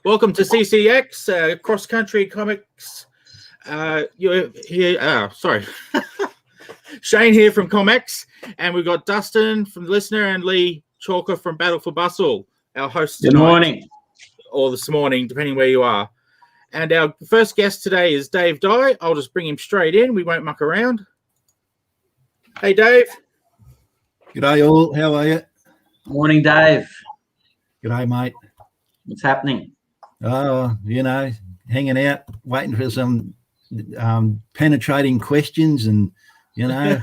Welcome to CCX, Cross Country Comics. You're here. Sorry. Shane here from ComX, and we've got Dustin from the listener and Lee Chalker from Battle for Bustle, our hosts tonight. Good morning. Or this morning, depending where you are. And our first guest today is Dave Dye. I'll just bring him straight in. We won't muck around. Hey, Dave. G'day all. How are you? Morning, Dave. G'day, mate. What's happening? Oh, hanging out, waiting for some penetrating questions and, How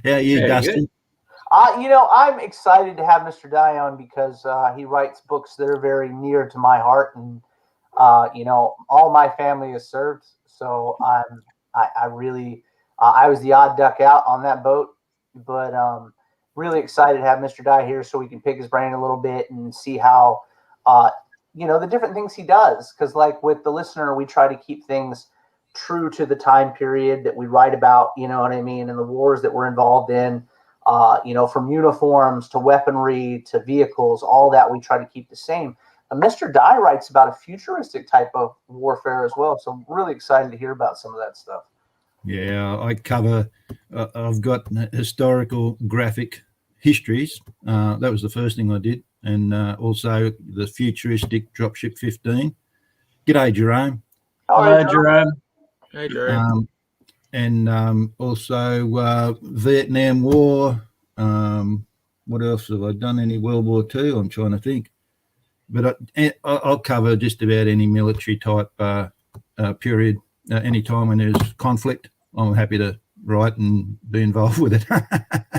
are you, Very Dustin? I'm excited to have Mr. Dye on because he writes books that are very near to my heart, and all my family is served. So I was the odd duck out on that boat, but really excited to have Mr. Dye here so we can pick his brain a little bit and see how the different things he does. Because like with the listener, we try to keep things true to the time period that we write about. You know what I mean, and the wars that we're involved in. From uniforms to weaponry to vehicles, all that we try to keep the same. Mr. Dye writes about a futuristic type of warfare as well. So I'm really excited to hear about some of that stuff. Yeah, I cover, I've got historical graphic histories. That was the first thing I did. And also the futuristic Dropship 15. G'day, Jerome. Hello, Jerome. Hey, Jerome. And also Vietnam War. What else have I done? Any World War II? I'm trying to think. But I'll cover just about any military type period. Any time when there's conflict, I'm happy to write and be involved with it.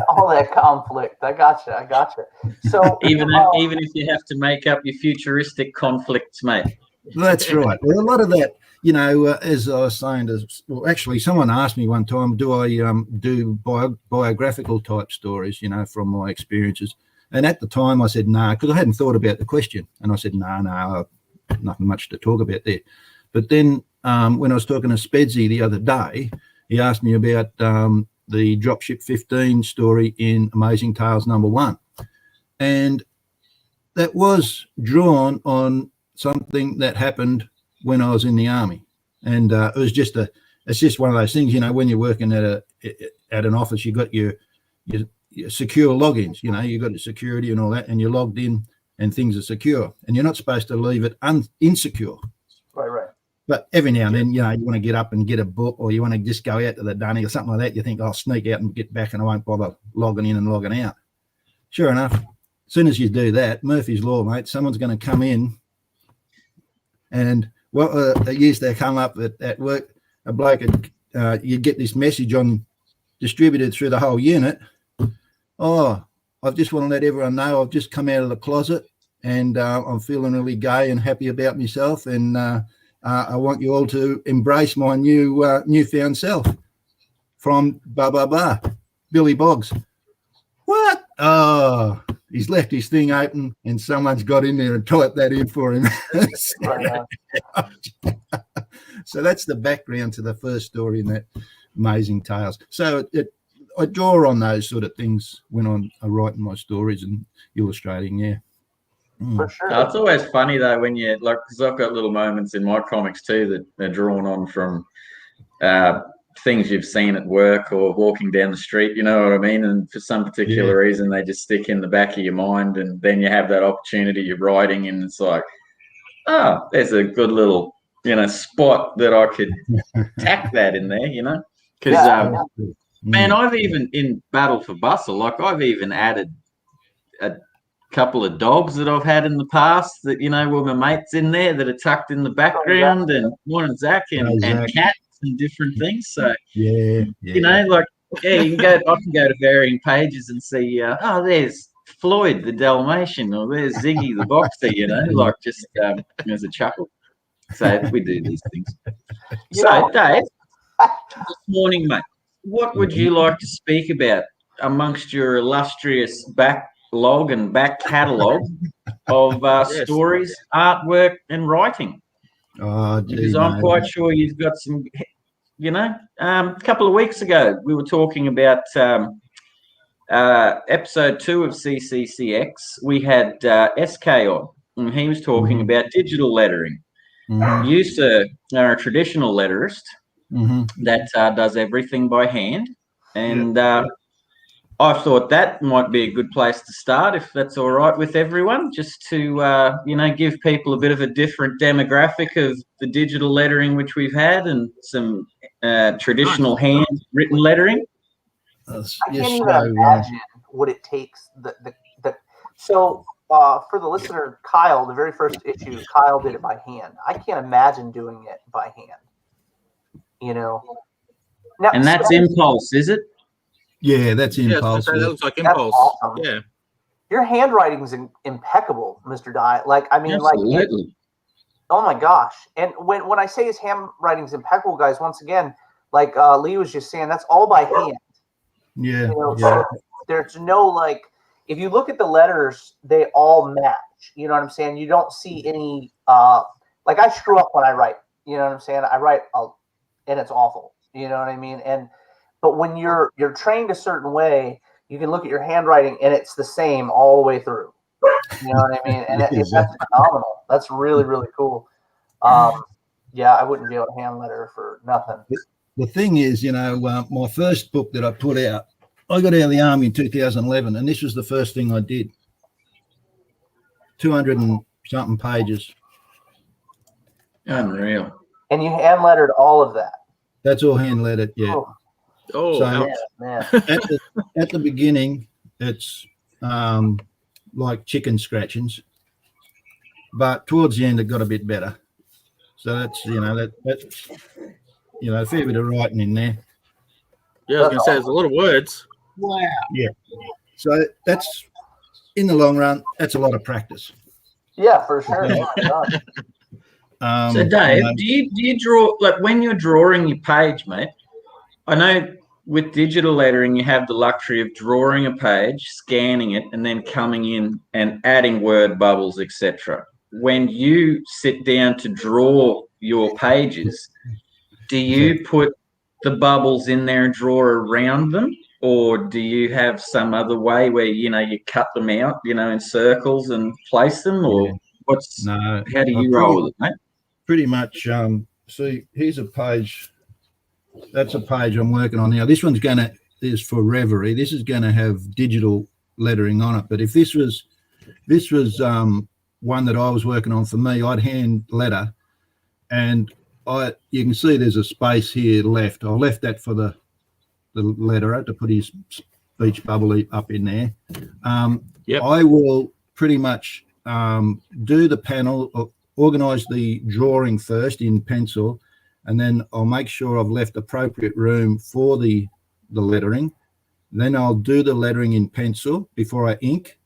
All that conflict. I gotcha. So even if you have to make up your futuristic conflicts, mate. That's right. Well, a lot of that, as I was saying, actually, someone asked me one time, do I do biographical type stories, from my experiences? And at the time I said, no, because I hadn't thought about the question. And I said, no, nothing much to talk about there. But then when I was talking to Spedsy the other day, he asked me about the Dropship 15 story in Amazing Tales #1. And that was drawn on something that happened when I was in the army. And it was it's just one of those things, when you're working at an office, you got your secure logins, you got the security and all that, and you're logged in and things are secure, and you're not supposed to leave it insecure. Right. But every now and then, you want to get up and get a book, or you want to just go out to the dunny or something like that. You think, I'll sneak out and get back and I won't bother logging in and logging out. Sure enough, as soon as you do that, Murphy's Law, mate, someone's going to come in. And what used to come up at work, a bloke, you'd get this message distributed through the whole unit. Oh, I just want to let everyone know I've just come out of the closet and I'm feeling really gay and happy about myself. And I want you all to embrace my newfound self from blah, blah, blah. Billy Boggs. What? Oh, he's left his thing open and someone's got in there and typed that in for him. So that's the background to the first story in that Amazing Tales. So I draw on those sort of things when I'm writing my stories and illustrating, yeah. For sure. It's always funny though when you because I've got little moments in my comics too that are drawn on from things you've seen at work or walking down the street, you know what I mean? And for some particular reason, they just stick in the back of your mind, and then you have that opportunity you're writing, and it's like, oh, there's a good little spot that I could tack that in there, because man, I've even in Battle for Bustle, I've even added a couple of dogs that I've had in the past that were my mates in there that are tucked in the background, and morning Zach and cats and different things. So you can go. I can go to varying pages and see. There's Floyd the Dalmatian, or there's Ziggy the boxer. Just as a chuckle. So we do these things. So Dave, this morning, mate, what would you like to speak about amongst your illustrious backlog and back catalogue of stories, artwork, and writing? Because I'm quite sure you've got some. A couple of weeks ago we were talking about episode 2 of CCCX. We had SK on, and he was talking about digital lettering. Mhm. You, sir, are a traditional letterist Mhm. that does everything by hand, and I thought that might be a good place to start, if that's all right with everyone, just to give people a bit of a different demographic of the digital lettering which we've had, and some traditional handwritten lettering. I can't even imagine what it takes. So for the listener, Kyle, the very first issue, Kyle did it by hand. I can't imagine doing it by hand. Now, and that's impulse, is it? Yeah, that's impulse. That looks like impulse. Awesome. Yeah. Your handwriting's impeccable, Mr. Dye. Absolutely. Oh my gosh. And when I say his handwriting's impeccable, guys, once again, like Lee was just saying, that's all by hand. Yeah. So there's no if you look at the letters, they all match. You know what I'm saying? You don't see any I screw up when I write. You know what I'm saying? I write and it's awful. You know what I mean? But when you're trained a certain way, you can look at your handwriting and it's the same all the way through. You know what I mean? And that's phenomenal. That's really, really cool. I wouldn't be able to hand letter for nothing. The thing is, my first book that I put out, I got out of the army in 2011, and this was the first thing I did. 200 and something pages. Unreal. And you hand lettered all of that? That's all hand lettered, yeah. Oh, so man. At the beginning, it's like chicken scratchings, but towards the end, it got a bit better. So that's that's a fair bit of writing in there. Yeah, I was going to say there's a lot of words. Wow. Yeah. So that's, in the long run, that's a lot of practice. Yeah, for sure. So Dave, do you draw, when you're drawing your page, mate? I know with digital lettering you have the luxury of drawing a page, scanning it, and then coming in and adding word bubbles, etc. When you sit down to draw your pages, do you put the bubbles in there and draw around them, or do you have some other way where you cut them out, in circles and place them, or how do you roll with it, mate? Pretty much. See, here's a page. That's a page I'm working on now. This one's is for Reverie. This is going to have digital lettering on it. But if this was one that I was working on for me, I'd hand letter, and you can see there's a space here left. I left that for the letterer to put his speech bubble up in there. I will pretty much do the panel, organize the drawing first in pencil, and then I'll make sure I've left appropriate room for the lettering. Then I'll do the lettering in pencil before I ink.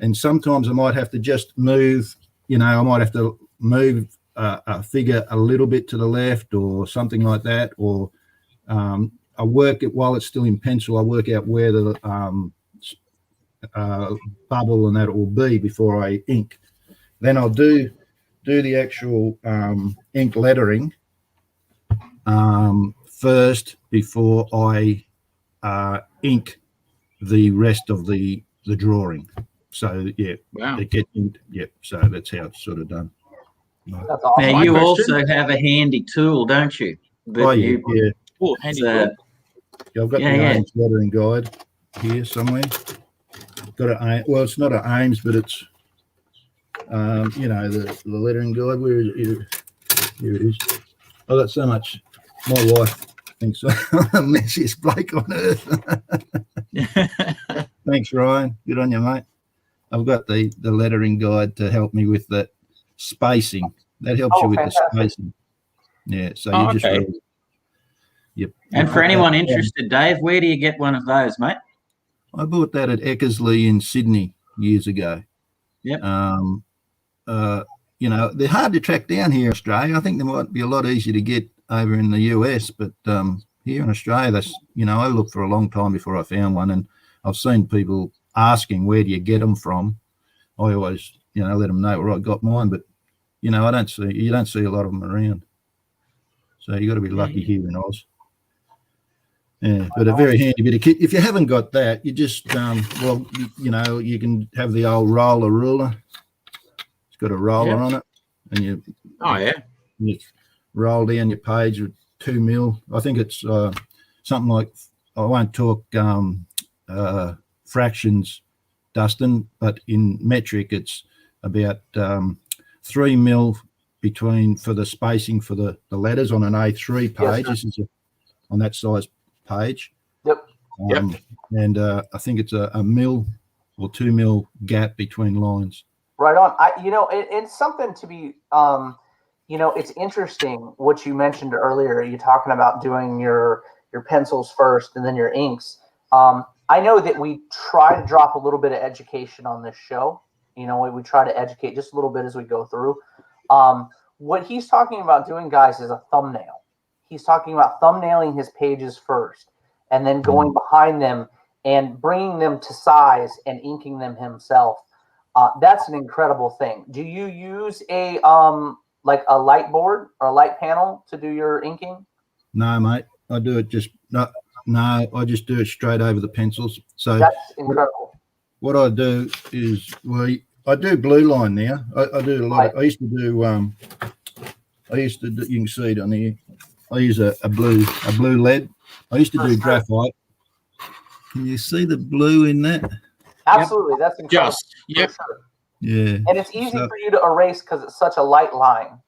And sometimes I might have to just move, I might have to move a figure a little bit to the left or something like that. Or I work it while it's still in pencil. I work out where the bubble and that will be before I ink. Then I'll do the actual ink lettering first before I ink the rest of the drawing. So it gets inked. So that's how it's sort of done. That's awesome. Now you also have a handy tool, don't you? Handy tool. I've got the Ames lettering guide here somewhere. It's not an Ames, but it's the lettering guide. Where is it? Here it is. I've got so much. My wife thinks I'm the messiest bloke on earth. Thanks, Ryan. Good on you, mate. I've got the lettering guide to help me with the spacing. That helps you with the spacing. Yeah. So you just really, And for anyone interested, Dave, where do you get one of those, mate? I bought that at Kearsley in Sydney years ago. Yep. They're hard to track down here in Australia. I think they might be a lot easier to get over in the US, but here in Australia, I looked for a long time before I found one, and I've seen people asking, where do you get them from? I always, let them know where I got mine, but you don't see a lot of them around. So you got to be lucky here in Oz. Yeah, but a very handy bit of kit. If you haven't got that, you just you can have the old roller ruler. It's got a roller on it, and you roll down your page with 2 mil. I think it's something like, I won't talk fractions, Dustin, but in metric it's about 3 mil between for the spacing for the letters on an A3 page. This is on that size page. Yep. And I think it's a mil or 2 mil gap between lines. Right on. It's something to be, it's interesting what you mentioned earlier. You're talking about doing your pencils first and then your inks. I know that we try to drop a little bit of education on this show. We try to educate just a little bit as we go through. What he's talking about doing, guys, is a thumbnail. He's talking about thumbnailing his pages first and then going behind them and bringing them to size and inking them himself. That's an incredible thing. Do you use a like a light board or a light panel to do your inking? No, mate. I do it just I just do it straight over the pencils. So that's incredible. What I do is, I do blue line now. I do a lot. I used to do. You can see it on here. I use a blue lead. I used to do graphite. Can you see the blue in that? Absolutely, that's incredible. Sure. Yeah. And it's easy for you to erase because it's such a light line.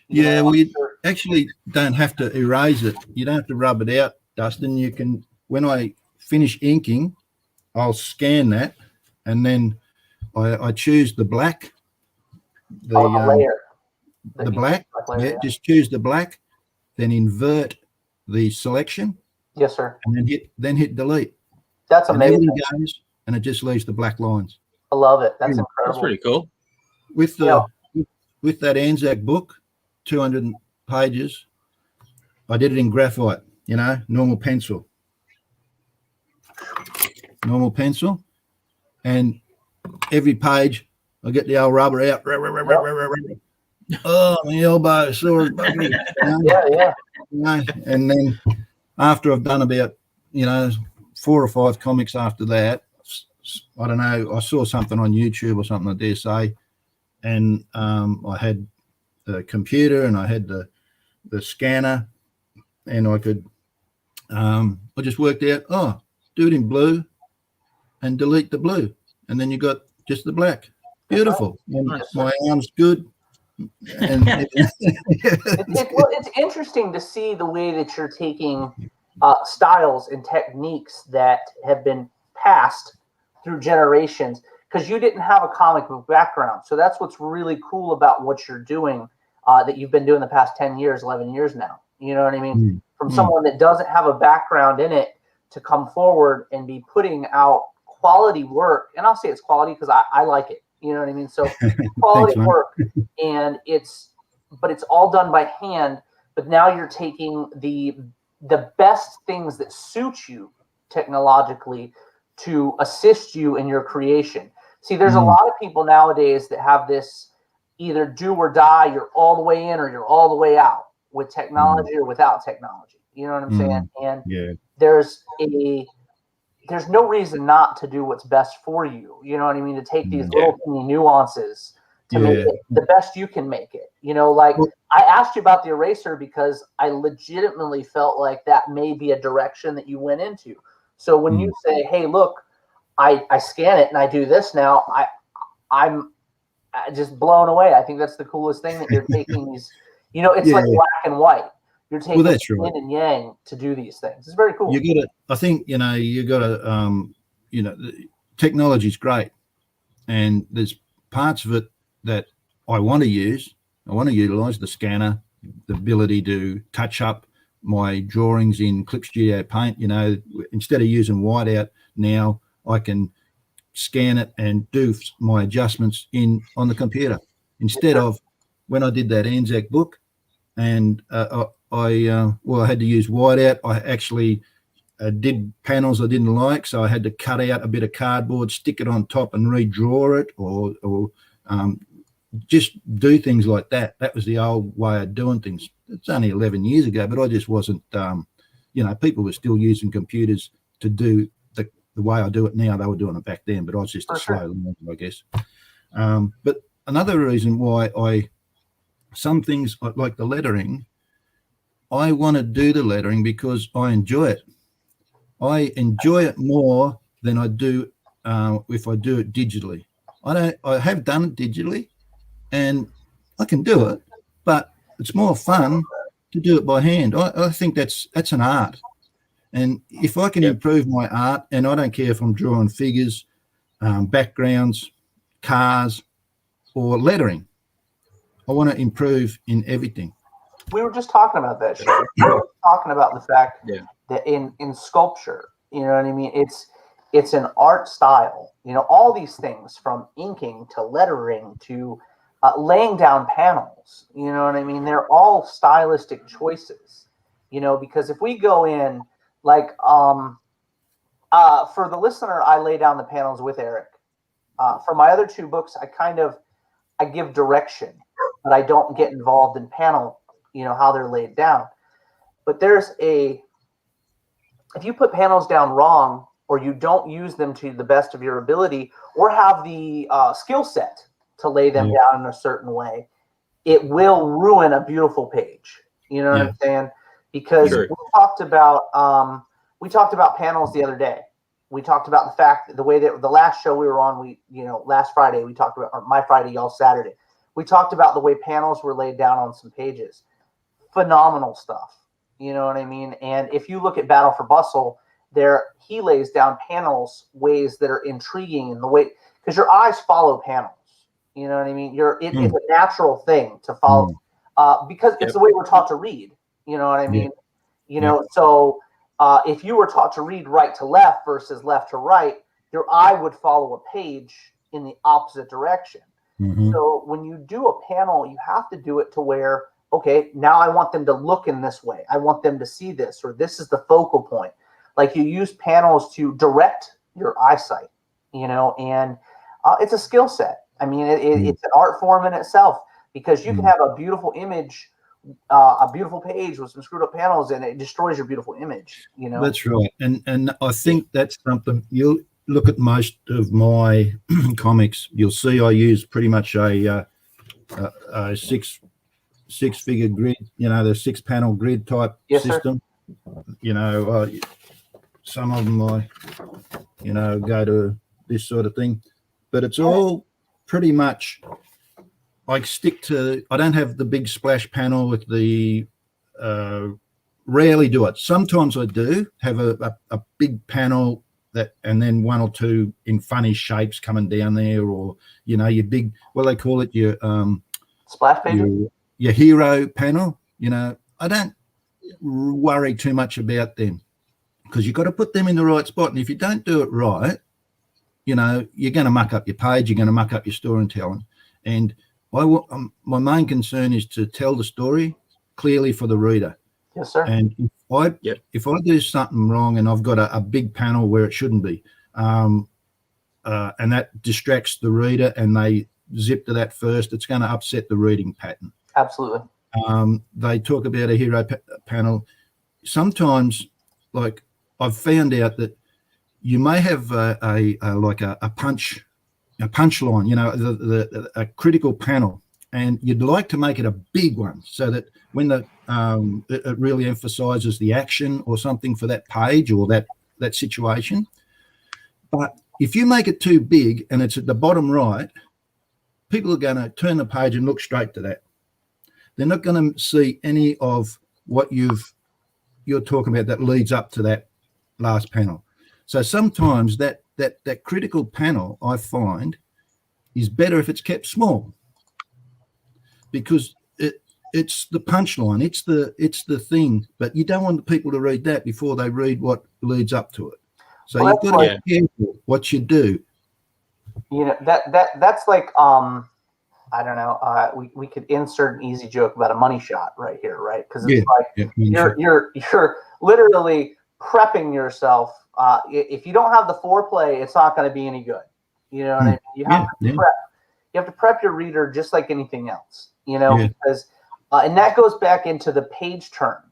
You actually don't have to erase it. You don't have to rub it out, Dustin. You can, when I finish inking, I'll scan that, and then I choose the black. The layer. The black. Layer, just choose the black, then invert the selection. Yes, sir. And then hit delete. That's amazing. And everything goes, and it just leaves the black lines. I love it. That's incredible. That's pretty cool. With with that Anzac book, 200 pages, I did it in graphite, normal pencil, and every page I get the old rubber out. Oh, my elbow sore. And then after I've done about 4 or 5 comics after that, I don't know, I saw something on YouTube or something, I dare say, and I had the computer and I had the scanner, and I could I just worked out, do it in blue and delete the blue, and then you got just the black. Beautiful. And my arm's good. And it's interesting to see the way that you're taking styles and techniques that have been passed through generations, because you didn't have a comic book background. So that's what's really cool about what you're doing, that you've been doing the past 10 years, 11 years now. You know what I mean? From someone that doesn't have a background in it to come forward and be putting out quality work. And I'll say it's quality because I like it. You know what I mean? So quality Thanks, work, and it's all done by hand. But now you're taking the best things that suit you technologically to assist you in your creation. See, there's a lot of people nowadays that have this either do or die. You're all the way in or you're all the way out with technology or without technology. You know what I'm saying? And there's no reason not to do what's best for you. You know what I mean? To take these little teeny nuances to make it the best you can make it. I asked you about the eraser because I legitimately felt like that may be a direction that you went into. So when you say, hey, look, I scan it and I do this now, I'm just blown away. I think that's the coolest thing, that you're taking these, it's like black and white. You're taking yin and yang to do these things. It's very cool. You got to, I think, you got to, technology's great. And there's parts of it that I want to use. I want to utilize the scanner, the ability to touch up my drawings in Clip Studio Paint. Instead of using whiteout now, I can scan it and do my adjustments on the computer. Instead of when I did that Anzac book, and I had to use whiteout. I actually did panels I didn't like, so I had to cut out a bit of cardboard, stick it on top, and redraw it, or just do things like that. That was the old way of doing things. It's only 11 years ago, but I just wasn't. People were still using computers to do the way I do it now. They were doing it back then, but I was just a slow learner, I guess. But another reason why some things like the lettering, I want to do the lettering because I enjoy it. I enjoy it more than I do if I do it digitally. I have done it digitally, and I can do it, but it's more fun to do it by hand. I think that's an art, and if I can improve my art, and I don't care if I'm drawing figures, backgrounds, cars, or lettering, I want to improve in everything. We were just talking about that, Shannon. We were talking about the fact that in sculpture, you know what I mean? It's an art style. You know, all these things from inking to lettering to laying down panels. You know what I mean? They're all stylistic choices. You know, because if we go in like for the listener, I lay down the panels with Eric. For my other two books, I give direction, but I don't get involved in panel, you know, how they're laid down. But if you put panels down wrong, or you don't use them to the best of your ability, or have the skill set to lay them down in a certain way, it will ruin a beautiful page. You know what I'm saying? Because we talked about panels the other day. We talked about the fact that the way that the last show we were on, last Friday, we talked about, or my Friday, y'all Saturday, we talked about the way panels were laid down on some pages. Phenomenal stuff. You know what I mean? And if you look at Battle for Bustle, he lays down panels ways that are intriguing in the way, because your eyes follow panels. You know what I mean? It's a natural thing to follow because it's the way we're taught to read. You know what I mean? You know, so if you were taught to read right to left versus left to right, your eye would follow a page in the opposite direction. So when you do a panel, you have to do it to where, okay, now I want them to look in this way. I want them to see this, or this is the focal point. Like, you use panels to direct your eyesight, you know, and it's a skill set. I mean, it's an art form in itself, because you can have a beautiful image, a beautiful page with some screwed up panels, and it destroys your beautiful image, you know? That's right. And I think that's something you'll look at most of my comics. You'll see I use pretty much a six-figure grid, you know, the 6-panel grid type system. Sir. You know, some of them go to this sort of thing, but it's all pretty much, I don't have the big splash panel with the, rarely do it. Sometimes I do have a big panel and then one or two in funny shapes coming down there, or, you know, your big, what do they call it? Your, splash page? Your hero panel. You know, I don't worry too much about them, because you've got to put them in the right spot. And if you don't do it right, you know, you're going to muck up your page, you're going to muck up your storytelling. And my main concern is to tell the story clearly for the reader. Yes, sir. And if I do something wrong and I've got a big panel where it shouldn't be, and that distracts the reader and they zip to that first, it's going to upset the reading pattern. Absolutely. They talk about a hero panel. Sometimes, like, I've found out that you may have a punch line, you know, a critical panel, and you'd like to make it a big one so that when it really emphasizes the action or something for that page or that situation. But if you make it too big and it's at the bottom right, people are going to turn the page and look straight to that. They're not going to see any of what you're talking about that leads up to that last panel. So sometimes that critical panel, I find, is better if it's kept small, because it's the punchline, it's the thing, but you don't want the people to read that before they read what leads up to it. So you've got to be careful what you do. You know, that's like I don't know. We could insert an easy joke about a money shot right here, right? Because it's you're literally prepping yourself. If you don't have the foreplay, it's not going to be any good. You know what I mean? You have to prep. You have to prep your reader just like anything else. You know, because and that goes back into the page turn.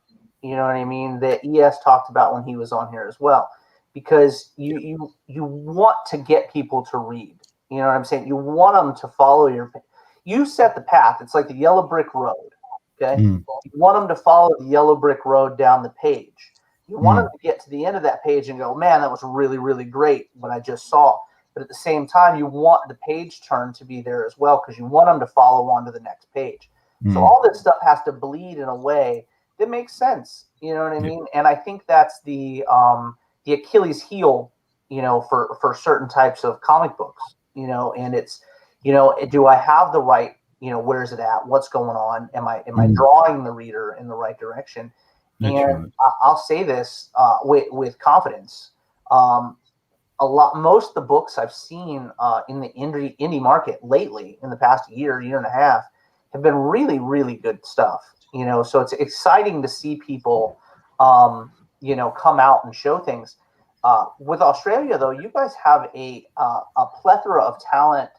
You know what I mean? That ES talked about when he was on here as well, because you want to get people to read. You know what I'm saying? You want them to follow you set the path. It's like the yellow brick road. Okay. Mm. You want them to follow the yellow brick road down the page. You want them to get to the end of that page and go, man, that was really, really great what I just saw. But at the same time, you want the page turn to be there as well, because you want them to follow on to the next page. So all this stuff has to bleed in a way that makes sense. You know what I mean? And I think that's the Achilles heel, you know, for certain types of comic books, you know, and it's, you know, do I have the right, you know, where's it at? What's going on? Am I drawing the reader in the right direction? That's and right. I'll say this with confidence. Most of the books I've seen in the indie market lately, in the past year and a half, have been really, really good stuff. You know, so it's exciting to see people, you know, come out and show things. With Australia, though, you guys have a plethora of talent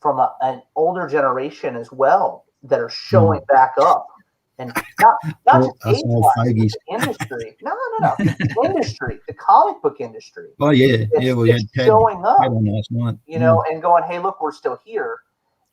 from an older generation as well that are showing back up, and not just age-wise, the industry. No. The industry, the comic book industry. Oh yeah, we had showing up last night. You know, and going, hey, look, we're still here.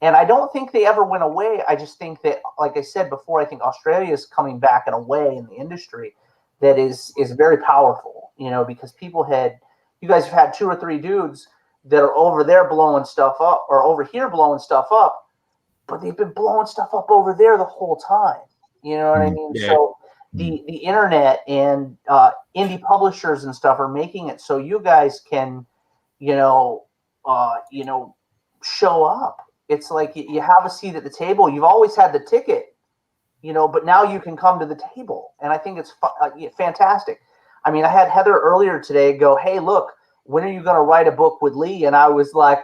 And I don't think they ever went away. I just think that, like I said before, I think Australia is coming back in a way in the industry that is very powerful, you know, because you guys have had 2 or 3 dudes that are over there blowing stuff up, or over here blowing stuff up, but they've been blowing stuff up over there the whole time. You know what I mean? Yeah. So the internet and indie publishers and stuff are making it so you guys can, you know, show up. It's like you have a seat at the table. You've always had the ticket, you know, but now you can come to the table. And I think it's fantastic. I mean, I had Heather earlier today go, hey, look, when are you going to write a book with Lee? And I was like,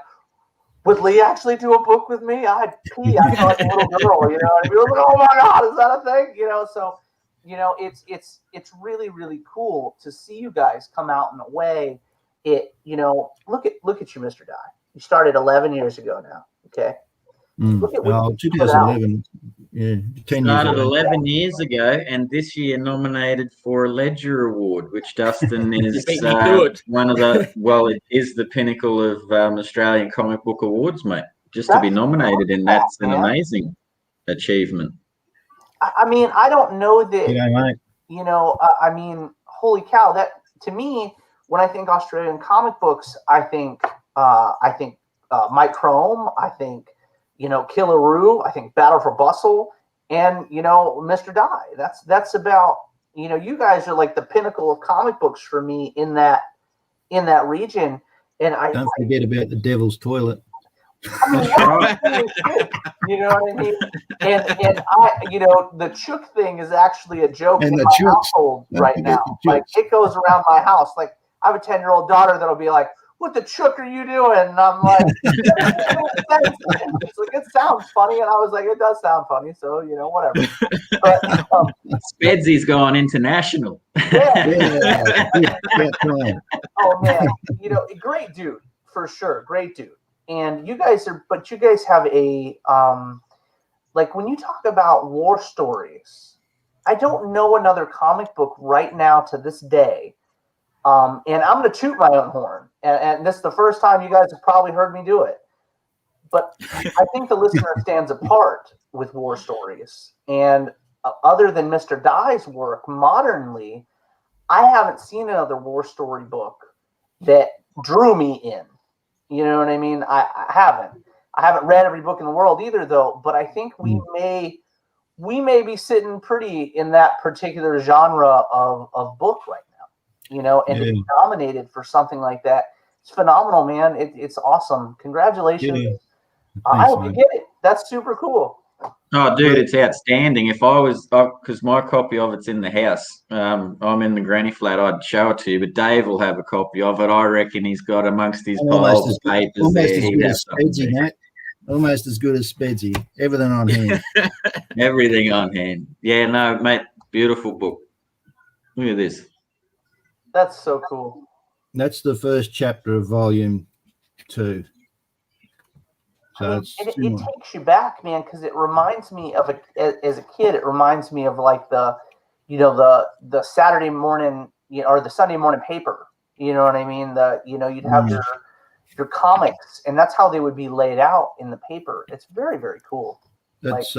would Lee actually do a book with me? I'd pee. I felt like a little girl, you know. And we were like, oh my God, is that a thing? You know, so, you know, it's really, really cool to see you guys come out in a way. You know, look at you, Mr. Dye. You started 11 years ago now. Okay. Look at what 2011. Yeah, 10 years Started ago. 11 years ago, and this year nominated for a Ledger Award, which Dustin is one of the, well, it is the pinnacle of Australian comic book awards, mate. Just to be nominated in that's an amazing achievement. I mean, I don't know that, Mate. you know, I mean, holy cow, that to me, when I think Australian comic books, I think Mike Crome, I think, you know, Killaroo, I think Battle for Bustle, and, you know, Mr. Dye. That's about, you know, you guys are like the pinnacle of comic books for me in that region. And don't forget about the Devil's Toilet. I mean, you know what I mean? And I, you know, the chook thing is actually a joke in my household right now. Like, it goes around my house. Like, I have a 10-year-old daughter that'll be like, what the chook are you doing? And I'm like, it sounds funny. And I was like, it does sound funny. So, you know, whatever. But Spedsy's gone international. Yeah. Oh, man. You know, great dude, for sure. Great dude. And you guys have a, like, when you talk about war stories, I don't know another comic book right now to this day. And I'm going to toot my own horn. And this is the first time you guys have probably heard me do it. But I think the listener stands apart with war stories. And other than Mr. Dye's work modernly, I haven't seen another war story book that drew me in. You know what I mean? I haven't. I haven't read every book in the world either, though. But I think we may be sitting pretty in that particular genre of book right now. You know, and to be nominated for something like that, it's phenomenal, man. It's awesome. Congratulations. Yeah. I hope you get it. That's super cool. Oh, dude, it's outstanding. If I was, because my copy of it's in the house, I'm in the granny flat, I'd show it to you, but Dave will have a copy of it. I reckon he's got amongst his piles of papers there. Almost as good as Spedsy. Everything on hand. Everything on hand. Yeah, no, mate, beautiful book. Look at this. That's so cool. That's the first chapter of volume 2. So I mean, it takes you back, man, because it reminds me of as a kid. It reminds me of like the Saturday morning, or the Sunday morning paper. You know what I mean? You'd have comics, and that's how they would be laid out in the paper. It's very, very cool. That's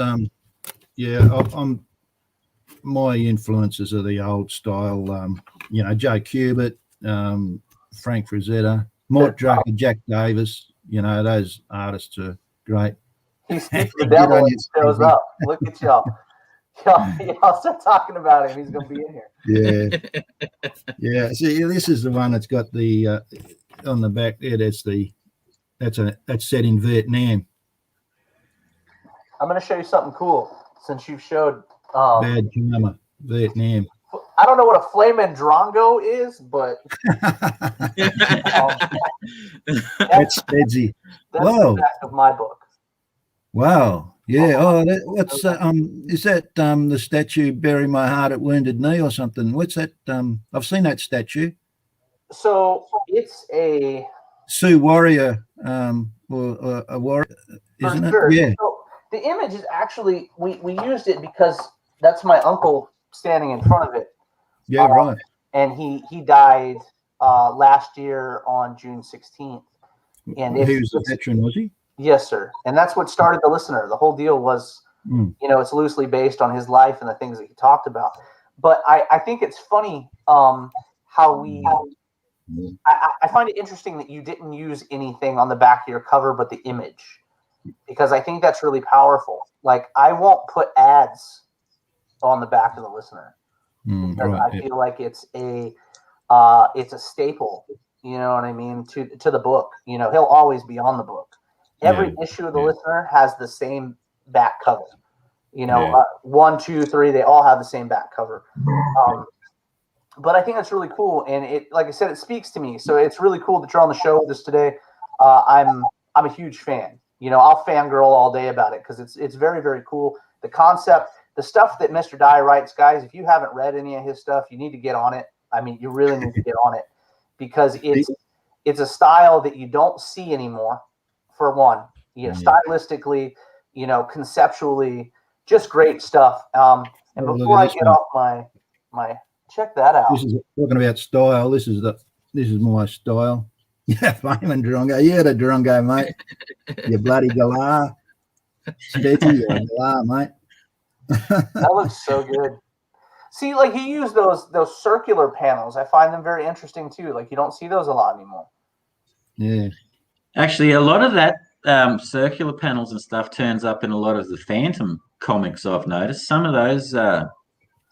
yeah. My influences are the old style. Joe Kubert, Frank Frazetta, Mort Drucker, Jack Davis. Those artists are great. He speaks the devil and shows up. Look at y'all. Y'all start talking about him. He's gonna be in here. Yeah. See, this is the one that's got the on the back there. That's set in Vietnam. I'm gonna show you something cool since you've showed. Bad Karma, Vietnam. I don't know what a Flamin' Drongo is, but that's Spedsy. That's the back of my book. Wow. Yeah. Oh, what's is that the statue "Bury My Heart at Wounded Knee" or something? What's that? I've seen that statue. So it's a Sioux warrior, or a warrior, isn't it? Yeah. So the image is actually we used it because that's my uncle standing in front of it. Yeah, right. And he died last year on June 16th. And he was a veteran, was he? Yes, sir. And that's what started the listener. The whole deal was, it's loosely based on his life and the things that he talked about. But I think it's funny how we. I find it interesting that you didn't use anything on the back of your cover but the image, because I think that's really powerful. Like, I won't put ads on the back of the listener because I feel like it's a staple. You know what I mean? To the book. He'll always be on the book. Every issue of the listener has the same back cover. 1, 2, 3, they all have the same back cover. But I think that's really cool, and it, like I said, it speaks to me. So it's really cool that you're on the show with us today. I'm a huge fan. I'll fangirl all day about it because it's very, very cool. The concept, the stuff that Mr. Dye writes, guys. If you haven't read any of his stuff, you need to get on it. I mean, you really need to get on it because it's a style that you don't see anymore. For one, stylistically, conceptually, just great stuff. And before I get off my check that out. This is talking about style. This is my style. Yeah, Flamin' Drongo. Yeah, the Drongo, mate. You bloody galah. Steady, you're a galah, mate. That looks so good. See, like he used those circular panels. I find them very interesting too. Like you don't see those a lot anymore. Yeah. Actually, a lot of that circular panels and stuff turns up in a lot of the Phantom comics I've noticed. Some of those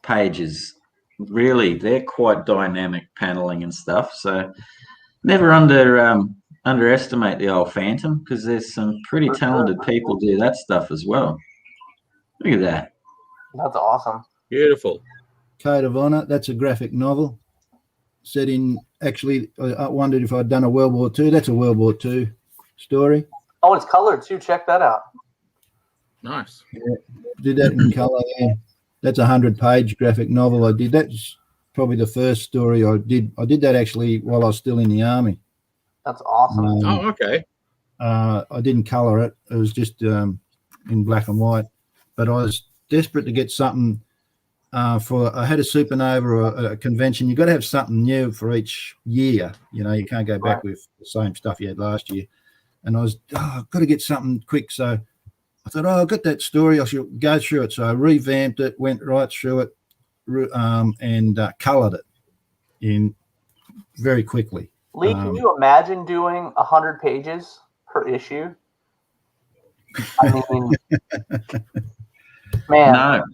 pages, really, they're quite dynamic paneling and stuff. So never underestimate the old Phantom because there's some pretty talented people do that stuff as well. Look at that. That's awesome. Beautiful. Code of Honor. That's a graphic novel set in. Actually, I wondered if I'd done a World War II. That's a World War II story. Oh, it's colored too. Check that out. Nice. Yeah, did that in color. Yeah. That's a 100-page graphic novel. I did. That's probably the first story I did. I did that actually while I was still in the army. That's awesome. Oh, okay. I didn't color it. It was just in black and white. But I was desperate to get something I had a supernova or a convention. You've got to have something new for each year. You can't go back with the same stuff you had last year. And I was, I've got to get something quick. So I thought, I've got that story. I should go through it. So I revamped it, went right through it, and colored it in very quickly. Lee, can you imagine doing 100 pages per issue? I mean, man. No.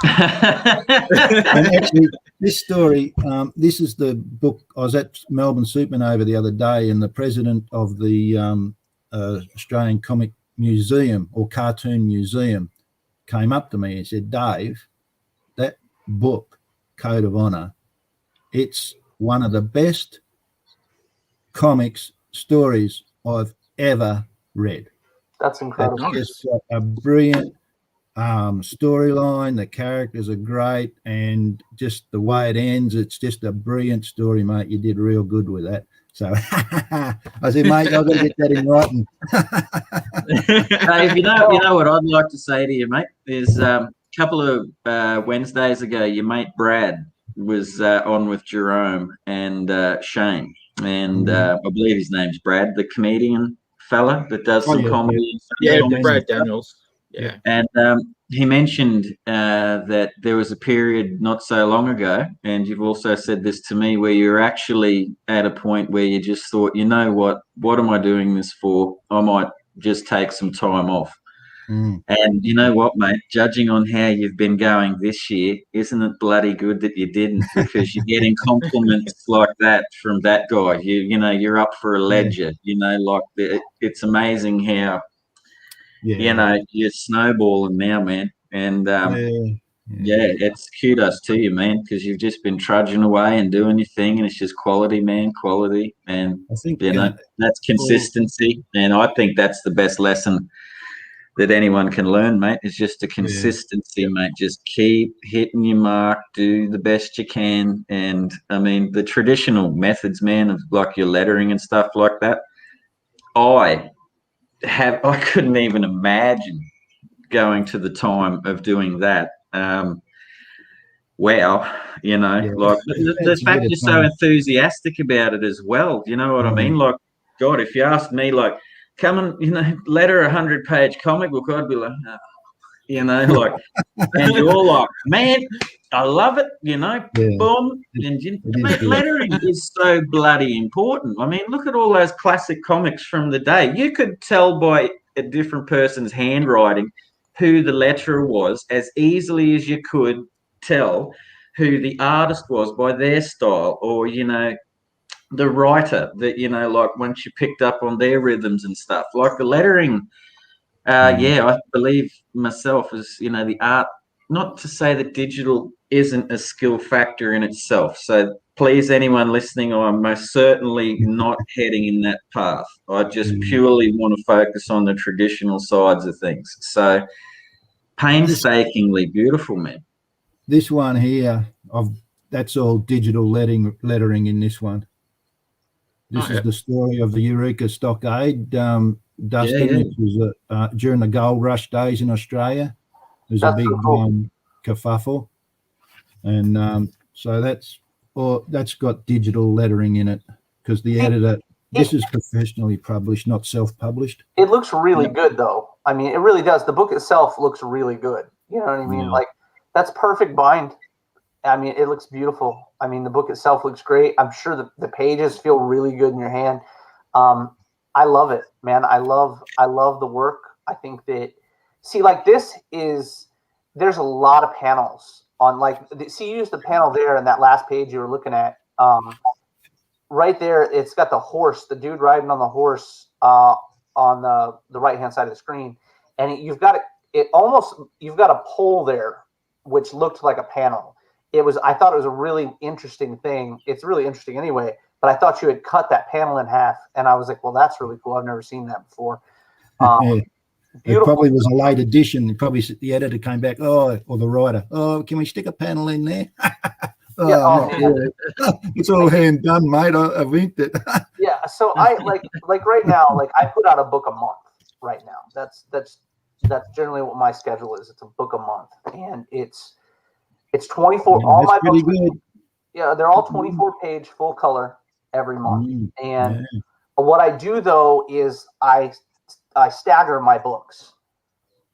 And actually, this story, this is the book. I was at Melbourne Supernova the other day, and the president of the Australian Comic Museum or Cartoon Museum came up to me and said, Dave, that book, Code of Honor, it's one of the best comics stories I've ever read. That's incredible. It's just a brilliant storyline. The characters are great, and just the way it ends, it's just a brilliant story, mate. You did real good with that. So I said, mate, I've got to get that in writing. Dave, you know what I'd like to say to you, mate, is a couple of Wednesdays ago, your mate Brad was on with Jerome and Shane. and I believe his name's Brad, the comedian fella that does some comedy. Yeah, and Brad Daniels. Yeah. And he mentioned that there was a period not so long ago, and you've also said this to me, where you're actually at a point where you just thought, you know what am I doing this for? I might just take some time off. And you know what, mate? Judging on how you've been going this year, isn't it bloody good that you didn't? Because you're getting compliments like that from that guy. You know, you're up for a ledger. You know, like it's amazing how you know you're snowballing now, man. And it's kudos to you, man, because you've just been trudging away and doing your thing, and it's just quality, man, quality. And I think you know that's consistency, and I think that's the best lesson that anyone can learn, mate. It's just a consistency, mate. Just keep hitting your mark, do the best you can. And I mean, the traditional methods, man, of like your lettering and stuff like that, I couldn't even imagine going to the time of doing that. Wow, you know, like the fact you're so enthusiastic about it as well. You know what I mean? Like, God, if you asked me, like, come and, you know, letter 100-page comic book, I'd be like, oh, you know, like, and you're like, man, I love it, you know, boom. And mate, lettering is so bloody important. I mean, look at all those classic comics from the day. You could tell by a different person's handwriting who the letterer was as easily as you could tell who the artist was by their style, or, you know, the writer that, you know, like once you picked up on their rhythms and stuff, like the lettering. I believe myself is, you know, the art, not to say that digital isn't a skill factor in itself. So please, anyone listening, I'm most certainly not heading in that path. I just purely want to focus on the traditional sides of things. So painstakingly beautiful, man. This one here, that's all digital lettering in this one. This is the story of the Eureka Stockade, Dustin, which was during the gold rush days in Australia. There's a big kerfuffle, and so that's got digital lettering in it because the editor. This is professionally published, not self-published. It looks really good, though. I mean, it really does. The book itself looks really good. You know what I mean? Like, that's perfect bind. I mean, it looks beautiful. I mean, the book itself looks great. I'm sure the pages feel really good in your hand. I love it, man. I love the work. I think that, like there's a lot of panels on, like, you use the panel there in that last page you were looking at. Right there, it's got the horse, the dude riding on the horse on the right-hand side of the screen. And you've got a pole there, which looked like a panel. I thought it was a really interesting thing. It's really interesting anyway, but I thought you had cut that panel in half, and I was like, well, that's really cool. I've never seen that before. It probably was a late edition. Probably the editor came back, or the writer, can we stick a panel in there? It's all hand done, mate. I've inked it. So I like right now, like I put out a book a month right now. That's generally what my schedule is. It's a book a month, and it's 24. All my books, good. They're all 24-page full color every month. And what I do though is I stagger my books.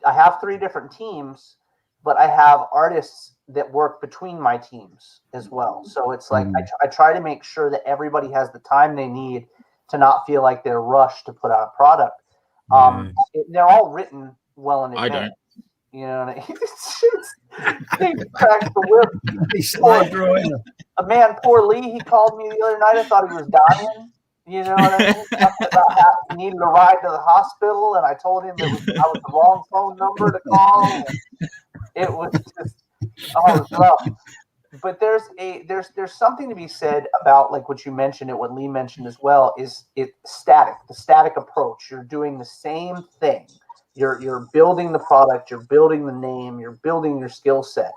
I have 3 different teams, but I have artists that work between my teams as well. So it's like I try to make sure that everybody has the time they need to not feel like they're rushed to put out a product. They're all written well in advance. I don't. You know, he cracked the whip. Poor Lee, he called me the other night. I thought he was dying. You know what I mean? Talking about how he needed a ride to the hospital, and I told him I was the wrong phone number to call. It was just, it was rough. But there's something to be said about, like what you mentioned and what Lee mentioned as well, is the static approach. You're doing the same thing. You're building the product, you're building the name, you're building your skill set.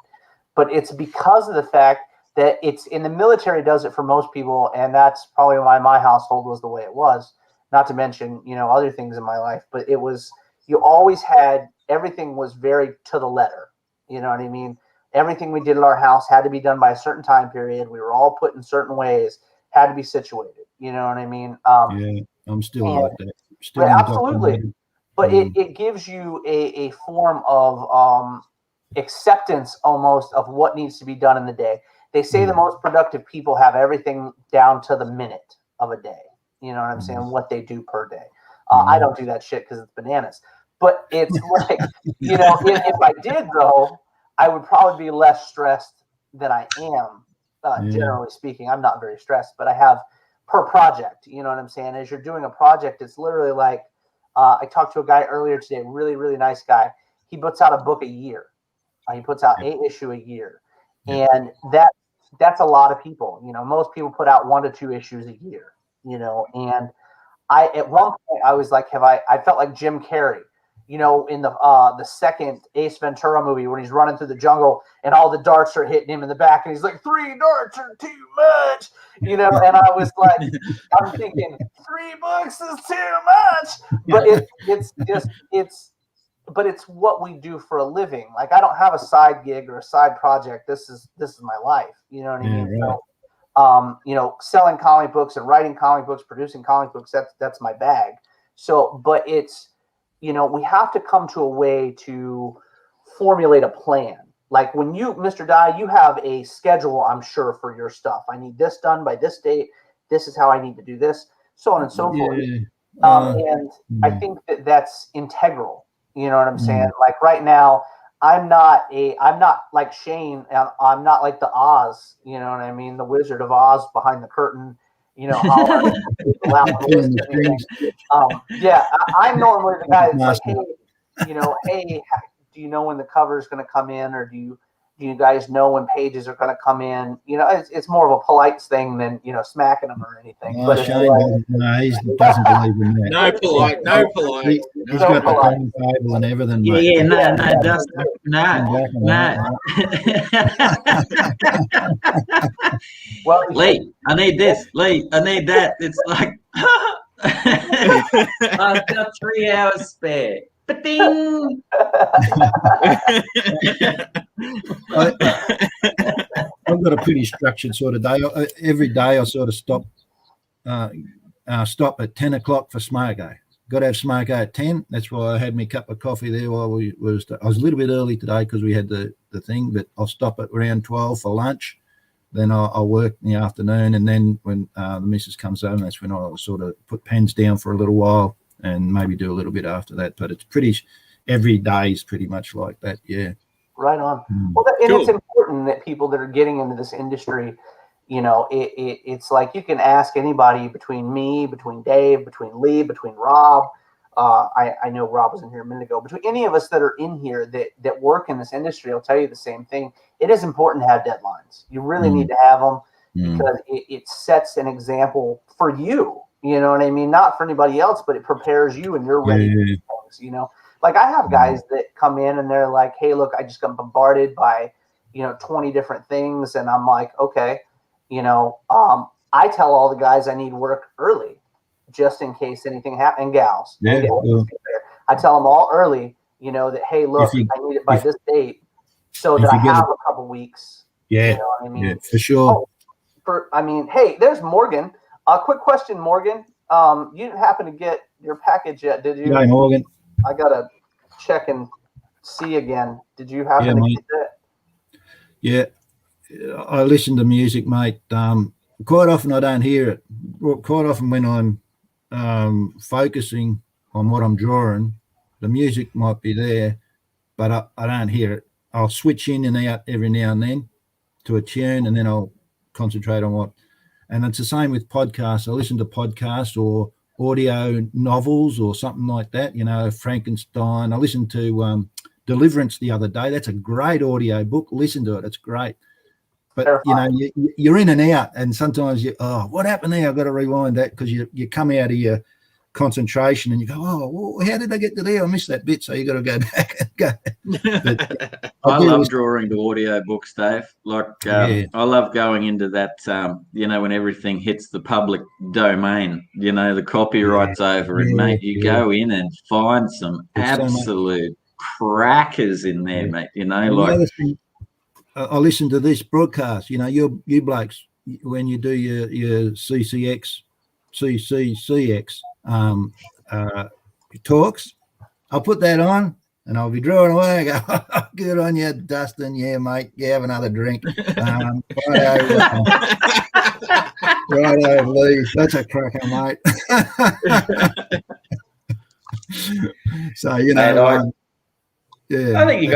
But it's because of the fact that it's in the military does it for most people, and that's probably why my household was the way it was. Not to mention, other things in my life, but it was, you always had, everything was very to the letter. You know what I mean? Everything we did at our house had to be done by a certain time period. We were all put in certain ways. had to be situated. You know what I mean? Yeah, I'm still and- like that. Still absolutely. undocumented. But it gives you a form of acceptance almost of what needs to be done in the day. They say the most productive people have everything down to the minute of a day. You know what I'm saying? What they do per day. I don't do that shit because it's bananas. But it's like, you know, if I did though, I would probably be less stressed than I am. Generally speaking, I'm not very stressed, but I have per project. You know what I'm saying? As you're doing a project, it's literally like, I talked to a guy earlier today, really, really nice guy. He puts out a book a year. He puts out 8 issues a year. And that's a lot of people. You know, most people put out 1 to 2 issues a year, you know. And at one point I was like, I felt like Jim Carrey, you know, in the second Ace Ventura movie when he's running through the jungle and all the darts are hitting him in the back and he's like, 3 darts are too much, you know. And I was like, I'm thinking 3 books is too much, but it's what we do for a living. Like, I don't have a side gig or a side project. This is my life, you know what I mean? Right. So, you know, selling comic books and writing comic books, producing comic books, that's my bag. So, but it's, you know, we have to come to a way to formulate a plan. Like when you, Mr. Dye, you have a schedule, I'm sure, for your stuff. I need this done by this date. This is how I need to do this, so on and so forth. And I think that's integral. You know what I'm saying? Like right now, I'm not like Shane. I'm not like the Oz. You know what I mean? The Wizard of Oz behind the curtain. You know, hollering loud voice and everything. I'm normally the guy that's like, hey, you know, hey, do you know when the cover is going to come in, or do you guys know when pages are going to come in? You know, it's more of a polite thing than, you know, smacking them or anything. But Shane he doesn't believe in that. No polite. He's got the timetable and everything. Yeah, no, Dustin, no. Well, Lee, I need this. Lee, I need that. It's like, I've got 3 hours spare. Ba-ding! I've got a pretty structured sort of day. Every day I sort of stop at 10 o'clock for smoko. Got to have smoko at 10. That's why I had my cup of coffee there while I was a little bit early today because we had the thing, but I'll stop at around 12 for lunch. Then I'll work in the afternoon, and then when the missus comes home, that's when I'll sort of put pens down for a little while and maybe do a little bit after that. But it's every day is pretty much like that. Yeah. Right on. Well, and it's important that people that are getting into this industry, you know, it's like you can ask anybody between me, between Dave, between Lee, between Rob. I know Rob was in here a minute ago. Between any of us that are in here that work in this industry, I'll tell you the same thing. It is important to have deadlines. You really need to have them because it sets an example for you. You know what I mean? Not for anybody else, but it prepares you and you're ready for things, you know? Like I have guys that come in and they're like, hey, look, I just got bombarded by, you know, 20 different things. And I'm like, okay, you know, I tell all the guys I need work early just in case anything happens. And gals. I tell them all early, you know, that, hey, look, I need it by this date so that I have a couple weeks. Yeah. You know what I mean? Yeah, for sure. Hey, there's Morgan. Quick question, Morgan. You didn't happen to get your package yet, did you? Yeah, Morgan. I gotta check and see again. Did you happen to get that? Yeah, I listen to music, mate. Quite often I don't hear it. Quite often when I'm focusing on what I'm drawing, the music might be there, but I don't hear it. I'll switch in and out every now and then to a tune, and then I'll concentrate on what. And it's the same with podcasts. I listen to podcasts or audio novels or something like that, you know, Frankenstein. I listened to Deliverance the other day. That's a great audio book. Listen to it. It's great. But, you know, you're in and out, and sometimes what happened there? I've got to rewind that because you come out of your concentration and you go, well, how did I get to there? I missed that bit. So you got to go back and go. But I love drawing the audio books, Dave. Like I love going into that, you know, when everything hits the public domain, you know, the copyright's over and mate, you go in and find some absolute crackers in there, mate, you know, like. I listen to this broadcast, you know, you blokes, when you do your CCCX talks, I'll put that on and I'll be drawing away. I go, oh, good on you, Dustin. Yeah, mate. Yeah, have another drink. Righto, Lee. That's a cracker, mate. So, you know, yeah. I think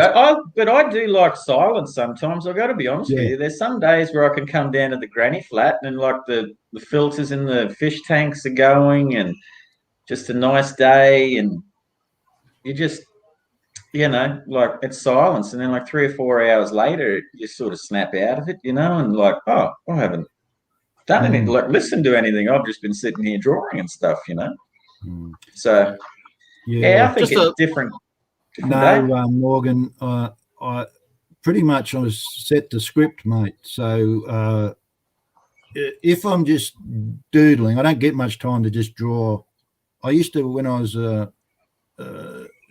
but I do like silence sometimes. I've got to be honest with you. There's some days where I can come down to the granny flat and like the filters in the fish tanks are going and just a nice day, and you just, you know, like it's silence, and then like 3 or 4 hours later you sort of snap out of it, you know, and like, oh, I haven't done anything, like listen to anything. I've just been sitting here drawing and stuff, you know. So I think it's different. No, Morgan, I pretty much I was set to script, mate. So if I'm just doodling, I don't get much time to just draw. I used to, when I was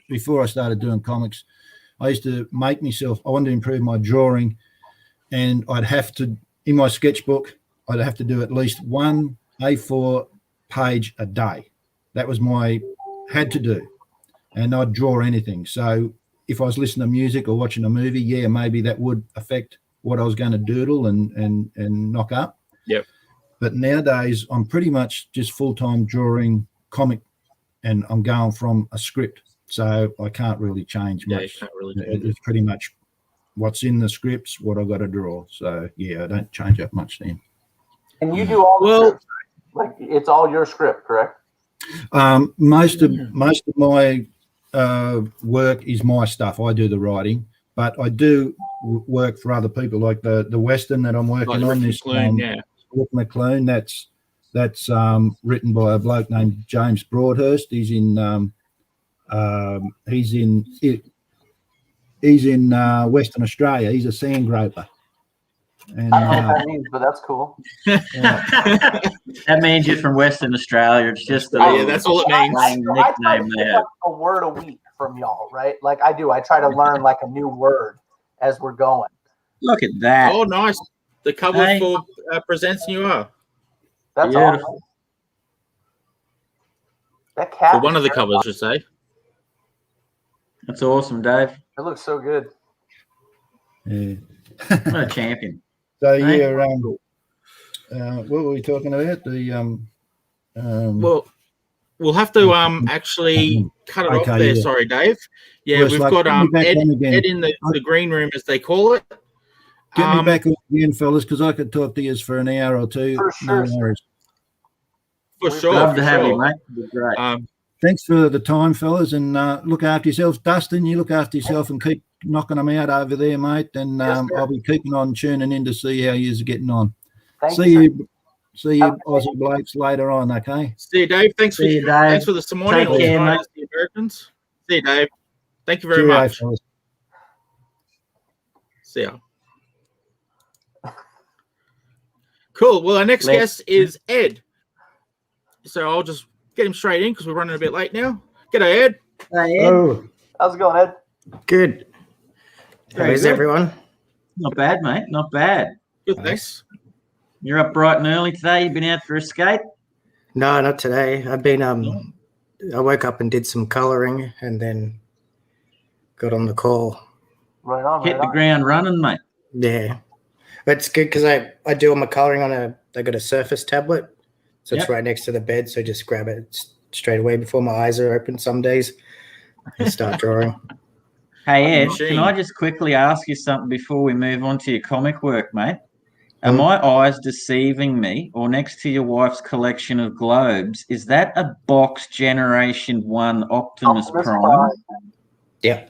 before I started doing comics, I used to make myself, I wanted to improve my drawing, and I'd have to, in my sketchbook, I'd have to do at least one A4 page a day. That was had to do. And I'd draw anything. So if I was listening to music or watching a movie, yeah, maybe that would affect what I was going to doodle and knock up. Yep. But nowadays, I'm pretty much just full-time drawing comic, and I'm going from a script. So I can't really change much. You can't really change it's pretty much what's in the scripts, what I've got to draw. So, yeah, I don't change up much then. And you do all the scripts, like it's all your script, correct? Most of my work is my stuff. I do the writing, but I do work for other people, like the Western that I'm working on. This Rick McLean, that's written by a bloke named James Broadhurst. He's in Western Australia. He's a sand groper. And, I don't know what that means, but that's cool. That means you're from Western Australia. It's just that's all it means. I try to pick up a word a week from y'all, right? Like I do. I try to learn like a new word as we're going. Look at that. Oh, nice. The cover for Presents NOIR. That's beautiful. Awesome. That cat. For one of the covers, I should say. That's awesome, Dave. It looks so good. Yeah. What a champion. So yeah, what were we talking about? Well, we'll have to actually cut it off there. Yeah. Sorry, Dave. Yeah, we've got Ed in the green room, as they call it. Get me back again, fellas, because I could talk to you for an hour or two. For sure. No worries. For sure. Love to have you, mate. It'd be great. Thanks for the time, fellas, and look after yourselves. Dustin, you look after yourself and keep knocking them out over there, mate. And I'll be keeping on tuning in to see how you're getting on. See you, Aussie blokes, later on, okay? See you, Dave. Thanks for this morning. Take care, mate. The Americans. See you, Dave. Thank you very much. Fellas. See ya. Cool. Well, our next guest is Ed. So I'll just get him straight in because we're running a bit late now. G'day, Ed. Hey, Ed. Oh. How's it going, Ed? Good. How is everyone? Not bad, mate. Not bad. Good, thanks. You're up bright and early today. You've been out for a skate? No, not today. I've been I woke up and did some colouring and then got on the call. Right on. Hit the ground running, mate. Yeah. It's good because I do all my colouring on I got a Surface tablet. So it's right next to the bed. So just grab it straight away before my eyes are open some days and start drawing. Hey, Ed, can I just quickly ask you something before we move on to your comic work, mate? Are my eyes deceiving me, or next to your wife's collection of globes, is that a box Generation 1 Optimus Prime? Yeah.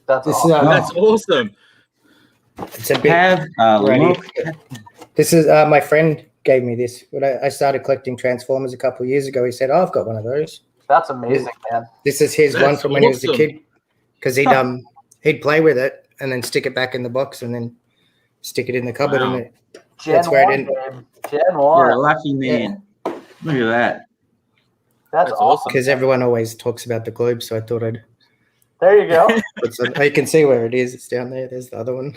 That's awesome. That's awesome. It's a bit Have a look. This is my friend gave me this. When I started collecting Transformers a couple of years ago, he said, I've got one of those. That's amazing, man. This is his one from when he was a kid. Because he'd play with it and then stick it back in the box and then stick it in the cupboard. Wow. And that's where it ended. Gen 1. You're a lucky man. Yeah. Look at that. That's awesome. Because everyone always talks about the globe, so I thought I'd. There you go. You can see where it is. It's down there. There's the other one.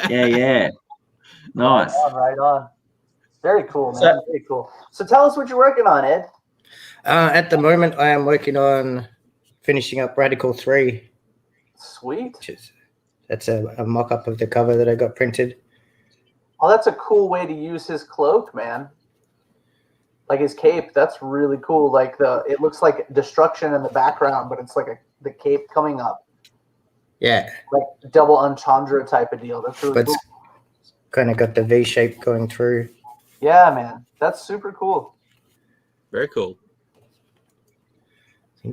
Yeah. Nice. Right on. Very cool, man. Very cool. So tell us what you're working on, Ed. At the moment, I am working on finishing up Radical 3. Sweet. That's a mock-up of the cover that I got printed. Oh, that's a cool way to use his cloak, man. Like his cape. That's really cool. Like it looks like destruction in the background, but it's like the cape coming up. Yeah. Like double entendre type of deal. That's really cool. Kind of got the V shape going through. Yeah, man. That's super cool. Very cool.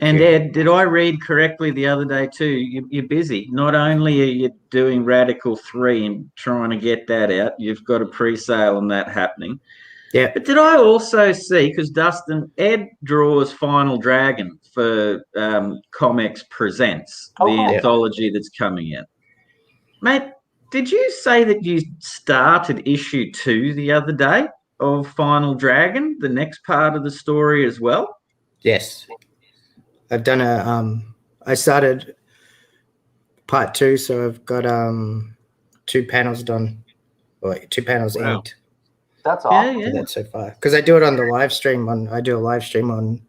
And Ed, did I read correctly the other day too? You're busy. Not only are you doing Radical 3 and trying to get that out, you've got a pre-sale on that happening. Yeah. But did I also see, because Ed draws Final Dragon for ComX Presents, the anthology that's coming out. Mate, did you say that you started issue 2 the other day of Final Dragon, the next part of the story as well? Yes. I've done I started part 2, so I've got 2 panels done, or 2 panels inked. That's awesome. Yeah. That so far, because I do it on the live stream. I do a live stream on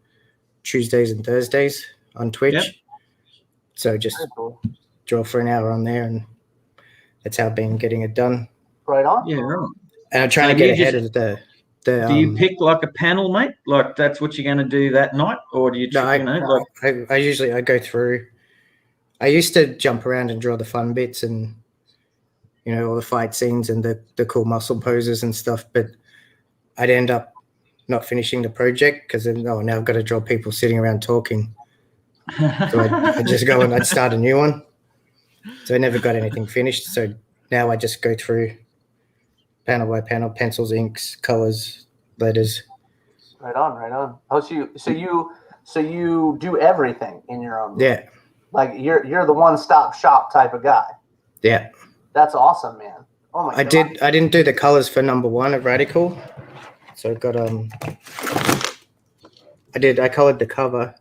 Tuesdays and Thursdays on Twitch. Yep. So just draw for an hour on there, and that's how I've been getting it done. Right on. Yeah, right. And I'm trying to get ahead of the. Do you pick like a panel, mate? Like that's what you're going to do that night, or do you? I usually go through. I used to jump around and draw the fun bits and, all the fight scenes and the cool muscle poses and stuff, but I'd end up not finishing the project because now I've got to draw people sitting around talking. So I'd just go and I'd start a new one. So I never got anything finished. So now I just go through panel by panel, pencils, inks, colors, letters. Right on, right on. Oh, so you do everything in your own. Yeah. Like you're the one-stop shop type of guy. Yeah. That's awesome, man. Oh my God. I didn't do the colors for number 1 of Radical. So I've got I colored the cover,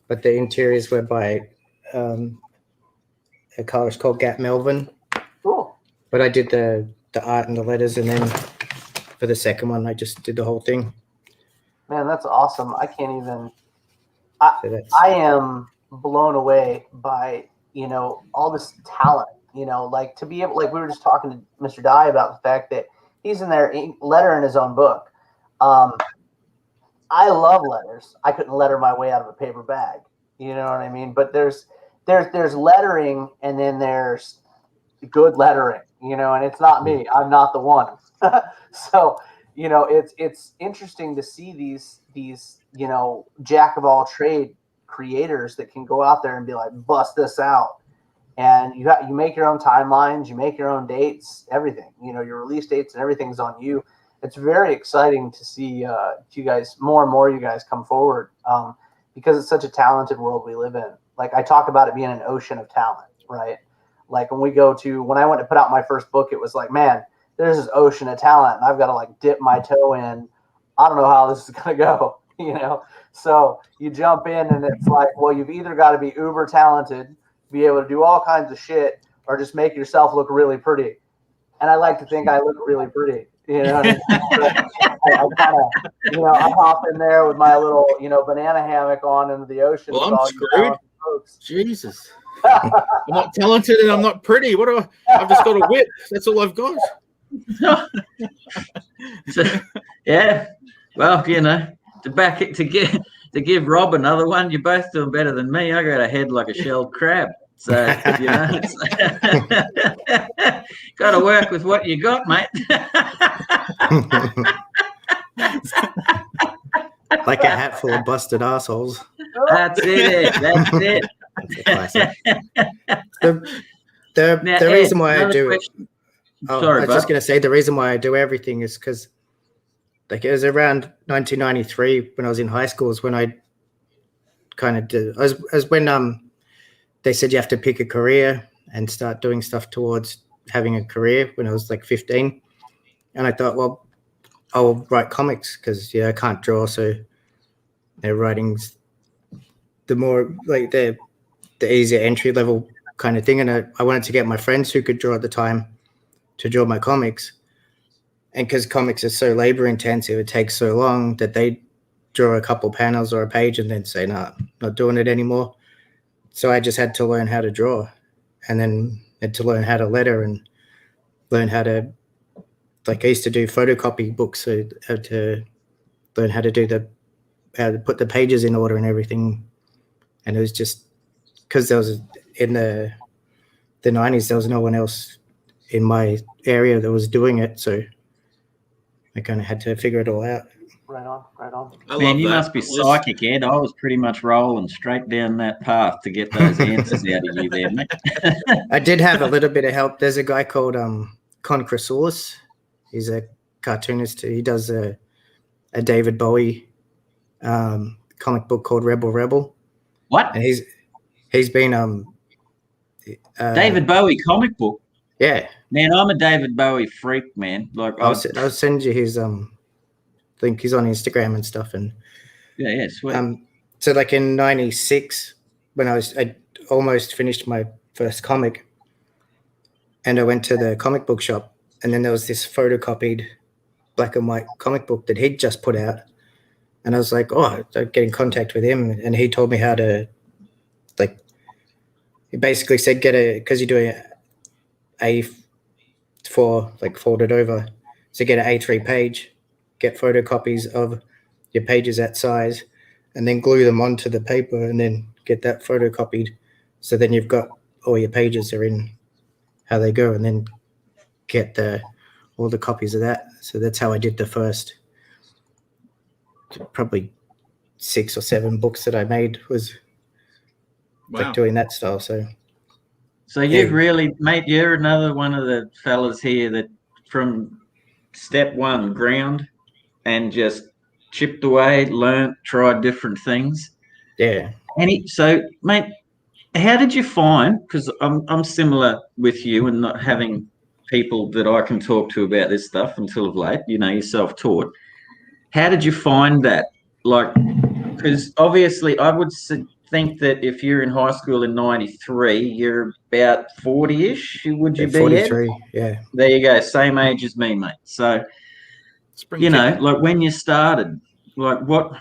but the interiors were by a colorist called Gat Melvin. Cool. But I did the art and the letters, and then for the second one I just did the whole thing. Man, that's awesome. I can't even I am blown away by, all this talent, like to be able, like we were just talking to Mr. Dye about the fact that he's in there lettering his own book. I love letters. I couldn't letter my way out of a paper bag. You know what I mean? But there's lettering, and then there's good lettering, and it's not me. I'm not the one. So, it's interesting to see these, jack of all trade creators that can go out there and be like, bust this out. And you make your own timelines, you make your own dates, everything, your release dates and everything's on you. It's very exciting to see you guys, more and more you guys come forward because it's such a talented world we live in. Like I talk about it being an ocean of talent, right? Like when I went to put out my first book, it was like, man, there's this ocean of talent and I've got to like dip my toe in. I don't know how this is going to go, So you jump in and it's like, well, you've either got to be uber talented, be able to do all kinds of shit, or just make yourself look really pretty. And I like to think I look really pretty, I kind of, I hop in there with my little, banana hammock on into the ocean. Well, I'm screwed. Jesus. I'm not talented and I'm not pretty. What do I've just got a whip. That's all I've got. So, yeah. Well, to give Rob another one, you're both doing better than me. I got a head like a shelled crab. So, got to work with what you got, mate. Like a hat full of busted assholes. That's it. That's it. The reason why I do it. Sorry, I was just going to say the reason why I do everything is because like it was around 1993 when I was in high school is when I kind of did. As when they said you have to pick a career and start doing stuff towards having a career when I was like 15. And I thought, well, I'll write comics because I can't draw. So their writing's the more like the easier entry level kind of thing. And I wanted to get my friends who could draw at the time to draw my comics. And because comics are so labor intensive, it takes so long that they draw a couple panels or a page and then say, no, not doing it anymore. So I just had to learn how to draw, and then had to learn how to letter and learn how to, like I used to do photocopy books, so I had to learn how to how to put the pages in order and everything. And it was just because there was in the 90s, there was no one else in my area that was doing it. So I kind of had to figure it all out. Right on, right on. Man, you must be psychic, Ed. I was pretty much rolling straight down that path to get those answers out of you there, mate. I did have a little bit of help. There's a guy called Con. He's a cartoonist. He does a David Bowie comic book called Rebel. What? And he's been David Bowie comic book. Yeah. Man, I'm a David Bowie freak, man. Like I'll send you his link. He's on Instagram and stuff. And yeah, sweet. So like in '96, when I almost finished my first comic, and I went to the comic book shop, and then there was this photocopied black and white comic book that he'd just put out. And I was like, oh, I'd get in contact with him. And he told me how to, like, he basically said, because you're doing A4, like folded over. So get an A3 page, get photocopies of your pages that size, and then glue them onto the paper and then get that photocopied. So then you've got all your pages are in how they go, and then get all the copies of that. So that's how I did the first probably 6 or 7 books that I made was like doing that style. So you've really, mate, you're another one of the fellas here that from step one, ground, and just chipped away, learnt, tried different things. Yeah. So, mate, how did you find, because I'm similar with you and not having people that I can talk to about this stuff until of late, you're self-taught. How did you find that? Like, because obviously I would think that if you're in high school in 93, you're about 40-ish, would you be? 43, yeah. There you go, same age as me, mate. So, like when you started, like what,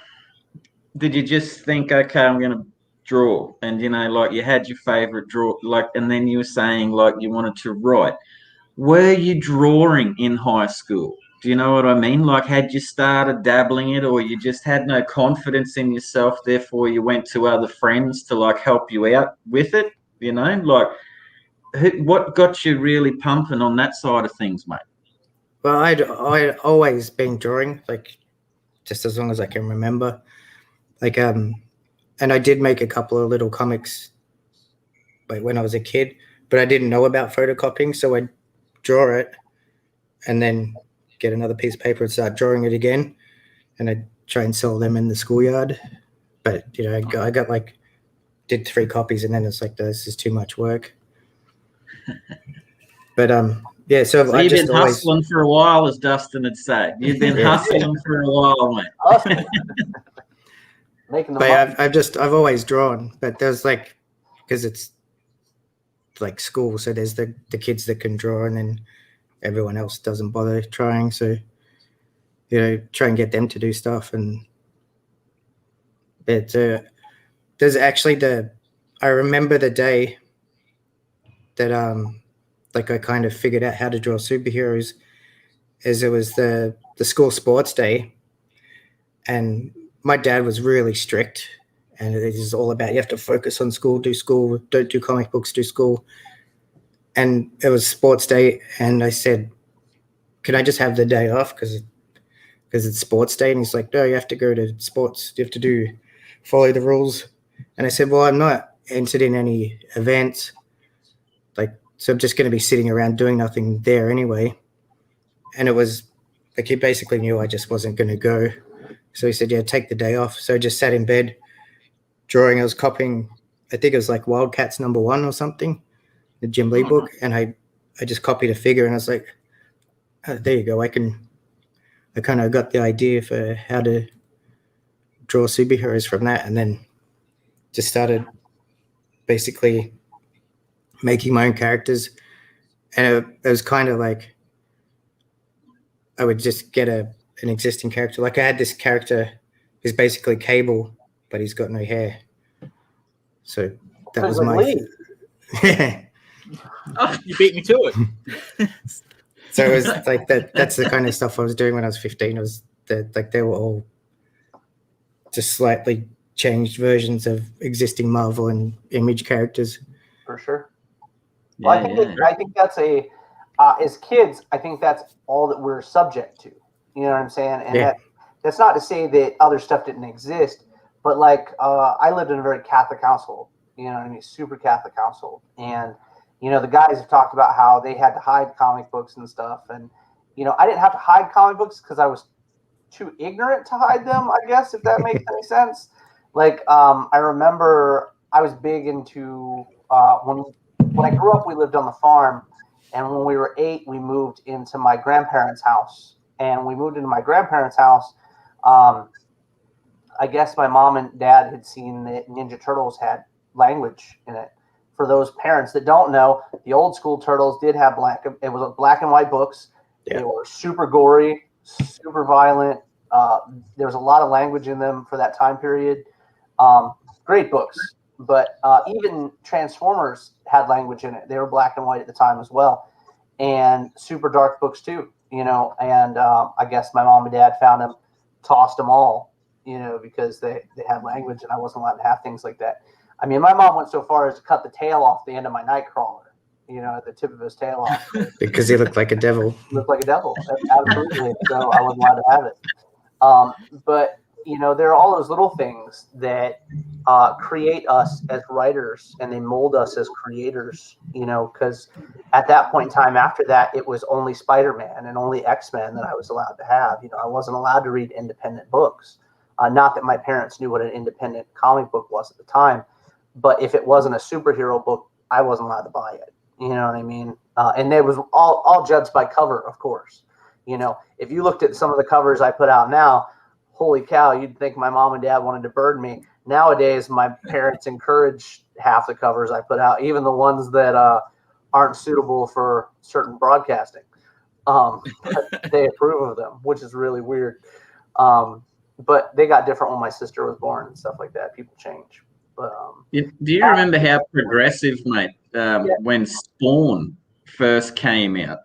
did you just think, okay, I'm going to draw? And, like you had your favorite draw, like, and then you were saying like you wanted to write. Were you drawing in high school? Do you know what I mean? Like, had you started dabbling it, or you just had no confidence in yourself, therefore you went to other friends to like help you out with it? Like, what got you really pumping on that side of things, mate? Well, I'd always been drawing, like just as long as I can remember. Like, and I did make a couple of little comics, like when I was a kid, but I didn't know about photocopying, so I'd draw it and then get another piece of paper and start drawing it again, and I'd try and sell them in the schoolyard. But I got like did 3 copies, and then it's like, this is too much work. But yeah, so I you've just been hustling for a while, as Dustin had said. You've been hustling for a while, mate. Making the but I've always drawn, but there's like, because it's like school, so there's the kids that can draw, and then everyone else doesn't bother trying. So try and get them to do stuff. And there's actually I remember the day that like I kind of figured out how to draw superheroes, as it was the school sports day, and my dad was really strict, and it is all about, you have to focus on school, don't do comic books, do school. And it was sports day, and I said, can I just have the day off because it's sports day? And he's like, no, you have to go to sports, you have to follow the rules. And I said, well, I'm not entered in any events, like, so I'm just going to be sitting around doing nothing there anyway. And it was like, he basically knew I just wasn't going to go. So he said, yeah, take the day off. So I just sat in bed drawing. I was copying, I think it was like Wildcats #1 or something, the Jim Lee book. And I just copied a figure, and I was like, oh, there you go. I kind of got the idea for how to draw superheroes from that. And then just started basically making my own characters. and it was kind of like I would just get an existing character. Like I had this character who's basically Cable, but he's got no hair. So that was my Oh, you beat me to it. So it was like that. That's the kind of stuff I was doing when I was 15. It was like they were all just slightly changed versions of existing Marvel and Image characters. For sure. Well, I think that's as kids, I think that's all that we're subject to. You know what I'm saying? And that's not to say that other stuff didn't exist, but like I lived in a very Catholic household. You know what I mean? Super Catholic household. And, you know, the guys have talked about how they had to hide comic books and stuff. And, you know, I didn't have to hide comic books because I was too ignorant to hide them, I guess, if that makes any sense. Like, I remember I was big into when I grew up, we lived on the farm. And when we were 8, we moved into my grandparents' house. And when we moved into my grandparents' house, I guess my mom and dad had seen that Ninja Turtles had language in it. For those parents that don't know, the old school Turtles did have it was black and white books. Yeah. They were super gory, super violent. There was a lot of language in them for that time period. Great books. But even Transformers had language in it. They were black and white at the time as well. And super dark books too, you know. And I guess my mom and dad found them, tossed them all, you know, because they had language and I wasn't allowed to have things like that. I mean, my mom went so far as to cut the tail off the end of my Nightcrawler, you know, at the tip of his tail off. Because he looked like a devil. He looked like a devil, absolutely. So I wasn't allowed to have it. But, you know, there are all those little things that create us as writers and they mold us as creators, you know, because at that point in time after that, it was only Spider-Man and only X-Men that I was allowed to have. You know, I wasn't allowed to read independent books. Not that my parents knew what an independent comic book was at the time, but if it wasn't a superhero book, I wasn't allowed to buy it. You know what I mean? And it was all judged by cover, of course. You know, if you looked at some of the covers I put out now, holy cow, you'd think my mom and dad wanted to burn me. Nowadays, my parents encourage half the covers I put out, even the ones that aren't suitable for certain broadcasting. They approve of them, which is really weird. But they got different when my sister was born and stuff like that. People change. But do you remember how progressive, mate, when Spawn first came out?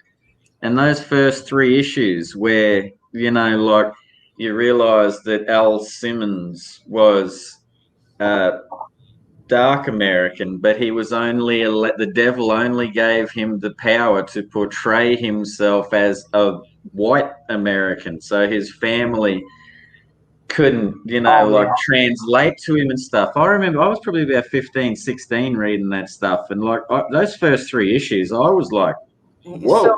And those first 3 issues where, you know, like you realize that Al Simmons was dark American, but he was only the devil only gave him the power to portray himself as a white American. So his family couldn't, you know, translate to him and stuff. I remember I was probably about 15, 16 reading that stuff. And like those first 3 issues, I was like, whoa,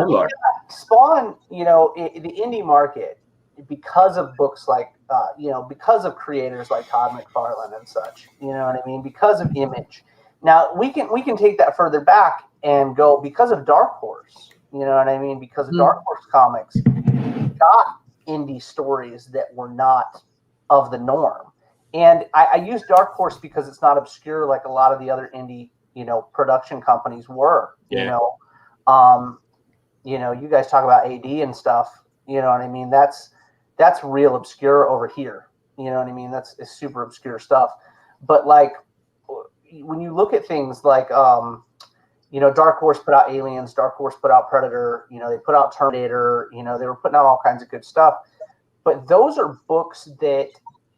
like Spawn, you know, the indie market, because of books like, you know, because of creators like Todd McFarlane and such, you know what I mean? Because of Image. Now we can take that further back and go because of Dark Horse, you know what I mean? Because of Dark Horse Comics, got indie stories that were not of the norm. And I use Dark Horse because it's not obscure like a lot of the other indie, you know, production companies were, you know. You know, you guys talk about AD and stuff, you know what I mean? That's real obscure over here. You know what I mean? It's super obscure stuff. But like when you look at things like you know, Dark Horse put out Aliens, Dark Horse put out Predator, you know, they put out Terminator, you know, they were putting out all kinds of good stuff. But those are books that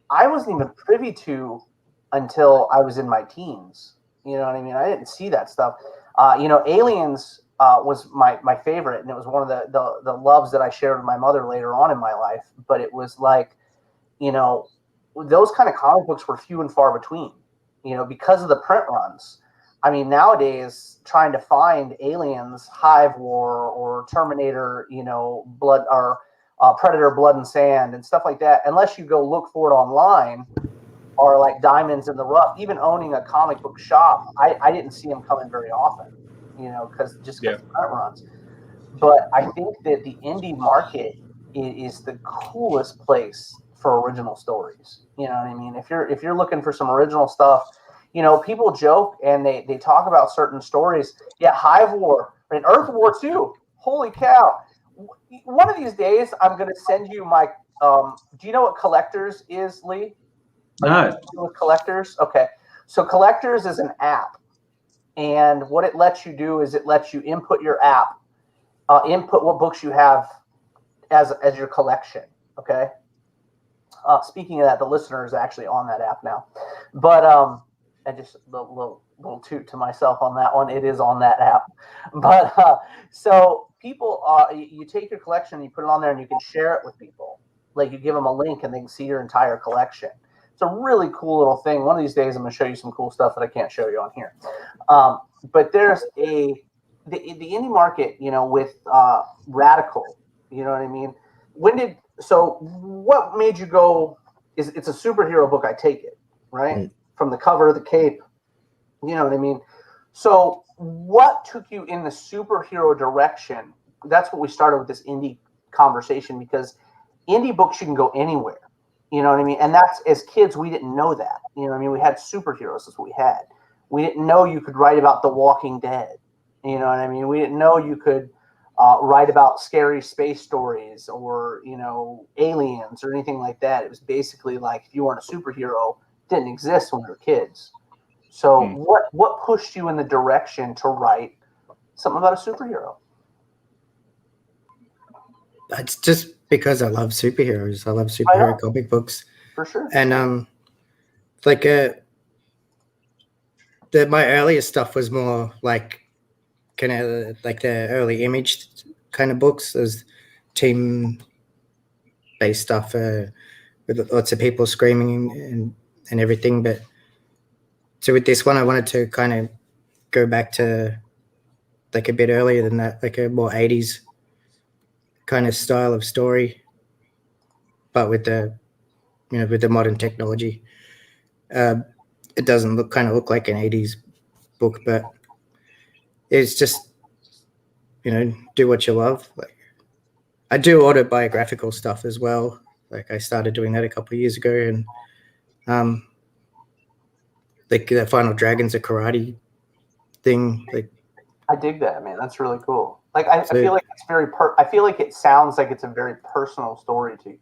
I wasn't even privy to until I was in my teens. You know what I mean? I didn't see that stuff. You know, Aliens was my favorite, and it was one of the loves that I shared with my mother later on in my life. But it was like, you know, those kind of comic books were few and far between, you know, because of the print runs. I mean, nowadays, trying to find Aliens, Hive War, or Terminator, you know, Blood or Predator, Blood and Sand, and stuff like that, unless you go look for it online, or like Diamonds in the Rough, even owning a comic book shop, I didn't see them coming very often, you know, because print runs. But I think that the indie market is the coolest place for original stories. You know what I mean? If you're looking for some original stuff, you know, people joke and they talk about certain stories. Yeah, Hive War in Earth War II. Holy cow! One of these days, I'm going to send you my. Do you know what Collectors is, Lee? No. With Collectors, okay. So Collectors is an app, and what it lets you do is it lets you input your app, input what books you have as your collection. Okay. Speaking of that, the listener is actually on that app now, but and just a little toot to myself on that one. It is on that app, but so people, you take your collection, you put it on there, and you can share it with people. Like you give them a link, and they can see your entire collection. It's a really cool little thing. One of these days, I'm going to show you some cool stuff that I can't show you on here. But there's the indie market, with Radical. You know what I mean? So what made you go? It's a superhero book, I take it, right? Mm. From the cover, the cape, you know what I mean? So what took you in the superhero direction? That's what we started with this indie conversation, because indie books, you can go anywhere, you know what I mean? And that's, as kids, we didn't know that, you know what I mean? We had superheroes, that's what we had. We didn't know you could write about The Walking Dead, you know what I mean? We didn't know you could write about scary space stories or, aliens or anything like that. It was basically like, if you weren't a superhero, it didn't exist when we were kids. So what pushed you in the direction to write something about a superhero? It's just because I love superheroes. I love superhero comic books. For sure. And my earlier stuff was more like kind of like the early Image kind of books, as team-based stuff with lots of people screaming and everything. But so with this one, I wanted to kind of go back to like a bit earlier than that, like a more 80s kind of style of story, but with the modern technology. It doesn't look like an 80s book, but it's just, do what you love. Like, I do autobiographical stuff as well. Like, I started doing that a couple of years ago, and like the Final Dragon's a karate thing. Like, I dig that, man. That's really cool. Like, I feel like it's I feel like it sounds like it's a very personal story to you.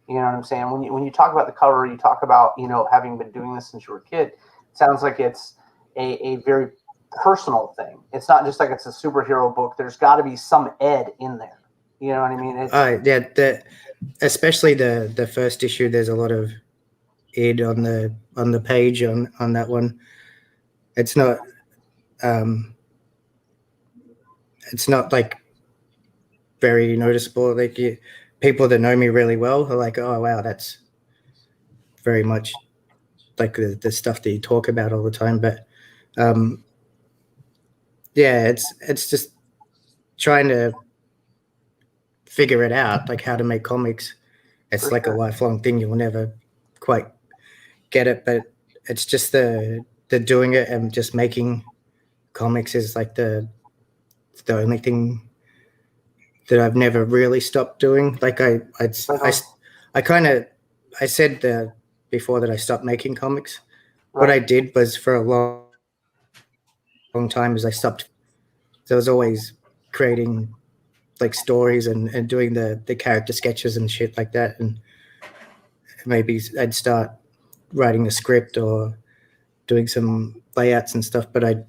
You know what I'm saying? When you talk about the cover, you talk about, having been doing this since you were a kid. It sounds like it's a very personal thing. It's not just like it's a superhero book. There's got to be some ed in there. You know what I mean? Especially the first issue. There's a lot of ed on the page on that one. It's not like very noticeable. Like people that know me really well are like, oh wow, that's very much like the stuff that you talk about all the time. But it's just trying to figure it out, like how to make comics. It's like a lifelong thing. You'll never quite get it, but it's just the doing it and just making comics is like the only thing that I've never really stopped doing. Like I said before that I stopped making comics. Right. What I did was for a long time is I stopped. So I was always creating like stories and doing the character sketches and shit like that. And maybe I'd start writing a script or doing some layouts and stuff, but I'd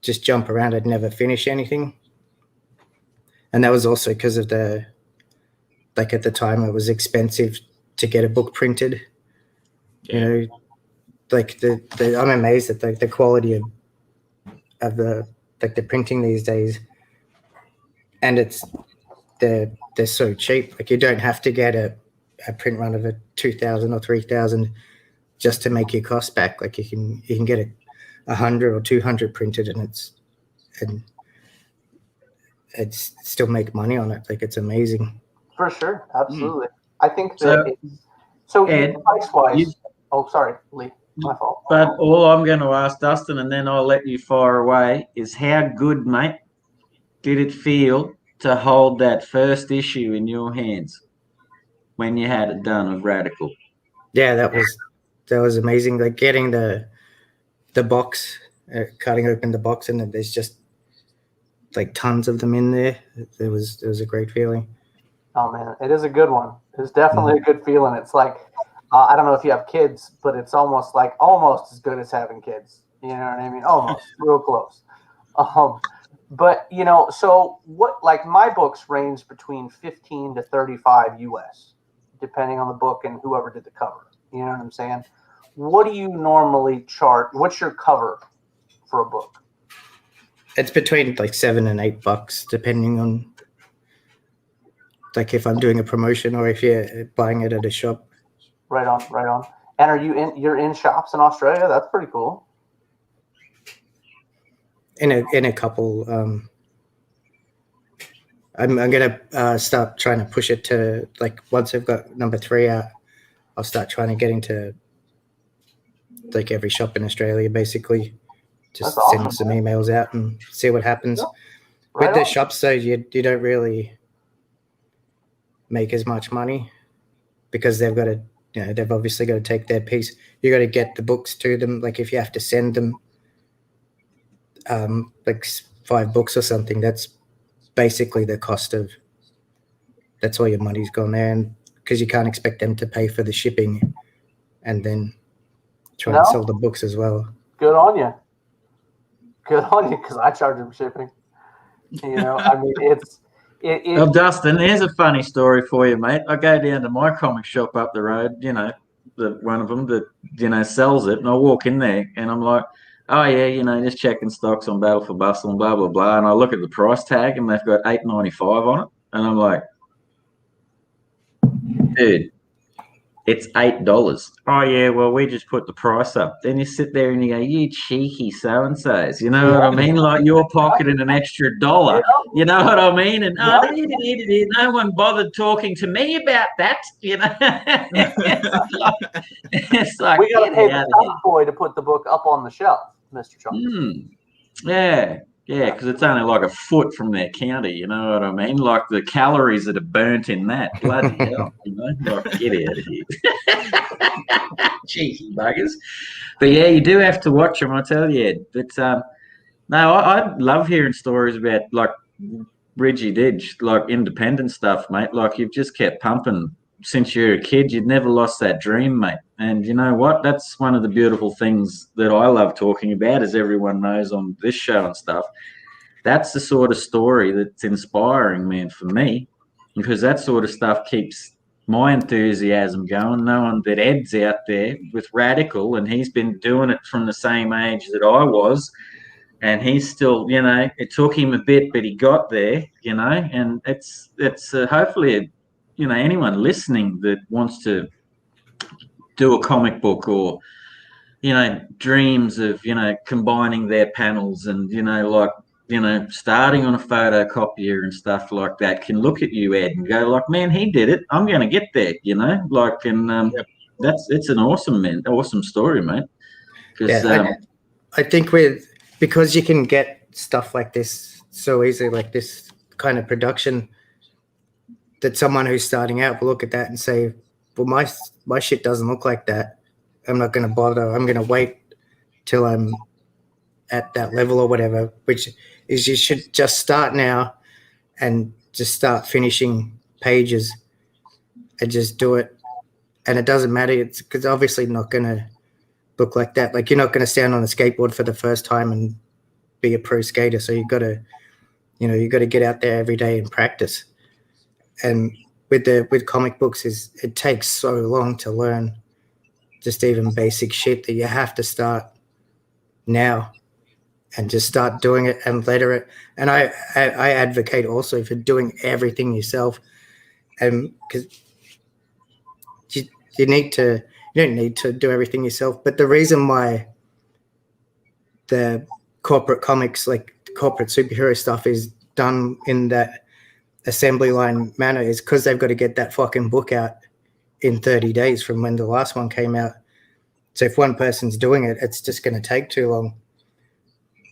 just jump around. I'd never finish anything. And that was also because of at the time it was expensive to get a book printed. Yeah. Like I'm amazed at the quality of the printing these days. And they're so cheap. Like you don't have to get a print run of a 2,000 or 3,000 just to make your costs back. Like you can get 100 or 200 printed and it's still make money on it. Like it's amazing. For sure, absolutely. I think that. So Ed, price-wise. Oh, sorry, Lee. My fault. But all I'm going to ask Dustin, and then I'll let you fire away, is how good, mate, did it feel to hold that first issue in your hands when you had it done of Radical? Yeah, that was amazing. Like getting the box, cutting open the box, and then there's just like tons of them in there. It was a great feeling. Oh man, it is a good one. It's definitely a good feeling. It's like I don't know if you have kids, but it's almost as good as having kids. You know what I mean? Almost real close. But you know, so what? Like my books range between 15 to 35 US, depending on the book and whoever did the cover. You know what I'm saying? What do you normally chart? What's your cover for a book? It's between like $7 and $8, depending on like if I'm doing a promotion or if you're buying it at a shop. Right on, right on. And are you in? You're in shops in Australia? That's pretty cool. In a couple. I'm gonna start trying to push it to like once I've got number 3 out, I'll start trying to get into like every shop in Australia, basically. Just awesome, send some emails out and see what happens. Yeah. Right With the on. shops, though, you don't really make as much money because they've got to, you know, they've obviously got to take their piece. You got to get the books to them. Like if you have to send them like 5 books or something, that's basically the cost of. That's all your money's gone there, and because you can't expect them to pay for the shipping, and then try and sell the books as well. Good on you. Good on you, because I charge them shipping. You know, I mean, Well, Dustin, here's a funny story for you, mate. I go down to my comic shop up the road, you know, one of them that, you know, sells it, and I walk in there and I'm like, oh yeah, you know, just checking stocks on Battle for Bustle and blah blah blah, and I look at the price tag and they've got $8.95 on it, and I'm like, dude, it's $8. Oh yeah, well we just put the price up. Then you sit there and you go, you cheeky so and so's, you know what I mean? Like you're pocketing an extra $1. You know what I mean? And no one bothered talking to me about that. You know, it's like we got to pay the top boy to put the book up on the shelf, Mr. Chong. Yeah. Yeah, because it's only like a foot from their counter, you know what I mean? Like the calories that are burnt in that, bloody hell, you know? Like, get out of here. Cheeky buggers. But yeah, you do have to watch them, I tell you. But no, I love hearing stories about like Reggie Didge, like independent stuff, mate. Like you've just kept pumping since you're a kid. You'd never lost that dream, mate. And you know what? That's one of the beautiful things that I love talking about, as everyone knows on this show and stuff. That's the sort of story that's inspiring, man, for me, because that sort of stuff keeps my enthusiasm going, knowing that Ed's out there with Radical and he's been doing it from the same age that I was. And he's still, you know, it took him a bit, but he got there, you know, and it's hopefully, you know, anyone listening that wants to do a comic book or, you know, dreams of, you know, combining their panels and, you know, like, you know, starting on a photocopier and stuff like that can look at you, Ed, and go like, man, he did it. I'm going to get there, you know, like, and it's an awesome story, mate. Yeah, I think because you can get stuff like this so easily, like this kind of production, that someone who's starting out will look at that and say, well, my shit doesn't look like that. I'm not going to bother. I'm going to wait till I'm at that level or whatever, which is you should just start now and just start finishing pages and just do it. And it doesn't matter. It's because obviously not going to look like that. Like you're not going to stand on a skateboard for the first time and be a pro skater. So you got to get out there every day and practice. And with comic books it takes so long to learn just even basic shit that you have to start now and just start doing it and later it. And I advocate also for doing everything yourself, and because you don't need to do everything yourself. But the reason why the corporate comics, like corporate superhero stuff, is done in that assembly line manner is because they've got to get that fucking book out in 30 days from when the last one came out. So if one person's doing it, it's just going to take too long.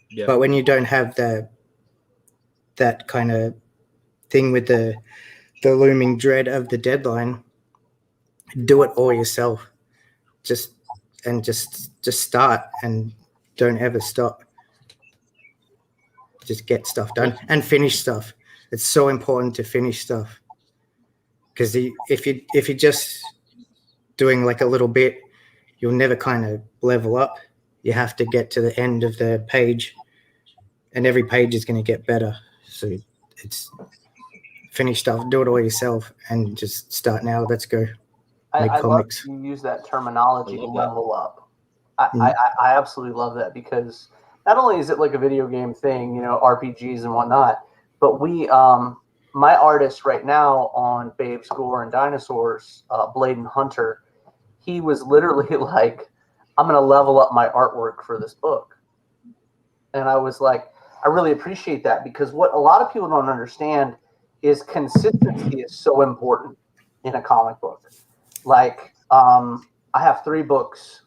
Yeah. But when you don't have that kind of thing with the looming dread of the deadline, do it all yourself. Just start and don't ever stop. just get stuff done and finish stuff. It's so important to finish stuff, because if you're just doing like a little bit, you'll never kind of level up. You have to get to the end of the page, and every page is going to get better. So it's finish stuff, do it all yourself, and just start now. Let's go. I love comics. you use that terminology, I love level up. I absolutely love that, because not only is it like a video game thing, RPGs and whatnot, but my artist right now on Babe's Gore and Dinosaurs, Bladen Hunter, he was literally like, I'm going to level up my artwork for this book. And I was like, I really appreciate that, because what a lot of people don't understand is consistency is so important in a comic book. Like, I have 3 books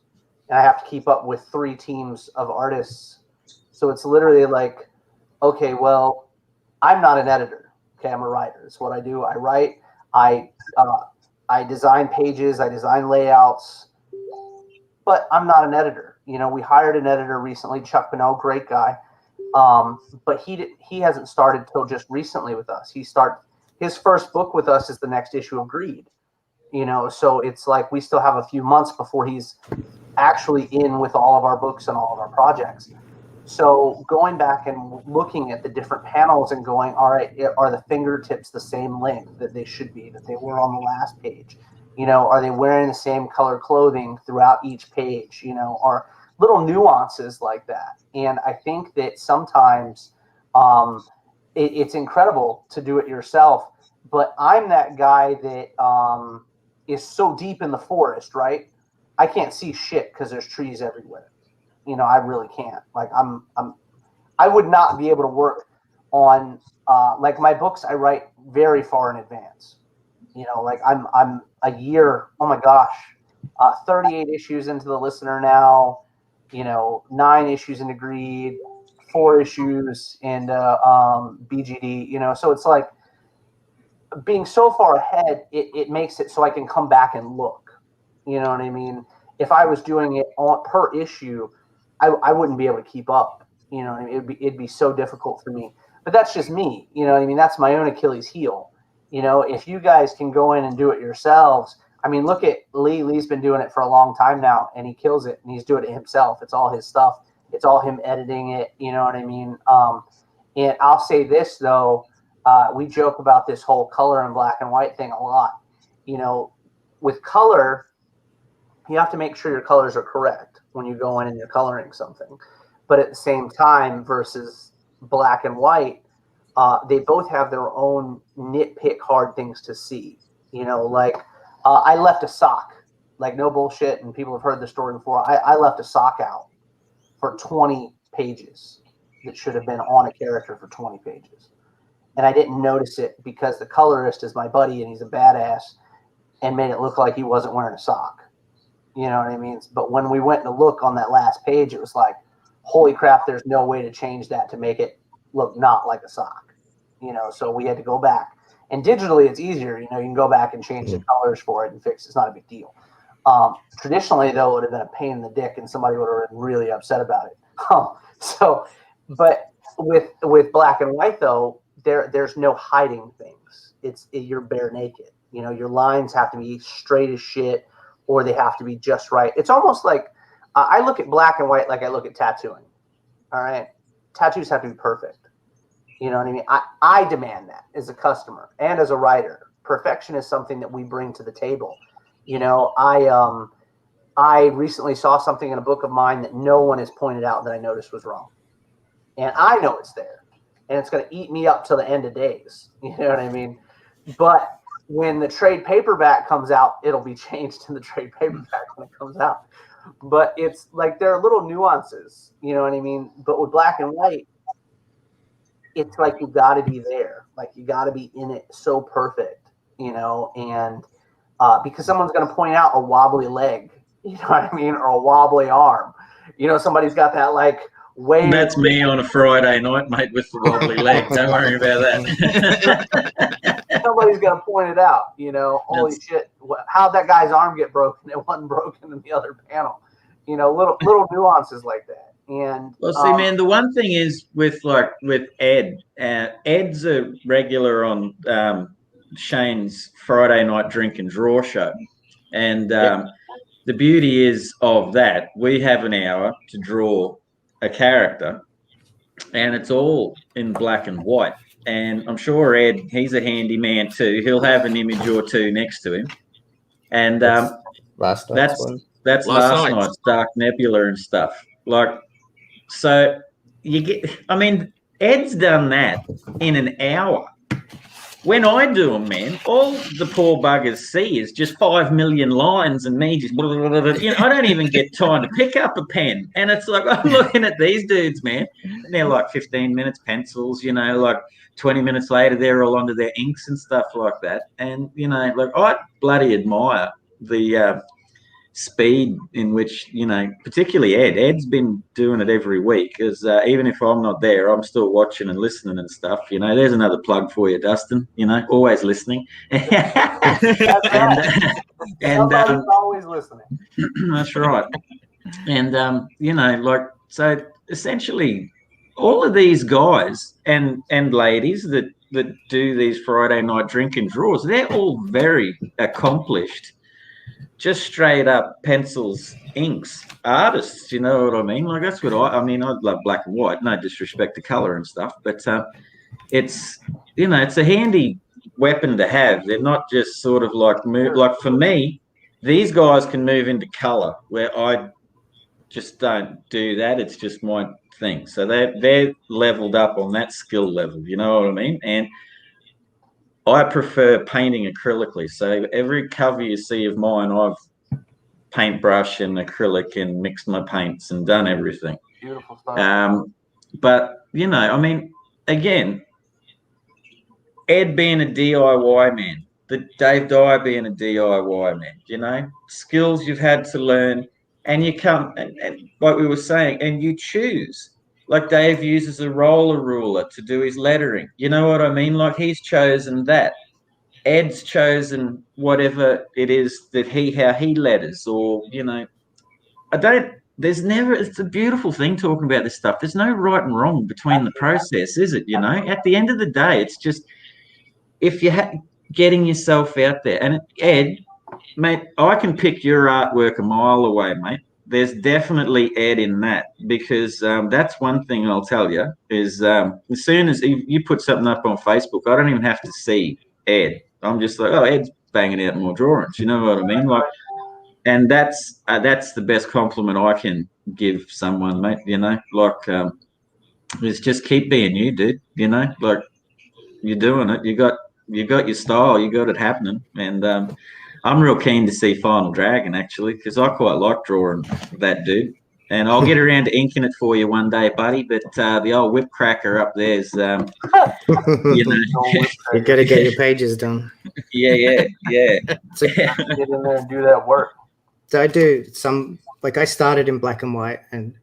and I have to keep up with 3 teams of artists. So it's literally like, okay, well, I'm not an editor. Okay, I'm a writer. It's what I do. I write, I design pages, I design layouts, but I'm not an editor. We hired an editor recently, Chuck Brunell, great guy. But he hasn't started till just recently with us. His first book with us is the next issue of Greed. So it's like we still have a few months before he's actually in with all of our books and all of our projects. So going back and looking at the different panels and going, all right, are the fingertips the same length that they should be, that they were on the last page? Are they wearing the same color clothing throughout each page? Or little nuances like that. And I think that sometimes it's incredible to do it yourself, but I'm that guy that is so deep in the forest, right? I can't see shit because there's trees everywhere. I really can't. Like I would not be able to work on like my books. I write very far in advance. Like I'm a year. Oh my gosh, 38 issues into the Listener now. 9 issues into Greed, 4 issues into BGD. So it's like being so far ahead. It makes it so I can come back and look. You know what I mean? If I was doing it per issue, I wouldn't be able to keep up. It'd be so difficult for me. But that's just me. That's my own Achilles heel. If you guys can go in and do it yourselves, look at Lee. Lee's been doing it for a long time now, and he kills it, and he's doing it himself. It's all his stuff. It's all him editing it. You know what I mean? And I'll say this, though. We joke about this whole color and black and white thing a lot. With color, you have to make sure your colors are correct when you go in and you're coloring something. But at the same time, versus black and white, they both have their own nitpick hard things to see. Like I left a sock, like no bullshit, and people have heard the story before. I left a sock out for 20 pages that should have been on a character for 20 pages. And I didn't notice it because the colorist is my buddy and he's a badass and made it look like he wasn't wearing a sock. You know what I mean? But when we went to look on that last page, it was like, holy crap, there's no way to change that to make it look not like a sock. So we had to go back. And digitally, it's easier. You can go back and change the colors for it and fix it. It's not a big deal. Traditionally, though, it would have been a pain in the dick and somebody would have been really upset about it. But with black and white, though, there's no hiding things. You're bare naked. Your lines have to be straight as shit, or they have to be just right. It's almost like I look at black and white like I look at tattooing. All right, tattoos have to be perfect. You know what I mean? I demand that as a customer and as a writer. Perfection is something that we bring to the table. I recently saw something in a book of mine that no one has pointed out that I noticed was wrong, and I know it's there, and it's going to eat me up till the end of days. You know what I mean? But when the trade paperback comes out, it'll be changed in the trade paperback when it comes out. But it's like there are little nuances, you know what I mean? But with black and white, it's like you got to be there. Like you got to be in it so perfect, and because someone's going to point out a wobbly leg, you know what I mean? Or a wobbly arm. Somebody's got that like way. That's me on a Friday night, mate, with the wobbly leg. Don't worry about that. Somebody's going to point it out, holy shit, how'd that guy's arm get broken? It wasn't broken in the other panel. Little nuances like that, And well, see, man, the one thing is with Ed, Ed's a regular on Shane's Friday night drink and draw show, and the beauty is of that we have an hour to draw a character, and it's all in black and white. And I'm sure Ed, he's a handy man too. He'll have an image or two next to him, and last night's one. that's last night's Dark Nebula and stuff. Like, so you get. I mean, Ed's done that in an hour. When I do them, man, all the poor buggers see is just 5 million lines and me just, blah, blah, blah, blah. You know, I don't even get time to pick up a pen. And it's like, I'm looking at these dudes, man. And they're like 15 minutes pencils, you know, like 20 minutes later, they're all onto their inks and stuff like that. And, you know, like I bloody admire the speed in which, you know, particularly Ed's been doing it every week, because even if I'm not there, I'm still watching and listening and stuff. You know, there's another plug for you, Dustin, you know, always listening. Somebody's always listening. That's right. And you know, like, so essentially all of these guys and ladies that do these Friday night drink and draws, they're all very accomplished, just straight up pencils, inks, artists, you know what I mean? Like, that's what I mean, I love black and white, no disrespect to color and stuff, but it's, you know, it's a handy weapon to have. They're not just sort of like like for me, these guys can move into color where I just don't do that. It's just my thing. So they're leveled up on that skill level, you know what I mean? And I prefer painting acrylically. So every cover you see of mine, I've paintbrush and acrylic and mixed my paints and done everything. Beautiful stuff. But, you know, I mean, again, Ed being a DIY man, the Dave Dyer being a DIY man, you know, skills you've had to learn, and you come, and like we were saying, and you choose. Like Dave uses a roller ruler to do his lettering. You know what I mean? Like, he's chosen that. Ed's chosen whatever it is that how he letters, or, you know, it's a beautiful thing talking about this stuff. There's no right and wrong between the process, is it? You know, at the end of the day, it's just, if you're getting yourself out there. And Ed, mate, I can pick your artwork a mile away, mate. There's definitely Ed in that, because that's one thing I'll tell you is as soon as you put something up on Facebook, I don't even have to see Ed. I'm just like, oh, Ed's banging out more drawings. You know what I mean? Like, and that's the best compliment I can give someone, mate. You know, like, is just keep being you, dude. You know, like, you're doing it. You got your style. You got it happening, and I'm real keen to see Final Dragon, actually, because I quite like drawing that dude. And I'll get around to inking it for you one day, buddy. But the old whip cracker up there's, you know. You got to get your pages done. Yeah. So get in there and do that work. So I do some, like, I started in black and white, and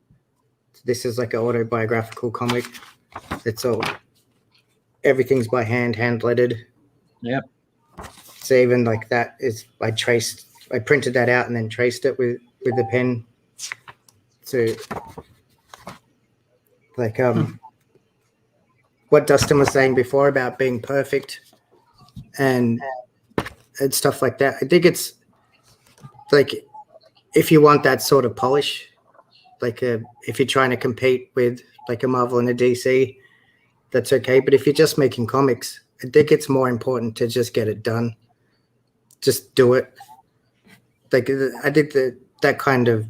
this is like an autobiographical comic. It's all, everything's by hand lettered. Yep. So even like that is, I printed that out and then traced it with the pen to, like, what Dustin was saying before about being perfect and stuff like that. I think it's like, if you want that sort of polish, like if you're trying to compete with like a Marvel and a DC, that's okay. But if you're just making comics, I think it's more important to just get it done. Just do it. Like, I think that kind of,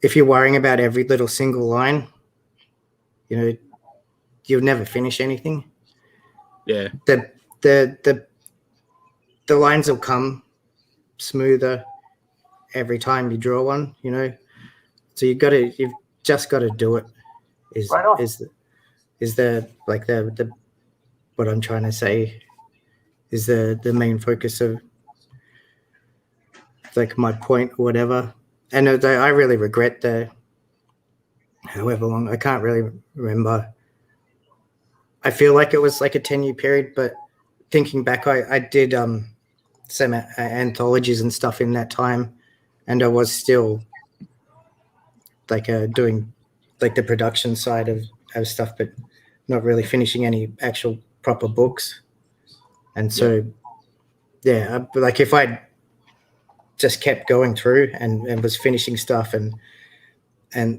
if you're worrying about every little single line, you know, you'll never finish anything. Yeah. The lines will come smoother every time you draw one, you know. So you've just got to do it. Is the like the what I'm trying to say is the main focus of, like, my point or whatever. And I really regret the however long, I can't really remember. I feel like it was like a 10-year period, but thinking back, I did some anthologies and stuff in that time, and I was still like doing like the production side of stuff, but not really finishing any actual proper books. And so, like if I just kept going through and was finishing stuff and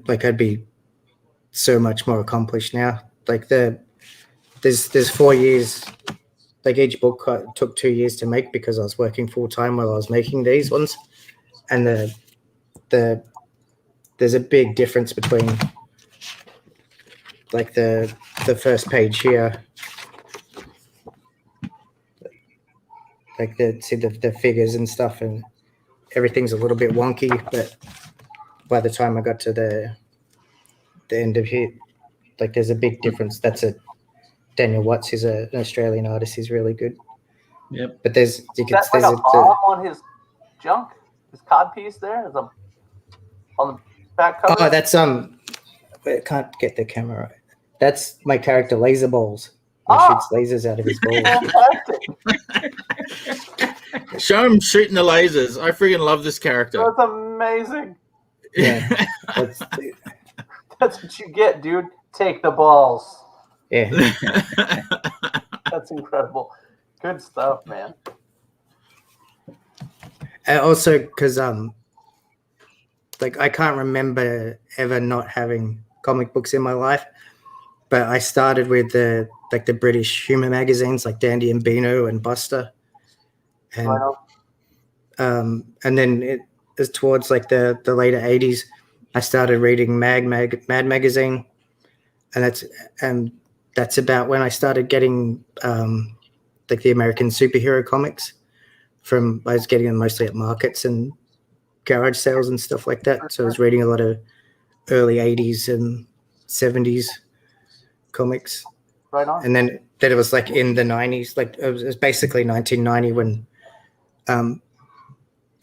like I'd be so much more accomplished now. Like there's 4 years. Like each book took 2 years to make because I was working full time while I was making these ones, and there's a big difference between like the first page here, like the figures and stuff, and everything's a little bit wonky. But by the time I got to the end of here, like there's a big difference. That's a Daniel Watts is an Australian artist. He's really good. Yep. But there's That's like a bomb on his junk, his codpiece there. Is on the back cover. Oh, that's I can't get the camera right. That's my character, Laser Balls. He shoots lasers out of his balls. Show him shooting the lasers. I freaking love this character. That's amazing. Yeah, that's what you get, dude. Take the balls. Yeah. That's incredible. Good stuff, man. And also, because like I can't remember ever not having comic books in my life, but I started with the British humor magazines like Dandy and Beano and Buster, and then it was towards like the later 80s. I started reading Mad Magazine, and that's about when I started getting like the American superhero comics. I was getting them mostly at markets and garage sales and stuff like that. So I was reading a lot of early 80s and 70s comics. Right on. And then it was like in the 90s, like it was basically 1990 when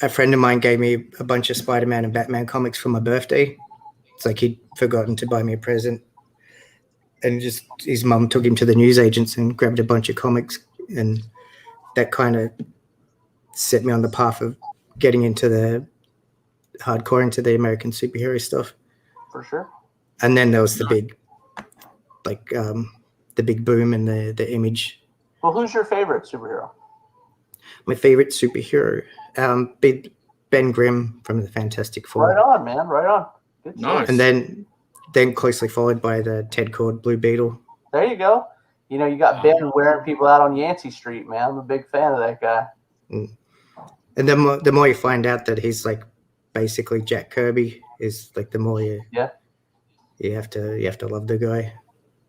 a friend of mine gave me a bunch of Spider-Man and Batman comics for my birthday. It's like he'd forgotten to buy me a present. And just his mum took him to the newsagents and grabbed a bunch of comics. And that kind of set me on the path of getting into the hardcore, into the American superhero stuff. For sure. And then there was the big, like the big boom in the image. Well, who's your favorite superhero? My favorite superhero, big Ben Grimm from the Fantastic Four. Right on, man. Right on. Good Nice. And then closely followed by the Ted Cord Blue Beetle. There you go. You know, you got Ben wearing people out on Yancey Street, man. I'm a big fan of that guy. And the more you find out that he's like basically Jack Kirby, is like the more you have to love the guy.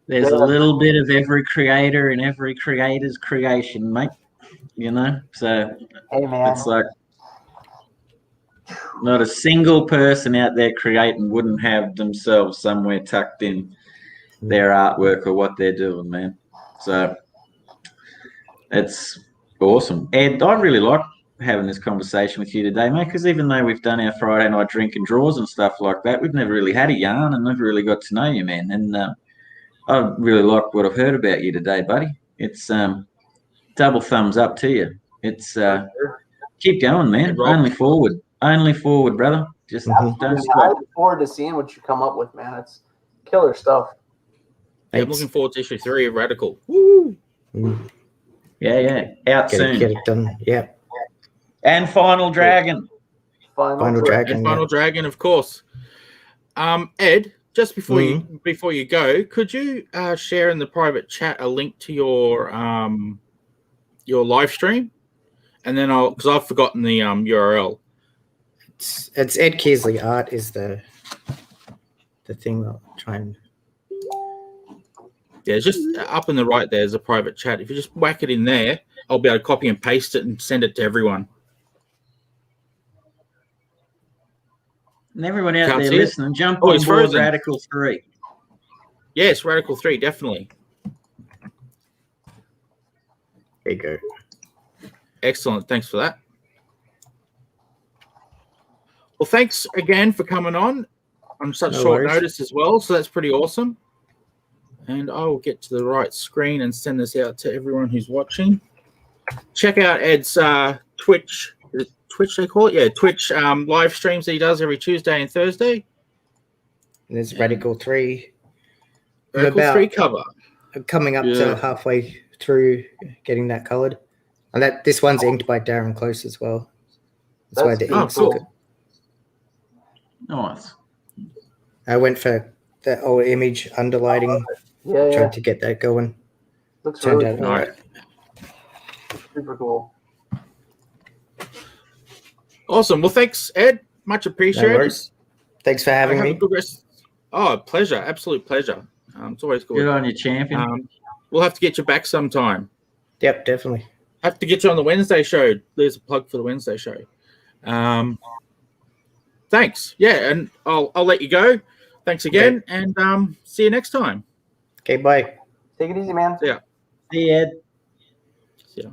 There's a little bit of every creator in every creator's creation, mate. You know, so hey, man. It's like not a single person out there creating wouldn't have themselves somewhere tucked in their artwork or what they're doing, man. So it's awesome. Ed, I really like having this conversation with you today, mate, because even though we've done our Friday night drink and draws and stuff like that, we've never really had a yarn and never really got to know you, man. And I really like what I've heard about you today, buddy. It's double thumbs up to you. It's keep going, man. Only forward, brother. Just don't stop. I look forward to seeing what you come up with, man. It's killer stuff. Yeah, I'm looking forward to issue 3 of Radical. Woo! Yeah. Out soon. Get it done. Yeah. And Final Dragon. Final Dragon. And Final Dragon, of course. Ed, just before you go, could you share in the private chat a link to your live stream? And then because I've forgotten the URL. It's Ed Kearsley Art is the thing I'll try and. Yeah, it's just up in the right there's a private chat. If you just whack it in there, I'll be able to copy and paste it and send it to everyone. And everyone out there listening, jump on board Radical 3. Yes, Radical 3, definitely. There you go. Excellent. Thanks for that. Well, thanks again for coming on such short notice as well. So that's pretty awesome. And I will get to the right screen and send this out to everyone who's watching. Check out Ed's Twitch. Is it Twitch they call it? Yeah, Twitch live streams that he does every Tuesday and Thursday. And there's Radical 3. Radical 3 cover. Coming up to halfway through getting that colored. And this one's inked by Darren Close as well. That's why the ink's cool. good. Nice. I went for that old image underlighting. Tried to get that going. Looks Turned really out cool. all right. Super cool. Awesome. Well, thanks, Ed. Much appreciated. No worries. Thanks for having Have me. a good rest. Oh, pleasure. Absolute pleasure. It's always good. Good on you, champion. We'll have to get you back sometime. Yep, definitely. Have to get you on the Wednesday show. There's a plug for the Wednesday show. Thanks. Yeah, and I'll let you go. Thanks again, and see you next time. Okay, bye. Take it easy, man. See ya. See you, Ed. See ya.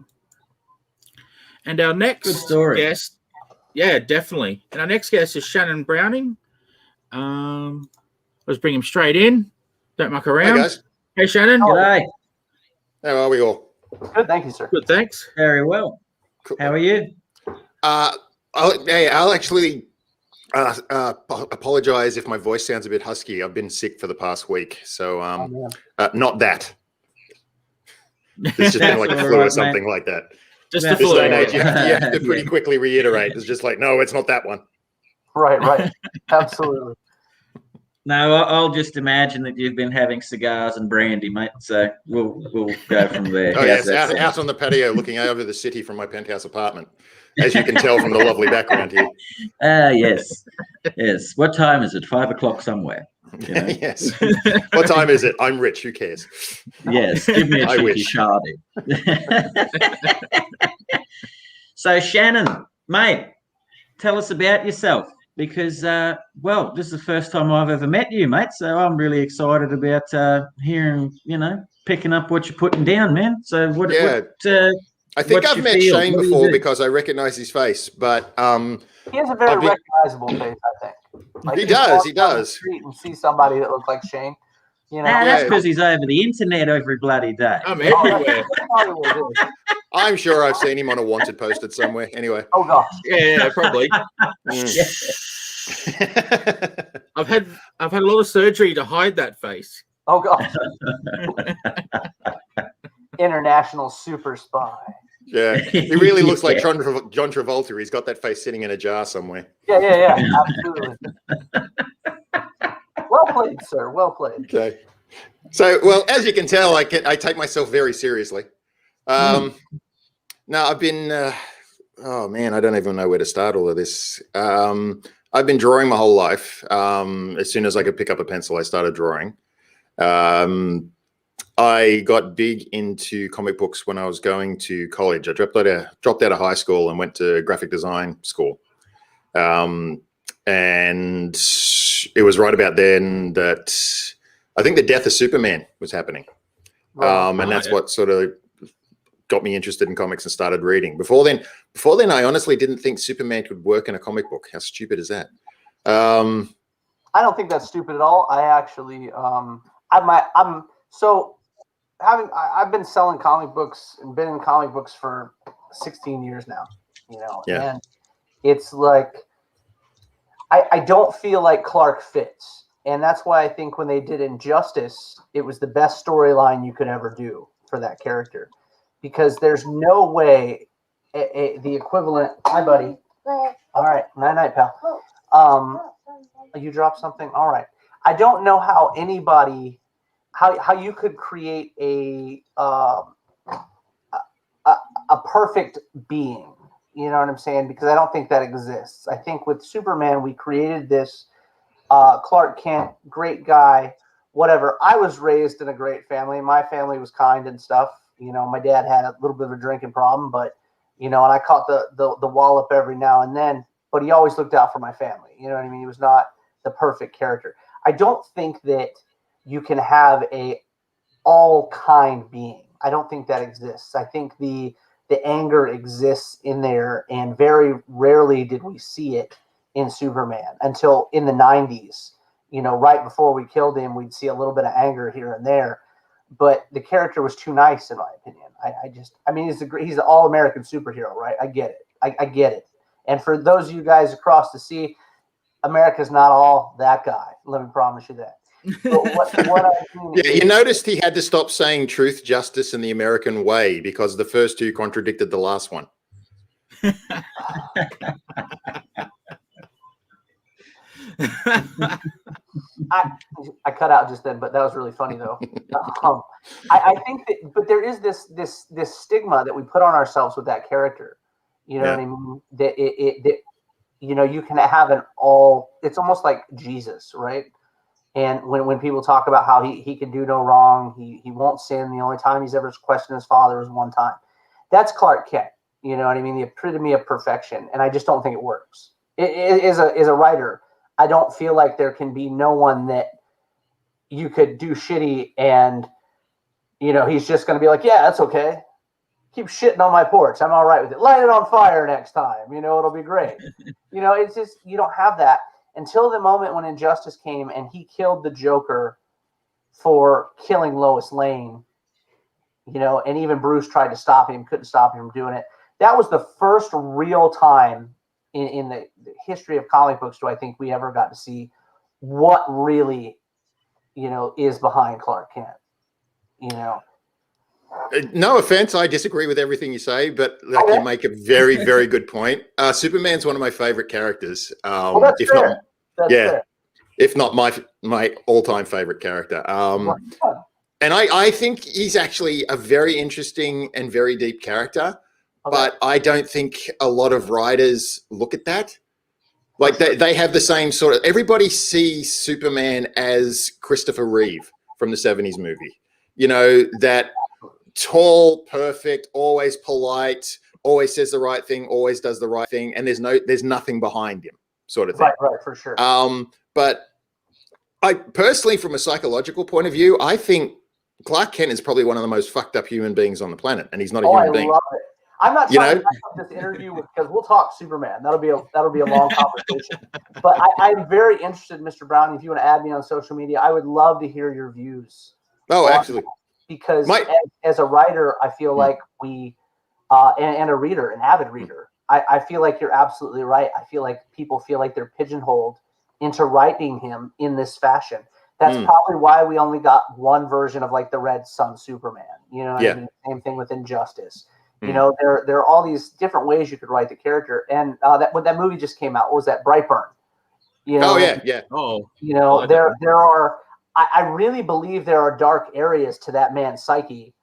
And our next guest, definitely. And our next guest is Shannon Browning. Let's bring him straight in. Don't muck around. Hey, guys. Hey, Shannon. G'day. How are we all? Good, thank you, sir. Good, thanks. Very well. Cool. How are you? I'll actually apologize if my voice sounds a bit husky. I've been sick for the past week, so not that. It's just been like a flu or something like that. Just the This flu. day and age, you have to pretty quickly reiterate. It's just like, no, it's not that one. Right. Absolutely. No, I'll just imagine that you've been having cigars and brandy, mate. So we'll go from there. Oh yes, out on the patio, looking over the city from my penthouse apartment, as you can tell from the lovely background here. Yes. What time is it? 5 o'clock somewhere. You know? Yes. What time is it? I'm rich. Who cares? Yes. Give me a I cheeky wish. shardy. So Shannon, mate, tell us about yourself. Because, this is the first time I've ever met you, mate. So I'm really excited about hearing, picking up what you're putting down, man. So I think I've met Shane before because I recognize his face, but he has a very recognizable face, I think. Like he does. On the street and see somebody that looks like Shane. That's because he's over the internet every bloody day. I'm everywhere. I'm sure I've seen him on a wanted posted somewhere. Anyway. Oh gosh. Yeah, probably. I've had a lot of surgery to hide that face. Oh gosh. International super spy. Yeah, he really looks like John Travolta. He's got that face sitting in a jar somewhere. Yeah, absolutely. Well played, sir. Well played. Okay. So, well, as you can tell, I take myself very seriously. Now, I've been, oh man, I don't even know where to start all of this. I've been drawing my whole life. As soon as I could pick up a pencil, I started drawing. I got big into comic books when I was going to college. I dropped out of high school and went to graphic design school. And it was right about then that I think the death of Superman was happening. And that's what sort of got me interested in comics and started reading. Before then, I honestly didn't think Superman could work in a comic book. How stupid is that? I don't think that's stupid at all. I actually, I've been selling comic books and been in comic books for 16 years now, and it's like, I don't feel like Clark fits. And that's why I think when they did Injustice, it was the best storyline you could ever do for that character. Because there's no way the equivalent. Hi, buddy. All right. Night, pal. You dropped something? All right. I don't know how anybody, how you could create a perfect being. You know what I'm saying? Because I don't think that exists. I think with Superman, we created this Clark Kent, great guy, whatever. I was raised in a great family. My family was kind and stuff. My dad had a little bit of a drinking problem, but, and I caught the wallop every now and then, but he always looked out for my family. You know what I mean? He was not the perfect character. I don't think that you can have a all kind being. I don't think that exists. I think the anger exists in there, and very rarely did we see it in Superman until in the 90s. Right before we killed him, we'd see a little bit of anger here and there, but the character was too nice, in my opinion. He's an all-American superhero, right? I get it. I get it. And for those of you guys across the sea, America's not all that guy. Let me promise you that. But what I mean Yeah, you noticed he had to stop saying truth, justice, and the American way because the first two contradicted the last one. I cut out just then, but that was really funny though. I think that, but there is this stigma that we put on ourselves with that character. You know what I mean? That you know, you can have it's almost like Jesus, right? And when people talk about how he can do no wrong, he won't sin. The only time he's ever questioned his father was one time. That's Clark Kent. You know what I mean? The epitome of perfection. And I just don't think it works. As a writer, I don't feel like there can be no one that you could do shitty and, you know, he's just going to be like, yeah, that's okay. Keep shitting on my porch. I'm all right with it. Light it on fire next time. You know, it'll be great. You know, it's just, you don't have that until the moment when Injustice came and he killed the Joker for killing Lois Lane, you know, and even Bruce tried to stop him, couldn't stop him from doing it. That was the first real time in the history of comic books do I think we ever got to see what really, you know, is behind Clark Kent, you know. No offense, I disagree with everything you say, but like you make a very, very good point. Superman's one of my favorite characters. That's fair. Fair. If not my all-time favorite character. And I think he's actually a very interesting and very deep character. Okay. But I don't think a lot of writers look at that. Like they have the same sort of, everybody sees Superman as Christopher Reeve from the 70s movie. You know, that tall, perfect, always polite, always says the right thing, always does the right thing, and there's nothing behind him, sort of thing. Right, for sure. But I personally, from a psychological point of view, I think Clark Kent is probably one of the most fucked up human beings on the planet, and he's not a human being. I love it. I'm not trying to have this interview because we'll talk Superman. That'll be a long conversation. But I'm very interested, Mr. Browning. If you want to add me on social media, I would love to hear your views. Oh, actually. Because as a writer, I feel like we, and a reader, an avid reader, I feel like you're absolutely right. I feel like people feel like they're pigeonholed into writing him in this fashion. That's probably why we only got one version of like the Red Sun Superman. You know what I mean? Same thing with Injustice. You know, there are all these different ways you could write the character. And when that movie just came out, what was that? Brightburn. You know, you know, there are. I really believe there are dark areas to that man's psyche,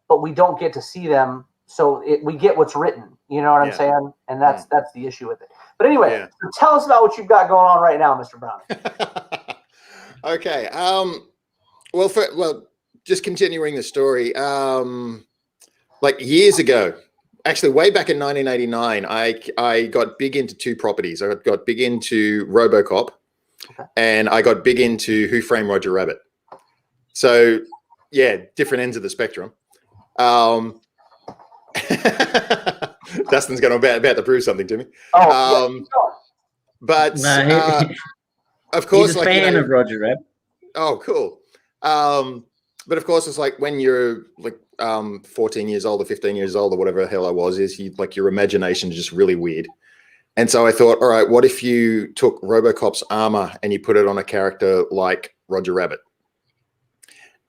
but we don't get to see them. So we get what's written. You know what I'm saying? And that's the issue with it. But anyway, so tell us about what you've got going on right now, Mr. Browning. Okay. Well, just continuing the story. Like years ago, actually way back in 1989, I got big into two properties. I got big into RoboCop, and I got big into Who Framed Roger Rabbit. So, yeah, different ends of the spectrum. Dustin's about to prove something to me. But of course, he's a fan of Roger Rabbit. Oh, cool. But of course, it's like when you're like 14 years old or 15 years old or whatever the hell I was, your imagination is just really weird. And so I thought, all right, what if you took RoboCop's armor and you put it on a character like Roger Rabbit?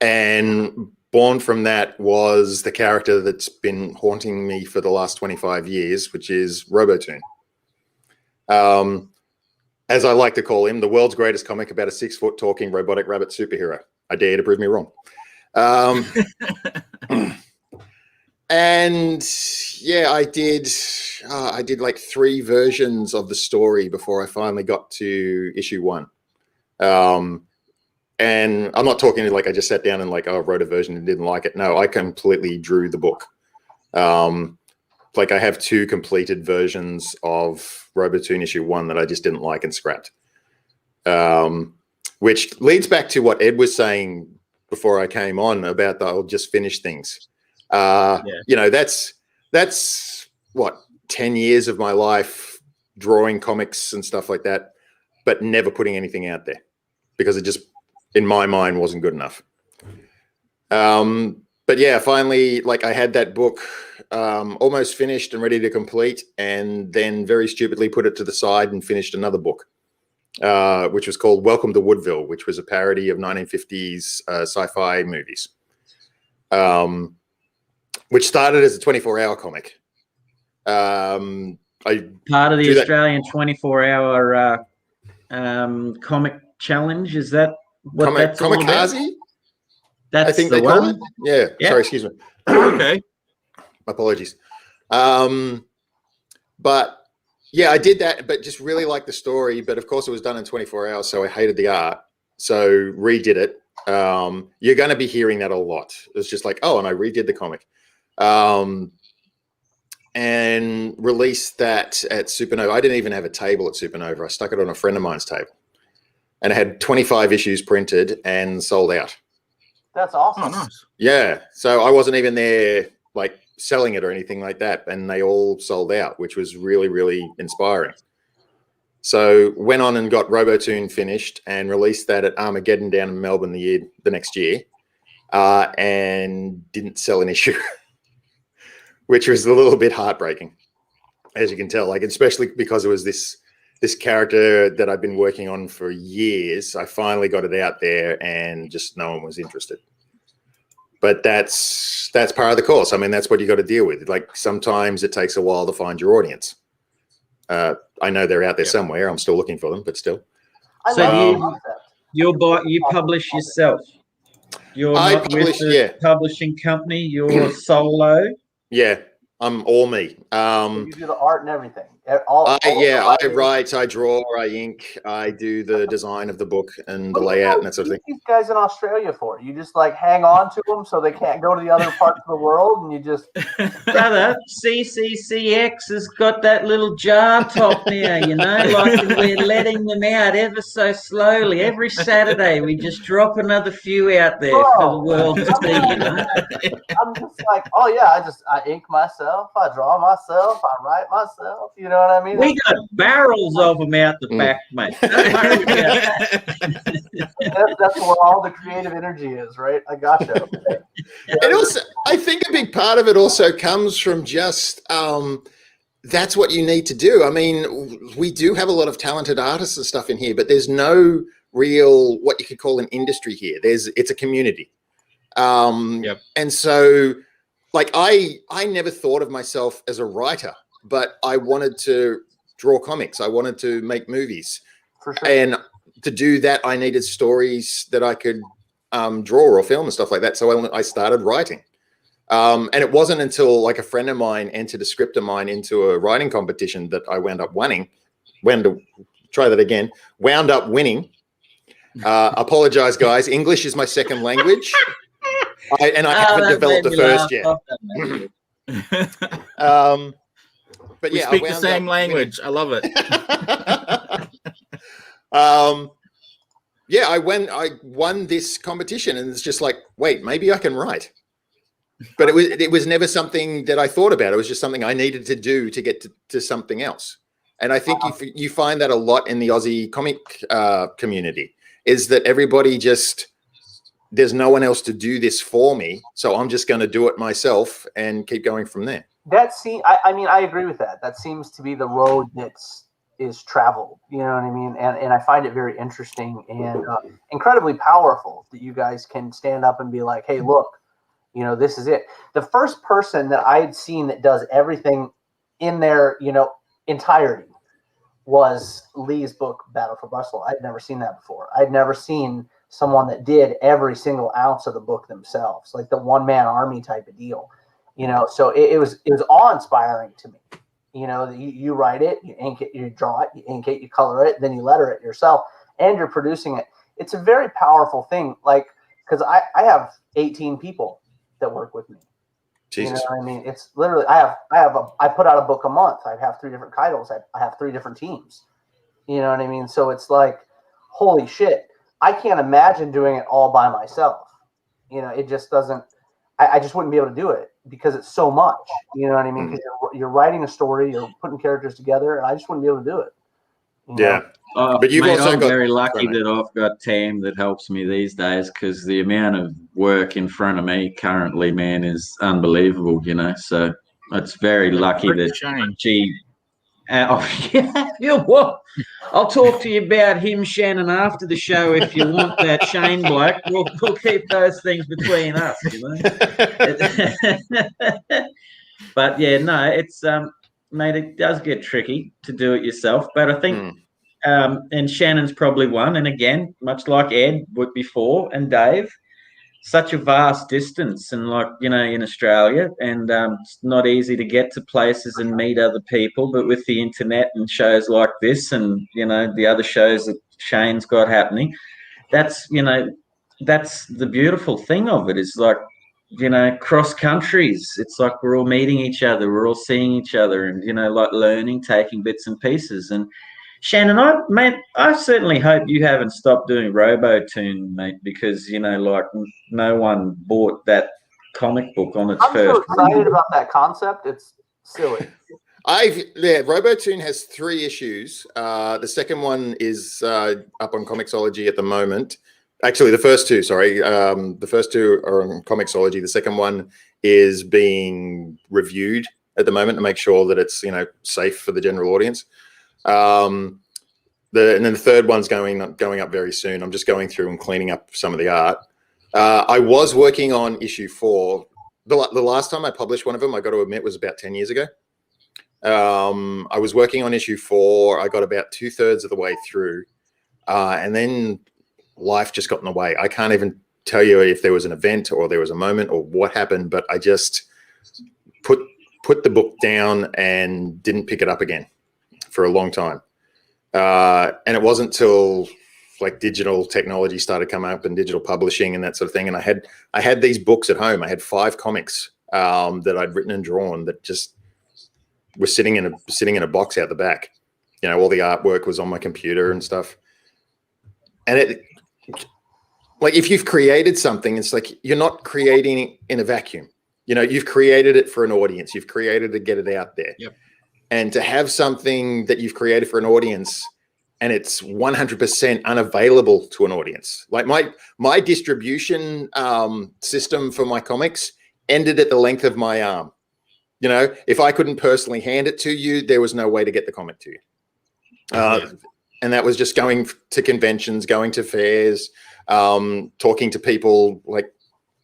And born from that was the character that's been haunting me for the last 25 years, which is RoboToon. As I like to call him, the world's greatest comic about a 6-foot talking robotic rabbit superhero. I dare you to prove me wrong. And yeah, I did like 3 versions of the story before I finally got to issue 1. And I'm not talking like I just sat down and wrote a version and didn't like it. No, I completely drew the book. Like I have 2 completed versions of RoboToon issue 1 that I just didn't like and scrapped. Which leads back to what Ed was saying before I came on about I'll just finish things. You know, that's what 10 years of my life drawing comics and stuff like that, but never putting anything out there because it just, in my mind, wasn't good enough. But yeah, finally, I had that book almost finished and ready to complete, and then very stupidly put it to the side and finished another book. which was called Welcome to Woodville, which was a parody of 1950s sci-fi movies, which started as a 24-hour comic. Part of the Australian 24-hour comic challenge. Is that what that's all about? That's I think the they one. call it. Yeah. Sorry, excuse me. Okay. My apologies. But yeah, I did that, but just really liked the story. But of course, it was done in 24 hours, so I hated the art. So redid it. You're going to be hearing that a lot. It's just like, oh, and I redid the comic. And released that at Supernova. I didn't even have a table at Supernova. I stuck it on a friend of mine's table. And it had 25 issues printed and sold out. That's awesome. Oh, nice. Yeah. So I wasn't even there like selling it or anything like that. And they all sold out, which was really, really inspiring. So went on and got RoboToon finished and released that at Armageddon down in Melbourne the next year, and didn't sell an issue, which was a little bit heartbreaking, as you can tell, like, especially because it was this character that I've been working on for years. I finally got it out there and just no one was interested. But that's part of the course. I mean, that's what you got to deal with. Like, sometimes it takes a while to find your audience. I know they're out there somewhere. I'm still looking for them, but still. So you publish yourself. You're not with the publishing company. You're solo. Yeah, I'm all me. You do the art and everything. I write, I draw, I ink, I do the design of the book and the layout and that sort of thing. These guys in Australia for you just like hang on to them so they can't go to the other parts of the world, and you just brother. CCCX has got that little jar top now, you know, like we're letting them out ever so slowly. Every Saturday we just drop another few out there for the world to see. You know? I'm just like, oh yeah, I ink myself, I draw myself, I write myself. You know what I mean? We got barrels of them out the back, mate. Don't worry about that. That's where all the creative energy is, right? I gotcha. And also, I think a big part of it also comes from just that's what you need to do. I mean, we do have a lot of talented artists and stuff in here, but there's no real what you could call an industry here. It's a community. And so, like, I never thought of myself as a writer, but I wanted to draw comics. I wanted to make movies. For sure. And to do that, I needed stories that I could draw or film and stuff like that. So I started writing. And it wasn't until like a friend of mine entered a script of mine into a writing competition that I wound up winning. Wound up winning. Apologize, guys. English is my second language. I haven't developed the first yet. But we speak the same language. I love it. I won this competition, and it's just like, wait, maybe I can write. But it was never something that I thought about. It was just something I needed to do to get to something else. And I think you find that a lot in the Aussie comic community, is that everybody there's no one else to do this for me, so I'm just going to do it myself and keep going from there. I mean, I agree with that. That seems to be the road is traveled. You know what I mean? And I find it very interesting and incredibly powerful that you guys can stand up and be like, hey, look, you know, this is it. The first person that I had seen that does everything in their, you know, entirety was Lee's book, Battle for Barcelona. I'd never seen that before. I'd never seen someone that did every single ounce of the book themselves, like the one-man army type of deal. You know, so it was awe-inspiring to me. You know, you write it, you ink it, you draw it, you ink it, you color it, then you letter it yourself, and you're producing it. It's a very powerful thing, like, because I have 18 people that work with me. Jesus. You know what I mean? It's literally, I put out a book a month. I have 3 different titles. I have 3 different teams. You know what I mean? So it's like, holy shit. I can't imagine doing it all by myself. You know, it just doesn't, I just wouldn't be able to do it because it's so much. You know what I mean? Because you're writing a story, you're putting characters together, and I just wouldn't be able to do it. Yeah. But you've also I'm got, very lucky that I've got Tam that helps me these days, because the amount of work in front of me currently, man, is unbelievable, you know. So it's very lucky that she Yeah, well, I'll talk to you about him, Shannon, after the show if you want that Shane bloke. We'll keep those things between us, you know. But yeah, no, it's mate, it does get tricky to do it yourself. But I think and Shannon's probably one, and again, much like Ed would before and Dave, such a vast distance, and like, you know, in Australia, and it's not easy to get to places and meet other people. But with the internet and shows like this, and you know, the other shows that Shane's got happening, that's, you know, that's the beautiful thing of it, is like, you know, cross countries, it's like we're all meeting each other, we're all seeing each other, and you know, like learning, taking bits and pieces. And Shannon, I certainly hope you haven't stopped doing RoboToon, mate, because, you know, like no one bought that comic book on its first. I'm so excited about that concept. It's silly. RoboToon has 3 issues. The second one is up on Comixology at the moment. Actually, the first 2, sorry. The first 2 are on Comixology. The second one is being reviewed at the moment to make sure that it's, you know, safe for the general audience. And then the third one's going up very soon. I'm just going through and cleaning up some of the art. I was working on issue 4. The last time I published one of them, I got to admit, was about 10 years ago. I was working on issue 4. I got about 2/3 of the way through, and then life just got in the way. I can't even tell you if there was an event or there was a moment or what happened, but I just put the book down and didn't pick it up again for a long time. And it wasn't till like digital technology started coming up and digital publishing and that sort of thing. And I had these books at home. I had 5 comics that I'd written and drawn that just were sitting in a box out the back. You know, all the artwork was on my computer and stuff. And it, like, if you've created something, it's like you're not creating it in a vacuum. You know, you've created it for an audience. You've created to get it out there. Yep. And to have something that you've created for an audience and it's 100% unavailable to an audience. Like my distribution system for my comics ended at the length of my arm. You know, if I couldn't personally hand it to you, there was no way to get the comic to you. And that was just going to conventions, going to fairs, talking to people, like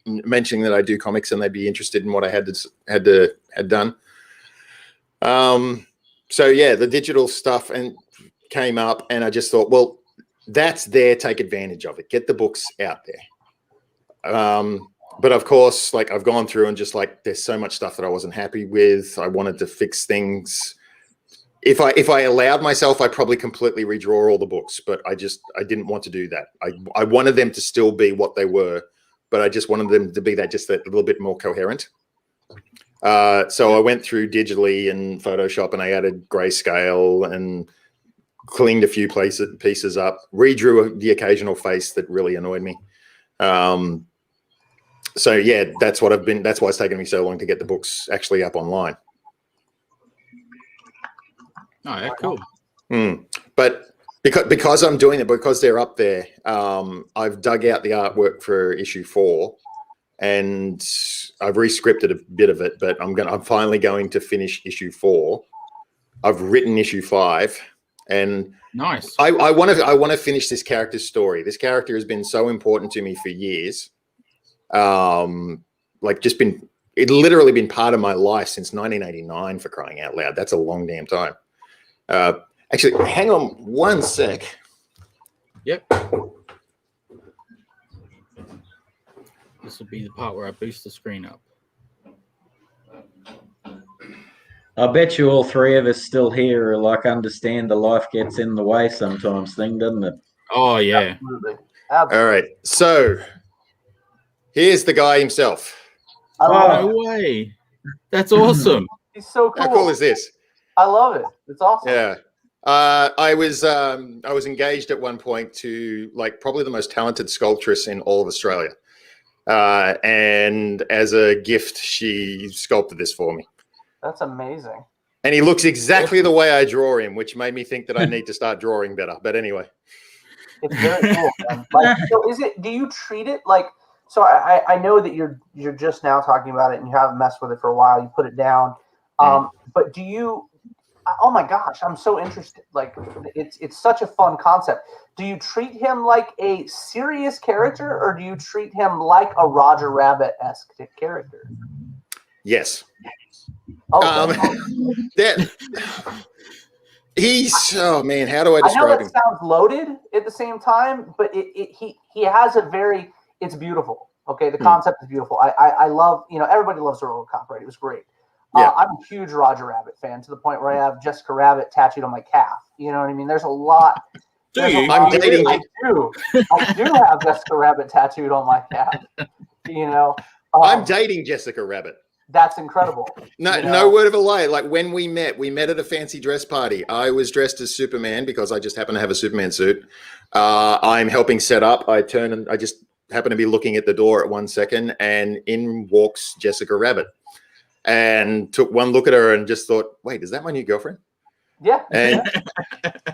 mentioning that I do comics and they'd be interested in what I had done. So yeah, the digital stuff came up, and I just thought, well, that's there. Take advantage of it. Get the books out there. But of course, like, I've gone through and just like, there's so much stuff that I wasn't happy with. I wanted to fix things. If I allowed myself, I'd probably completely redraw all the books, but I didn't want to do that. I wanted them to still be what they were, but I just wanted them to be just a little bit more coherent. So I went through digitally and Photoshop, and I added grayscale and cleaned a few pieces up, redrew the occasional face that really annoyed me. So yeah, that's why it's taken me so long to get the books actually up online. Oh, yeah, cool. But because I'm doing it, because they're up there, I've dug out the artwork for issue 4, and I've re-scripted a bit of it. But I'm finally going to finish issue 4. I've written issue 5, and nice. I want to finish this character's story. This character has been so important to me for years. It literally been part of my life since 1989, for crying out loud. That's a long damn time. Actually, hang on one sec. Yep. This will be the part where I boost the screen up. I bet you all 3 of us still here are like, understand the life gets in the way sometimes thing, doesn't it? Oh, yeah. Absolutely. All right. So here's the guy himself. No way. That's awesome. He's so cool. How cool is this? I love it. It's awesome. Yeah. I was engaged at one point to, like, probably the most talented sculptress in all of Australia. And as a gift, she sculpted this for me. That's amazing. And he looks exactly the way I draw him, which made me think that I need to start drawing better. But anyway. It's very cool. Like, so do you treat it like, so I know that you're just now talking about it and you haven't messed with it for a while. You put it down. But do you oh my gosh, I'm so interested. Like, it's such a fun concept. Do you treat him like a serious character, or do you treat him like a Roger Rabbit-esque character? Yes. Oh, he's, oh man, how do I I know describe that him? sounds loaded at the same time, but he has a very, it's beautiful. Okay, the concept is beautiful. I love, everybody loves RoboCop, right? It was great. Yeah. I'm a huge Roger Rabbit fan, to the point where I have Jessica Rabbit tattooed on my calf. You know what I mean? There's a lot. Do you? I'm dating I do. I do have Jessica Rabbit tattooed on my calf. I'm dating Jessica Rabbit. That's incredible. No word of a lie. Like, when we met at a fancy dress party. I was dressed as Superman because I just happen to have a Superman suit. I'm helping set up. I turn and I just happen to be looking at the door at 1 second, and in walks Jessica Rabbit. And took one look at her and just thought, wait, is that my new girlfriend? Yeah. And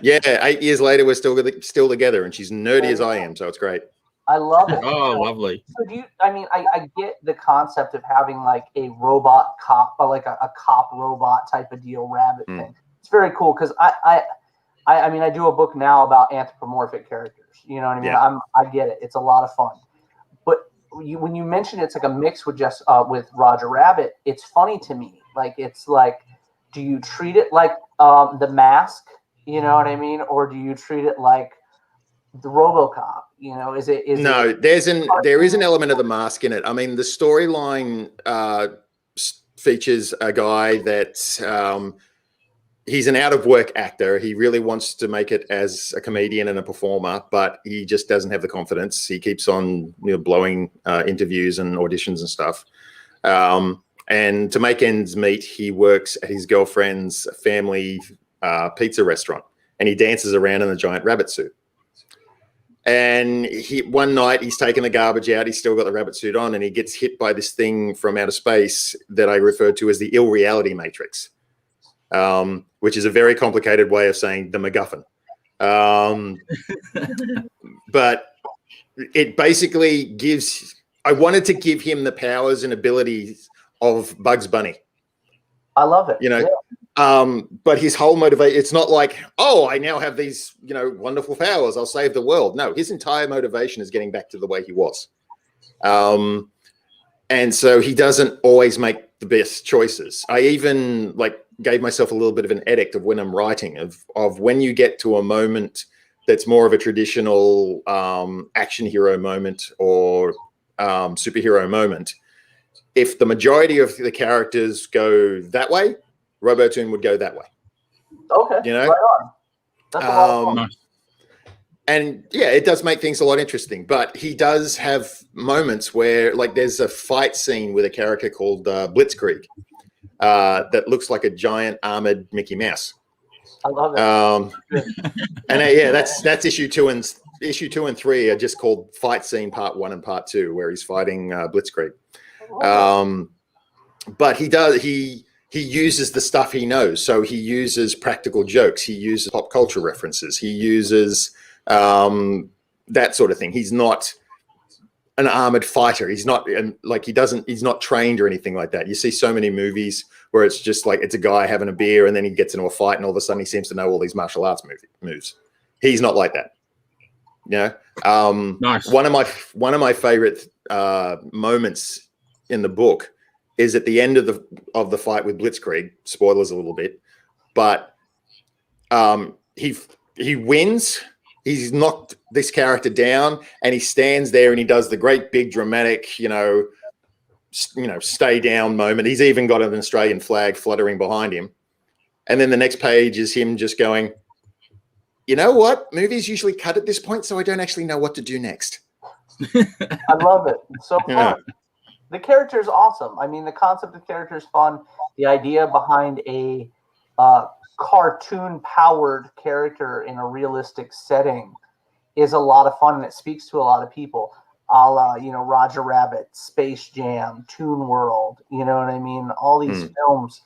yeah, 8 years later, we're still together, and she's nerdy as I am, so it's great. I love it. Oh, lovely. So I get the concept of having like a robot cop, or like a cop robot type of deal, rabbit thing. It's very cool, because I do a book now about anthropomorphic characters. You know what I mean? Yeah. I get it. It's a lot of fun. But when you mention it's like a mix with with Roger Rabbit, it's funny to me. Like, it's like, do you treat it like The Mask? You know what I mean? Or do you treat it like the RoboCop? There is an element of The Mask in it. I mean, the storyline features a guy that he's an out of work actor. He really wants to make it as a comedian and a performer, but he just doesn't have the confidence. He keeps on blowing interviews and auditions and stuff. And to make ends meet, he works at his girlfriend's family pizza restaurant, and he dances around in a giant rabbit suit. And one night he's taking the garbage out. He's still got the rabbit suit on, and he gets hit by this thing from outer space that I refer to as the ill reality matrix, which is a very complicated way of saying the MacGuffin. But it basically I wanted to give him the powers and abilities of Bugs Bunny. I love it. But his whole motivation, it's not like, oh, I now have these, wonderful powers, I'll save the world. No, his entire motivation is getting back to the way he was. And so he doesn't always make the best choices. I even gave myself a little bit of an edict of when I'm writing of when you get to a moment that's more of a traditional action hero moment or superhero moment. If the majority of the characters go that way, RoboToon would go that way. Okay. Right on. That's a lot of fun. And yeah, it does make things a lot interesting, but he does have moments where there's a fight scene with a character called Blitzkrieg that looks like a giant armored Mickey Mouse. I love it. And that's issue 2 and 3 are just called Fight Scene Part 1 and Part 2, where he's fighting Blitzkrieg. But he uses the stuff he knows. So he uses practical jokes. He uses pop culture references. He uses that sort of thing. He's not an armored fighter. He's not he's not trained or anything like that. You see so many movies where it's just it's a guy having a beer and then he gets into a fight and all of a sudden he seems to know all these martial arts moves. He's not like that. Nice. One of my favorite moments in the book is at the end of the fight with Blitzkrieg. Spoilers a little bit, but he wins. He's knocked this character down, and he stands there and he does the great big dramatic, stay down moment. He's even got an Australian flag fluttering behind him, and then the next page is him just going, "You know what? Movies usually cut at this point, so I don't actually know what to do next." I love it. It's so fun. The character is awesome. I mean, the concept of character is fun. The idea behind a cartoon-powered character in a realistic setting is a lot of fun, and it speaks to a lot of people. A la, Roger Rabbit, Space Jam, Toon World. You know what I mean? All these films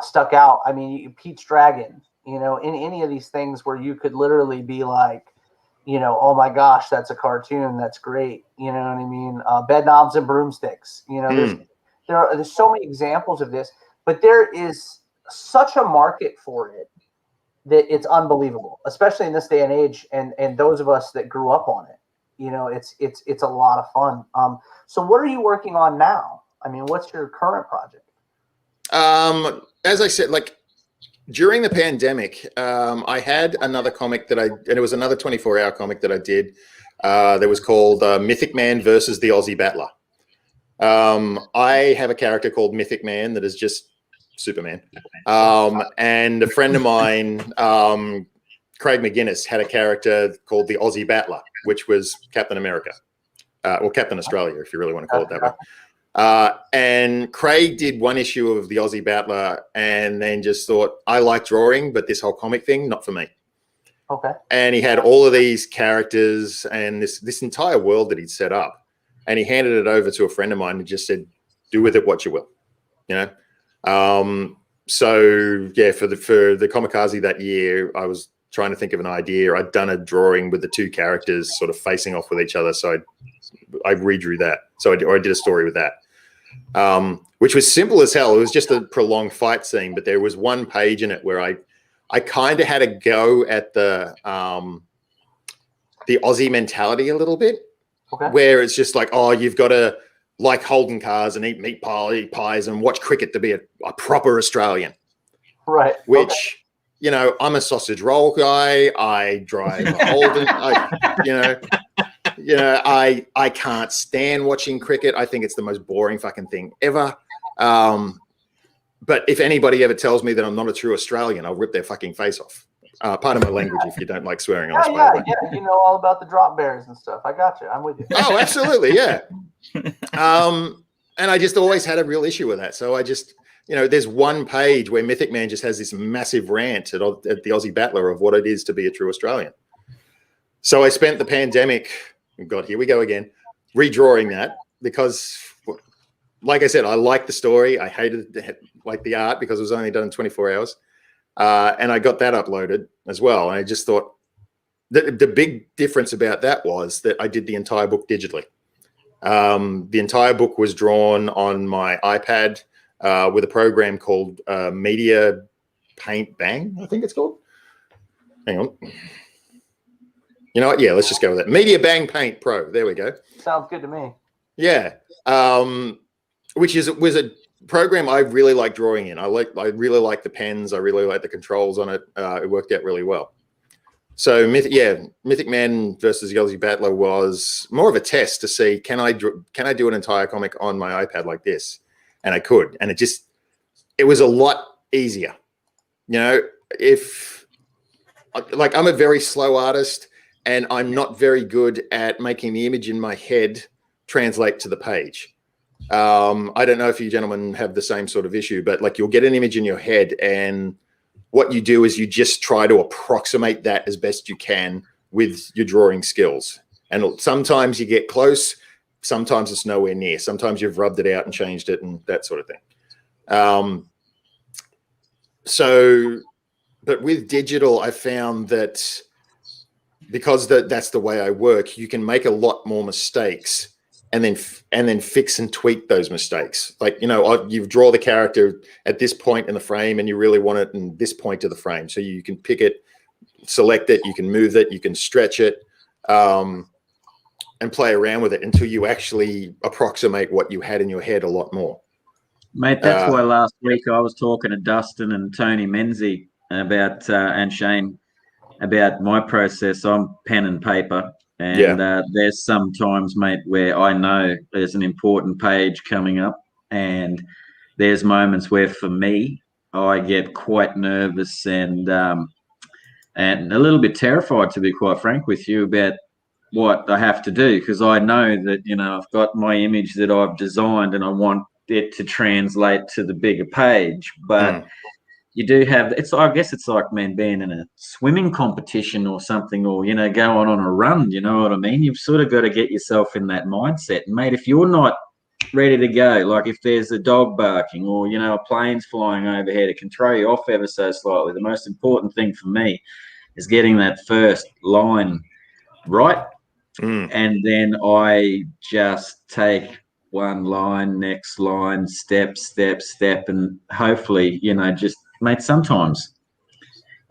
stuck out. I mean, Pete's Dragon. In any of these things where you could literally be like, oh my gosh, that's a cartoon. That's great. You know what I mean? Bed Knobs and Broomsticks. There's so many examples of this, but there is such a market for it that it's unbelievable, especially in this day and age. And those of us that grew up on it, you know, it's a lot of fun. So what are you working on now? I mean, what's your current project? As I said, like during the pandemic, I had another comic and it was another 24-hour comic that I did. That was called Mythic Man versus the Aussie Battler. I have a character called Mythic Man that is just Superman. And a friend of mine, Craig McGuinness, had a character called the Aussie Battler, which was Captain America, or Captain Australia, if you really want to call it that way. And Craig did one issue of the Aussie Battler and then just thought, I like drawing, but this whole comic thing, not for me. Okay. And he had all of these characters and this entire world that he'd set up. And he handed it over to a friend of mine and just said, do with it what you will, you know? So yeah, for the Comikaze that year, I was trying to think of an idea. I'd done a drawing with the two characters sort of facing off with each other. So I redrew that. So I did a story with that, which was simple as hell. It was just a prolonged fight scene, but there was one page in it where I kind of had a go at the Aussie mentality a little bit, where it's just like, oh, you've got to like holding cars and eat meat pies and watch cricket to be a proper Australian. Right. Which, you know, I'm a sausage roll guy. I drive a Holden. I can't stand watching cricket. I think it's the most boring fucking thing ever. But if anybody ever tells me that I'm not a true Australian, I'll rip their fucking face off. Pardon my language if you don't like swearing on this. Yeah. You know all about the drop bears and stuff. I got you. I'm with you. Oh, absolutely. Yeah. And I just always had a real issue with that. So I just, you know, there's one page where Mythic Man just has this massive rant at the Aussie Battler of what it is to be a true Australian. So I spent the pandemic, God, here we go again, redrawing that because, like I said, I liked the story. I hated the art because it was only done in 24 hours. And I got that uploaded as well. And I just thought the big difference about that was that I did the entire book digitally. The entire book was drawn on my iPad with a program called Media Paint Bang, I think it's called. Hang on. You know what? Yeah, let's just go with that. Media Bang Paint Pro. There we go. Sounds good to me. Yeah. Which was a program I really like drawing in. I really like the pens. I really like the controls on it. It worked out really well. So Mythic Man versus the Aussie Battler was more of a test to see, can I do an entire comic on my iPad like this? And I could. And it was a lot easier. You know, I'm a very slow artist and I'm not very good at making the image in my head translate to the page. I don't know if you gentlemen have the same sort of issue, but like you'll get an image in your head and what you do is you just try to approximate that as best you can with your drawing skills. And sometimes you get close, sometimes it's nowhere near. Sometimes you've rubbed it out and changed it and that sort of thing. But with digital, I found that because that's the way I work, you can make a lot more mistakes and then fix and tweak those mistakes. Like, you know, you draw the character at this point in the frame and you really want it in this point of the frame. So you can pick it, select it, you can move it, you can stretch it, and play around with it until you actually approximate what you had in your head a lot more. Mate, that's why last week I was talking to Dustin and Tony Menzies about, and Shane, about my process. I'm pen and paper. And there's some times, mate, where I know there's an important page coming up, and there's moments where, for me, I get quite nervous and a little bit terrified, to be quite frank with you, about what I have to do, because I know that, you know, I've got my image that I've designed and I want it to translate to the bigger page, but you do have, I guess it's like, man, being in a swimming competition or something, or, you know, going on a run, you know what I mean? You've sort of got to get yourself in that mindset. And, mate, if you're not ready to go, like if there's a dog barking or, you know, a plane's flying overhead, it can throw you off ever so slightly. The most important thing for me is getting that first line right. And then I just take one line, next line, step, and hopefully, you know, just mate, sometimes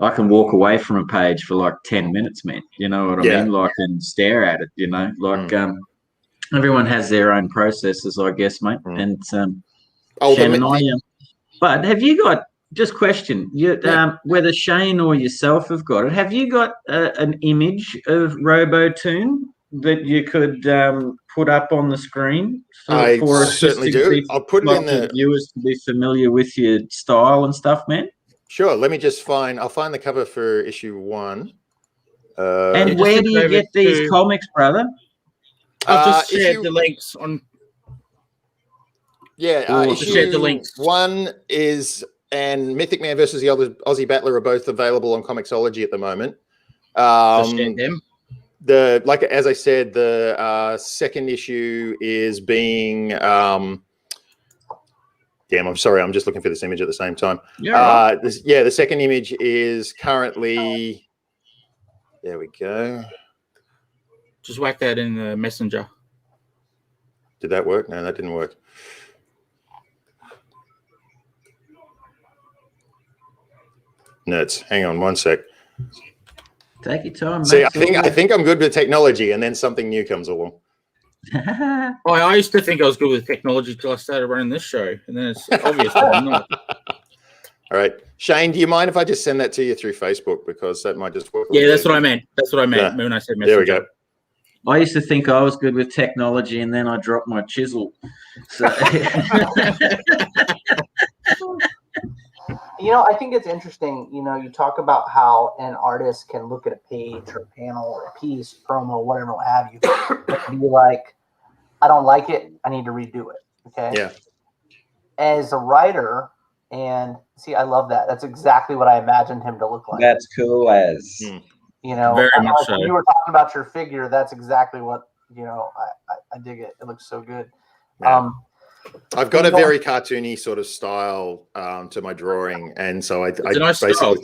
I can walk away from a page for like 10 minutes, man. You know what I mean? Like, and stare at it, like everyone has their own processes, I guess, mate. And Shannon, but have you got, just question, whether Shane or yourself have got it, have you got an image of RoboToon that you could put up on the screen for certainly do. I'll put it in the viewers to be familiar with your style and stuff, man? Sure. Let me just I'll find the cover for issue 1. And where do you get these comics, brother? I'll just share the links on. Yeah, issue 1 is, and Mythic Man versus the Aussie Battler are both available on Comixology at the moment. Share them. As I said, the second issue is being damn, I'm sorry, I'm just looking for this image at the same time. The second image is currently, there we go. Just whack that in the messenger. Did that work? No, that didn't work. Nuts. Hang on one sec. Take your time. See, I think I'm good with technology, and then something new comes along. I used to think I was good with technology till I started running this show, and then it's obvious that I'm not. All right, Shane, do you mind if I just send that to you through Facebook, because that might just work? Yeah, that's what I meant. That's what I meant when I said messenger. There we go. I used to think I was good with technology, and then I dropped my chisel. So. I think it's interesting. You talk about how an artist can look at a page or a panel or a piece, promo, whatever, what have you, and be like, I don't like it. I need to redo it. Okay. Yeah. As a writer, and see, I love that. That's exactly what I imagined him to look like. That's cool as. Very much so. When you were talking about your figure, that's exactly what, I dig it. It looks so good. Yeah. I've got a very cartoony sort of style to my drawing, and so I basically. Style.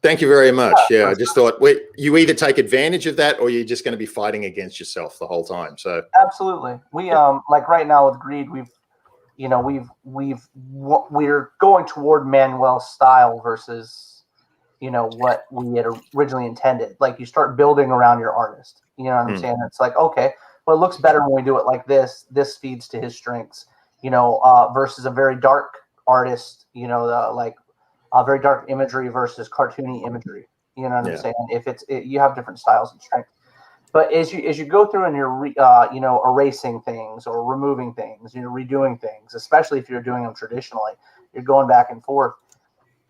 Thank you very much. Yeah, I just thought you either take advantage of that, or you're just going to be fighting against yourself the whole time. So absolutely, we like right now with Greed, we're going toward Manuel's style versus what we had originally intended. Like, you start building around your artist. You know what I'm saying? It's like, okay, well, it looks better when we do it like this. This feeds to his strengths. Versus a very dark artist, very dark imagery versus cartoony imagery. You know what I'm saying? If you have different styles and strengths, but as you go through and you're erasing things or removing things, redoing things, especially if you're doing them traditionally, you're going back and forth.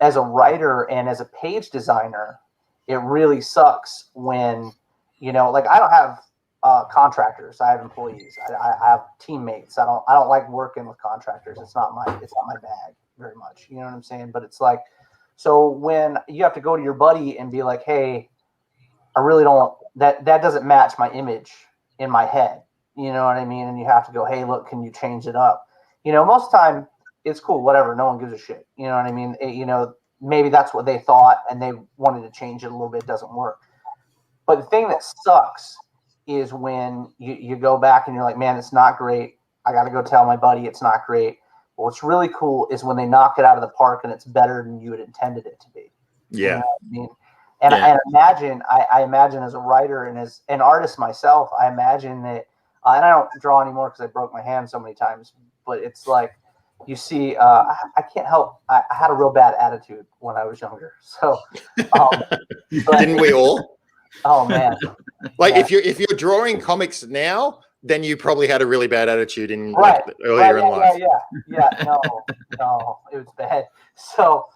As a writer and as a page designer, it really sucks when I don't have contractors. I have employees. I have teammates. I don't like working with contractors. It's not my bag very much. You know what I'm saying? But it's like, so when you have to go to your buddy and be like, hey, I really don't, that doesn't match my image in my head. You know what I mean? And you have to go, hey, look, can you change it up? Most of the time it's cool, whatever. No one gives a shit. You know what I mean? Maybe that's what they thought and they wanted to change it a little bit. It doesn't work. But the thing that sucks is when you go back and you're like, man, it's not great. I got to go tell my buddy it's not great. But what's really cool is when they knock it out of the park and it's better than you had intended it to be. Yeah. You know what I mean? And I imagine as a writer and as an artist myself, I imagine that, and I don't draw anymore because I broke my hand so many times, but it's like, you see, I can't help. I had a real bad attitude when I was younger. So didn't we all? Oh man! Like, if you're drawing comics now, then you probably had a really bad attitude in earlier in life. Yeah. No, it was bad. So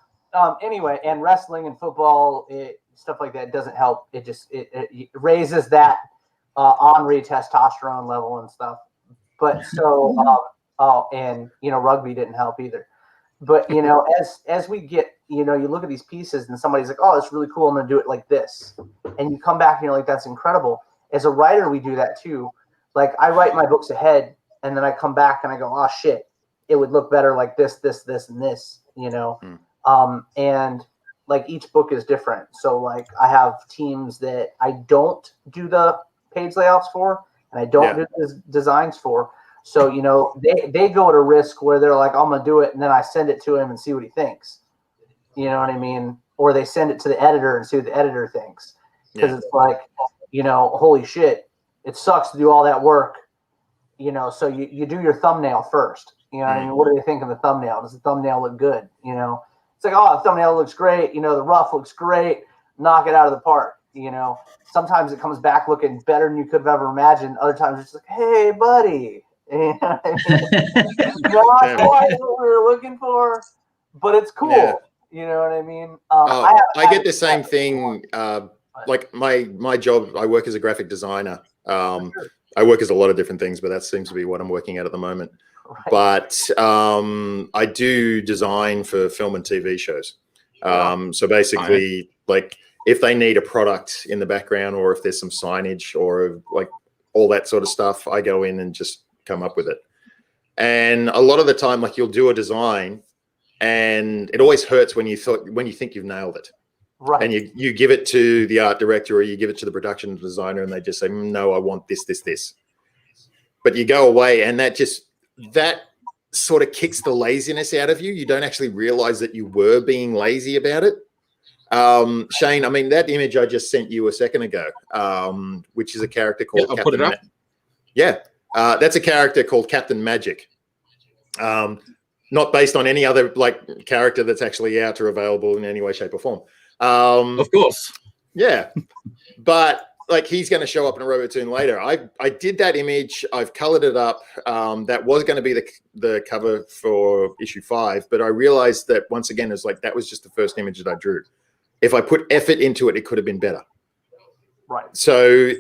anyway, and wrestling and football, stuff like that doesn't help. It just it raises that Henri testosterone level and stuff. But so and rugby didn't help either. But as we get, you look at these pieces and somebody's like, oh, it's really cool, I'm gonna do it like this, and you come back and you're like, that's incredible. As a writer, we do that too. Like, I write my books ahead and then I come back and I go, oh shit, it would look better like this, and this, and like each book is different. So like, I have teams that I don't do the page layouts for and I don't do the designs for. So, they go at a risk where they're like, I'm going to do it. And then I send it to him and see what he thinks. You know what I mean? Or they send it to the editor and see what the editor thinks. Because it's like, you know, holy shit, it sucks to do all that work. You know, so you do your thumbnail first. You know what I mean? What do they think of the thumbnail? Does the thumbnail look good? You know, it's like, oh, the thumbnail looks great. You know, the rough looks great. Knock it out of the park. You know, sometimes it comes back looking better than you could have ever imagined. Other times it's like, hey, buddy. You know what I mean? Not quite what we were looking for, but it's cool. Yeah. You know what I mean? I get the same thing. Like my job, I work as a graphic designer. I work as a lot of different things, but that seems to be what I'm working at the moment. Right. But I do design for film and TV shows. So basically, like if they need a product in the background, or if there's some signage or like all that sort of stuff, I go in and just come up with it. And a lot of the time, like you'll do a design, and it always hurts when you think you've nailed it. Right. And you give it to the art director, or you give it to the production designer, and they just say, no, I want this, this, this. But you go away, and that sort of kicks the laziness out of you. You don't actually realize that you were being lazy about it. Shane, I mean, that image I just sent you a second ago, which is a character called I'll put it up. That's a character called Captain Magic. Not based on any other like character that's actually out or available in any way, shape, or form. Of course. Yeah. But like he's going to show up in a RoboToon later. I did that image. I've colored it up. That was going to be the cover for issue 5, but I realized that once again, it's like that was just the first image that I drew. If I put effort into it, it could have been better. Right. So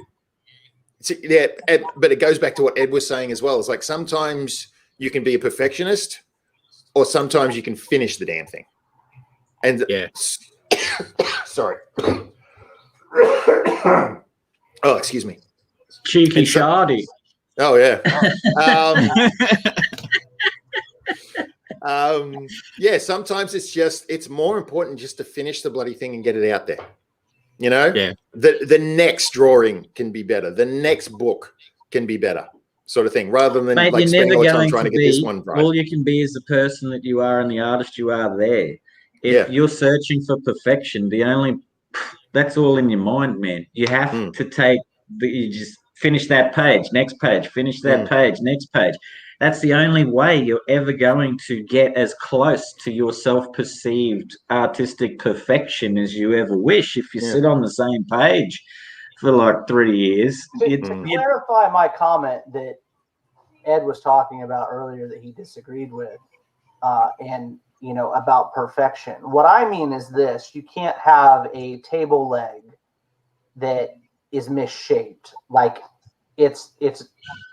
yeah, but it goes back to what Ed was saying as well. It's like sometimes you can be a perfectionist, or sometimes you can finish the damn thing. And sorry. Oh, excuse me. Cheeky shardy. Oh yeah. Yeah, sometimes it's more important just to finish the bloody thing and get it out there. You know? Yeah. The next drawing can be better. The next book can be better, sort of thing, rather than Mate, like spending all the time trying to get this one right. All you can be is the person that you are and the artist you are there. If you're searching for perfection, that's all in your mind, man. You have to you just finish that page, next page, finish that page, next page. That's the only way you're ever going to get as close to your self-perceived artistic perfection as you ever wish. If you sit on the same page for like 3 years. To clarify my comment that Ed was talking about earlier that he disagreed with, and you know, about perfection. What I mean is this: you can't have a table leg that is misshaped, like it's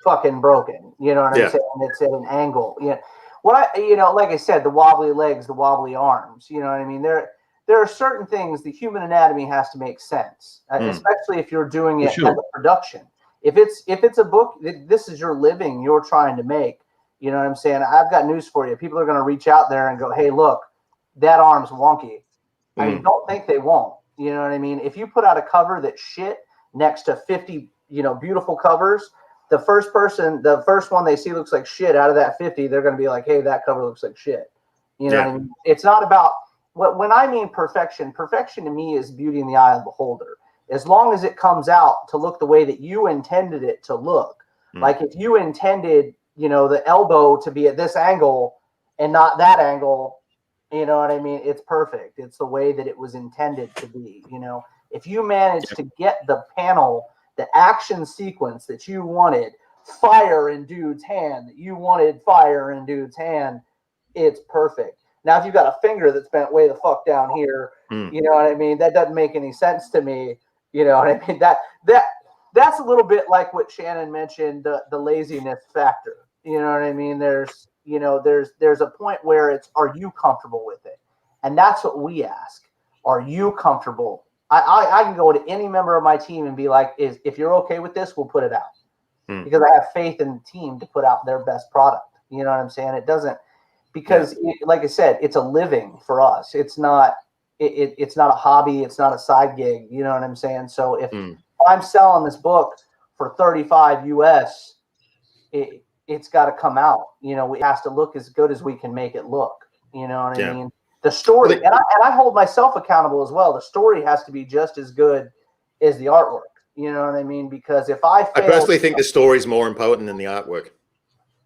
fucking broken. You know what I'm saying? It's at an angle. Yeah. Like I said, the wobbly legs, the wobbly arms. You know what I mean? There are certain things. The human anatomy has to make sense, especially if you're doing it as a production. If it's a book, this is your living you're trying to make. You know what I'm saying? I've got news for you. People are going to reach out there and go, hey, look, that arm's wonky. I mean, don't think they won't. You know what I mean? If you put out a cover that's shit next to 50, beautiful covers, the first one they see looks like shit out of that 50, they're going to be like, hey, that cover looks like shit. You know what I mean? It's not about when I mean perfection to me is beauty in the eye of the beholder. As long as it comes out to look the way that you intended it to look. Like if you intended, the elbow to be at this angle and not that angle, you know what I mean? It's perfect. It's the way that it was intended to be. If you manage to get the panel, the action sequence that you wanted, fire in dude's hand, that you wanted fire in dude's hand, it's perfect. Now, if you've got a finger that's bent way the fuck down here, you know what I mean? That doesn't make any sense to me. You know what I mean? That's a little bit like what Shannon mentioned, the laziness factor. You know what I mean? There's a point where it's, are you comfortable with it? And that's what we ask. Are you comfortable? I can go to any member of my team and be like, if you're okay with this, we'll put it out. Because I have faith in the team to put out their best product. You know what I'm saying? It doesn't, because like I said, it's a living for us. It's not a hobby. It's not a side gig. You know what I'm saying? So if I'm selling this book for $35 US, it's got to come out. It has to look as good as we can make it look. You know what I mean? The story, and I hold myself accountable as well. The story has to be just as good as the artwork. You know what I mean? Because if I personally think the story's more important than the artwork.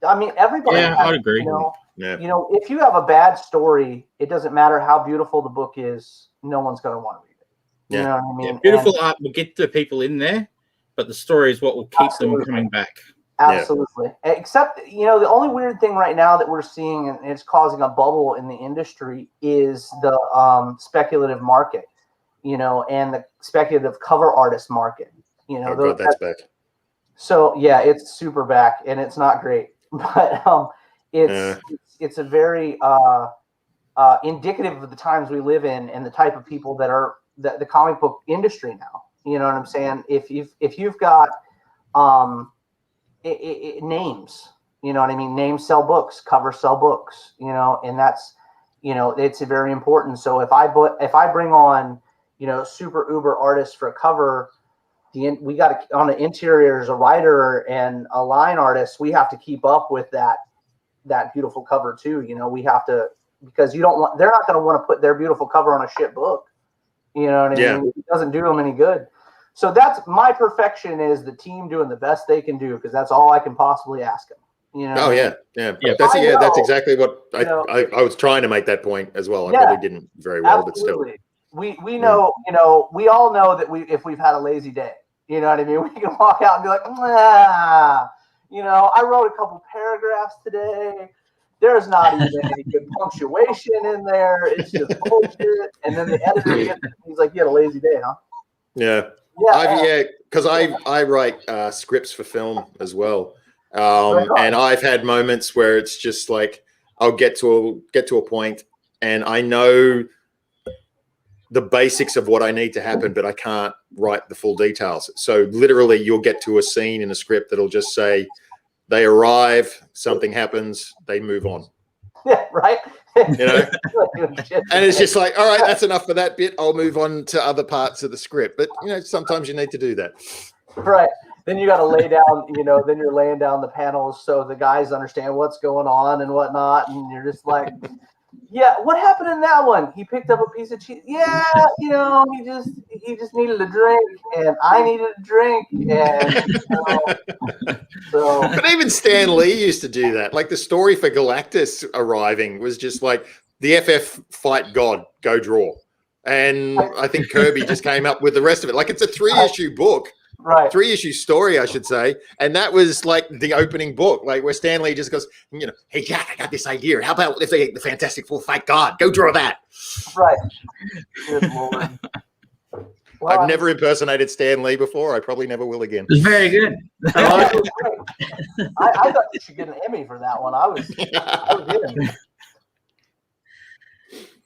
I mean, everybody. Yeah, I'd agree. You know, if you have a bad story, it doesn't matter how beautiful the book is. No one's going to want to read it. You know what I mean? Yeah, beautiful art will get the people in there, but the story is what will keep them coming back. Absolutely. Yeah. Except, you know, the only weird thing right now that we're seeing, and it's causing a bubble in the industry, is the speculative market, you know, and the speculative cover artist market. You know, God, that's back. So yeah, it's super back, and it's not great, but it's a very indicative of the times we live in and the type of people that are the comic book industry now. You know what I'm saying? If you've got names, you know what I mean? Names sell books, covers sell books, you know, and that's, you know, it's very important. So if I bring on, you know, super uber artists for a cover, we got to, on the interiors, a writer and a line artist, we have to keep up with that beautiful cover too. You know, we have to, because they're not going to want to put their beautiful cover on a shit book. You know what I mean? It doesn't do them any good. So that's my perfection, is the team doing the best they can do, because that's all I can possibly ask them. You know? Oh yeah. That's exactly what I was trying to make that point as well. I probably didn't very well, absolutely. But still. We know, you know, we all know that if we've had a lazy day, you know what I mean? We can walk out and be like, you know, I wrote a couple paragraphs today. There's not even any good punctuation in there. It's just bullshit. And then the editor gets it, he's like, you had a lazy day, huh? Yeah. Because I write scripts for film as well, and I've had moments where it's just like I'll get to a point, and I know the basics of what I need to happen, but I can't write the full details. So literally, you'll get to a scene in a script that'll just say they arrive, something happens, they move on. Yeah, right. You know, and it's just like, all right, that's enough for that bit. I'll move on to other parts of the script. But you know, sometimes you need to do that. Right. Then you got to lay down, you know, then you're laying down the panels so the guys understand what's going on and whatnot. And you're just like, yeah, what happened in that one? He picked up a piece of cheese. Yeah, you know, he just needed a drink, and I needed a drink, and you know, so. But even Stan Lee used to do that. Like the story for Galactus arriving was just like the FF fight God, go draw, and I think Kirby just came up with the rest of it. Like it's a 3-issue book. Right. 3-issue story, I should say. And that was like the opening book, like where Stan Lee just goes, you know, hey, Jack, I got this idea. How about if they the Fantastic Four fight God? Go draw that. Right. Good Lord. Well, I've never impersonated Stan Lee before. I probably never will again. It's very good. I thought you should get an Emmy for that one. I was in.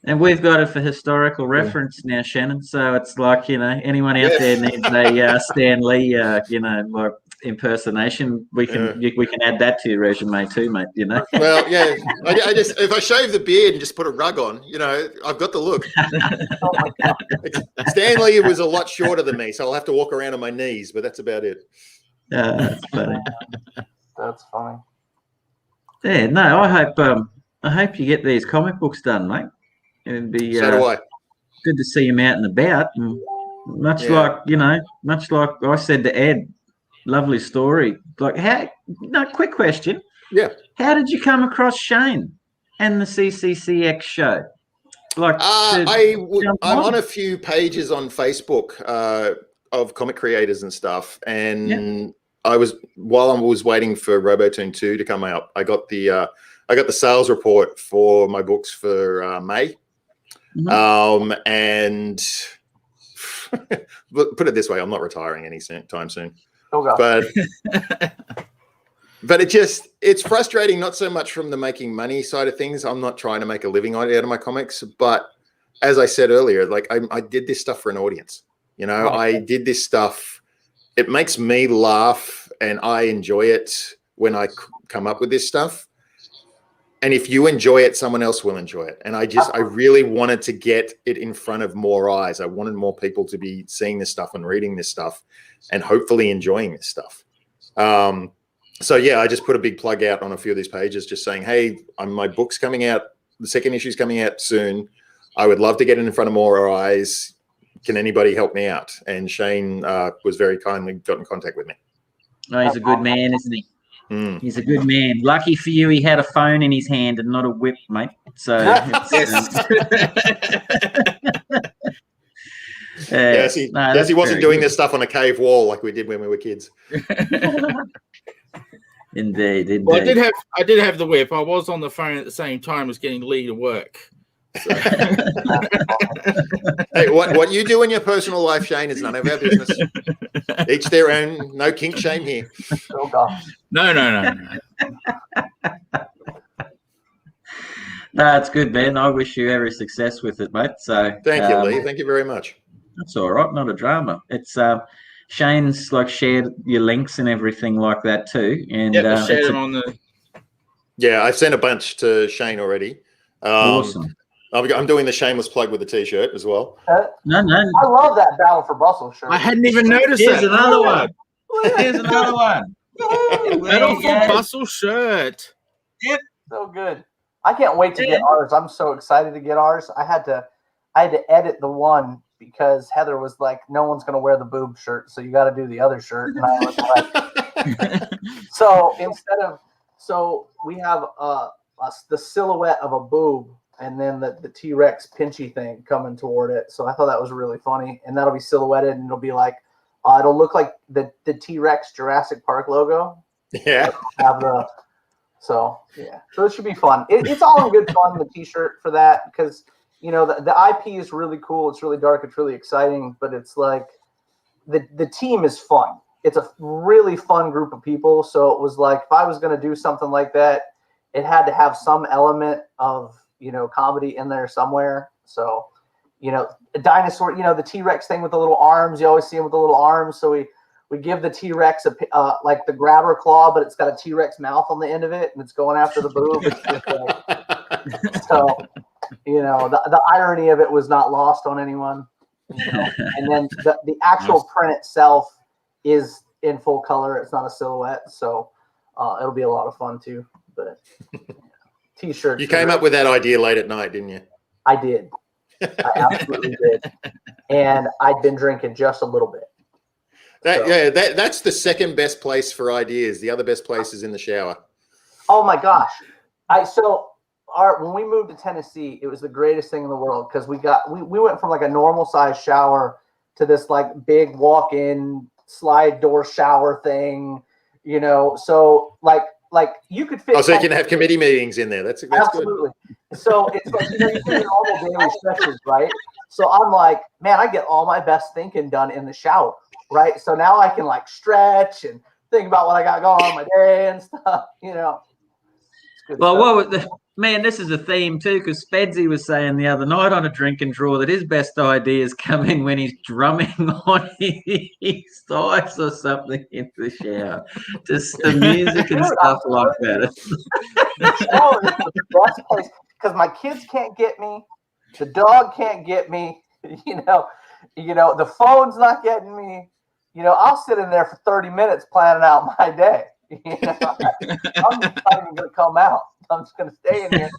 And we've got it for historical reference now, Shannon. So it's like, you know, anyone out there needs a Stan Lee, you know, like impersonation, we can add that to your resume too, mate. You know. Well, yeah. I just, if I shave the beard and just put a rug on, you know, I've got the look. Oh my God. Stan Lee was a lot shorter than me, so I'll have to walk around on my knees, but that's about it. That's funny. That's funny. Yeah, no, I hope you get these comic books done, mate. It'd be so do I. Good to see him out and about. And much like I said to Ed, lovely story. Like quick question. Yeah. How did you come across Shane and the CCCX show? Like I'm on a few pages on Facebook of comic creators and stuff, and while I was waiting for RoboToon 2 to come out, I got the sales report for my books for May. Mm-hmm. And put it this way, I'm not retiring anytime soon. Oh, but it's frustrating, not so much from the making money side of things. I'm not trying to make a living out of my comics, but as I said earlier, like I did this stuff for an audience. You know, I did this stuff. It makes me laugh, and I enjoy it when I come up with this stuff. And if you enjoy it, someone else will enjoy it. And I really wanted to get it in front of more eyes. I wanted more people to be seeing this stuff and reading this stuff and hopefully enjoying this stuff. So yeah, I just put a big plug out on a few of these pages just saying, hey, my book's coming out. The second issue's coming out soon. I would love to get it in front of more eyes. Can anybody help me out? And Shane was very kindly got in contact with me. Oh, he's a good man, isn't he? Mm. He's a good man. Lucky for you, he had a phone in his hand and not a whip, mate. So yes, he wasn't doing this stuff on a cave wall like we did when we were kids. Indeed. Well, I did have the whip. I was on the phone at the same time as getting Lee to work. So. Hey, what you do in your personal life, Shane, is none of our business. Each their own. No kink shame here. Oh gosh. No. No, it's good, Ben. I wish you every success with it, mate. So thank you, Lee. Thank you very much. That's all right. Not a drama. It's Shane's like shared your links and everything like that too. And I shared them on the. Yeah, I've sent a bunch to Shane already. Awesome. I'm doing the shameless plug with the T-shirt as well. No. I love that Battle for Bustle shirt. I hadn't even noticed Here's that. another one. Here's another one. Battle for Bustle shirt. Yep. So good. I can't wait to get ours. I'm so excited to get ours. I had to edit the one because Heather was like, "No one's going to wear the boob shirt, so you got to do the other shirt." And I was like, so we have the silhouette of a boob. And then the T-Rex pinchy thing coming toward it. So I thought that was really funny. And that'll be silhouetted and it'll be like, it'll look like the T-Rex Jurassic Park logo. Yeah. So it should be fun. It's all in good fun, the T-shirt for that, because, you know, the IP is really cool. It's really dark. It's really exciting. But it's like the team is fun. It's a really fun group of people. So it was like, if I was going to do something like that, it had to have some element of, you know, comedy in there somewhere. So, you know, a dinosaur, you know, the T-Rex thing with the little arms, you always see him with the little arms. So we give the T-Rex like the grabber claw, but it's got a T-Rex mouth on the end of it and it's going after the boob. It's just like, so, you know, the irony of it was not lost on anyone. You know? And then the actual print itself is in full color. It's not a silhouette. So it'll be a lot of fun too. But T-shirts. You came up with that idea late at night, didn't you? I did. I absolutely did. And I'd been drinking just a little bit. That's the second best place for ideas. The other best place is in the shower. Oh my gosh. When we moved to Tennessee, it was the greatest thing in the world because we went from like a normal size shower to this like big walk-in slide door shower thing, you know. So like you could fit. Oh, so you can have committee meetings in there. That's absolutely good. So it's like, you know, you do normal daily stretches, right? So I'm like, man, I get all my best thinking done in the shower, right? So now I can like stretch and think about what I got going on my day and stuff, you know. Well, man, this is a theme too, because Spedsy was saying the other night on a drink and draw that his best ideas come in when he's drumming on his thighs or something in the shower. Just the music and stuff like that. The shower is the best place because my kids can't get me, the dog can't get me, you know, the phone's not getting me. You know, I'll sit in there for 30 minutes planning out my day. You know, I'm just not even going to come out. I'm just going to stay in here.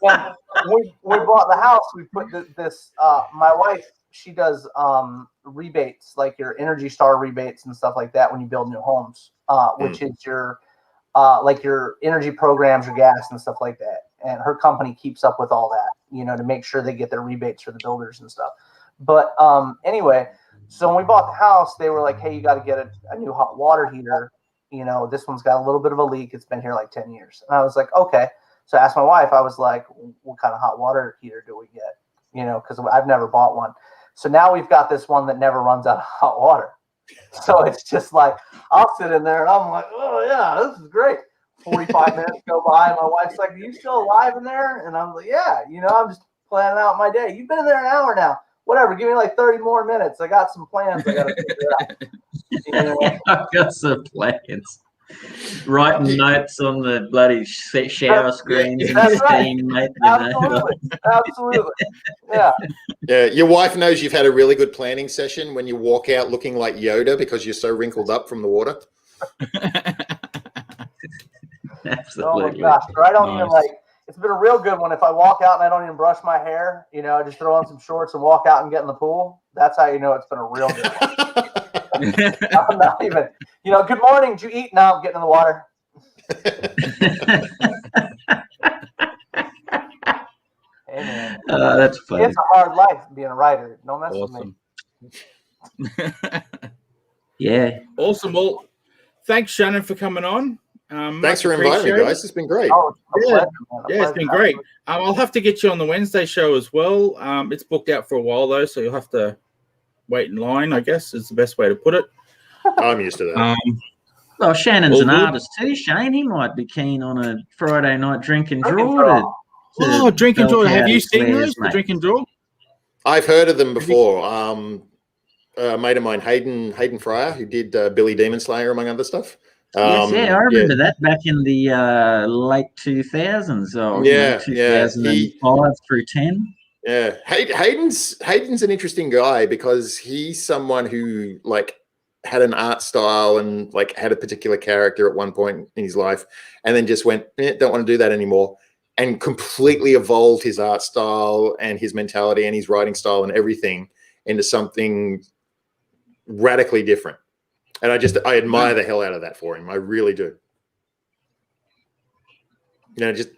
When we bought the house, we put this. My wife, she does rebates, like your Energy Star rebates and stuff like that when you build new homes, which is your like your energy programs, your gas and stuff like that. And her company keeps up with all that, you know, to make sure they get their rebates for the builders and stuff. But anyway, so when we bought the house, they were like, "Hey, you got to get a new hot water heater. You know, this one's got a little bit of a leak. It's been here like 10 years. And I was like, okay. So I asked my wife, I was like, what kind of hot water heater do we get? You know, because I've never bought one. So now we've got this one that never runs out of hot water. So it's just like, I'll sit in there and I'm like, oh yeah, this is great. 45 minutes go by and my wife's like, are you still alive in there? And I'm like, yeah, you know, I'm just planning out my day. You've been in there an hour now. Whatever, give me like 30 more minutes. I got some plans I got to figure out. You know? I've got some plans. Writing notes on the bloody shower screens and That's steam, right. mate. You Absolutely. Absolutely. Yeah. Yeah, your wife knows you've had a really good planning session when you walk out looking like Yoda because you're so wrinkled up from the water. Absolutely. Oh my gosh. Or I don't even like, It's been a real good one. If I walk out and I don't even brush my hair, you know, I just throw on some shorts and walk out and get in the pool. That's how you know it's been a real good one. I'm not even, you know, good morning. Did you eat? No, I'm getting in the water. Hey, man. That's funny. It's a hard life being a writer. Don't mess with me. Yeah. Awesome. Well, thanks, Shannon, for coming on. Thanks for inviting me, guys. It's been great. Oh, it's a pleasure, man. A Yeah, it's pleasure. been great. I'll have to get you on the Wednesday show as well. It's booked out for a while, though, so you'll have to wait in line, I guess, is the best way to put it. I'm used to that. Well, Shannon's an All good. artist too, Shane. He might be keen on a Friday night drink and draw. Oh, drink and draw. belt Have out you his seen wares, those, the mate. drink and draw? I've heard of them before. A mate of mine, Hayden Fryer, who did Billy Demon Slayer, among other stuff. Yes, I remember that back in the late 2000s. Or, Yeah, 2005 through 10. Yeah, Hayden's an interesting guy because he's someone who like had an art style and like had a particular character at one point in his life, and then just went, don't want to do that anymore, and completely evolved his art style and his mentality and his writing style and everything into something radically different. And I admire the hell out of that for him. I really do. You know, just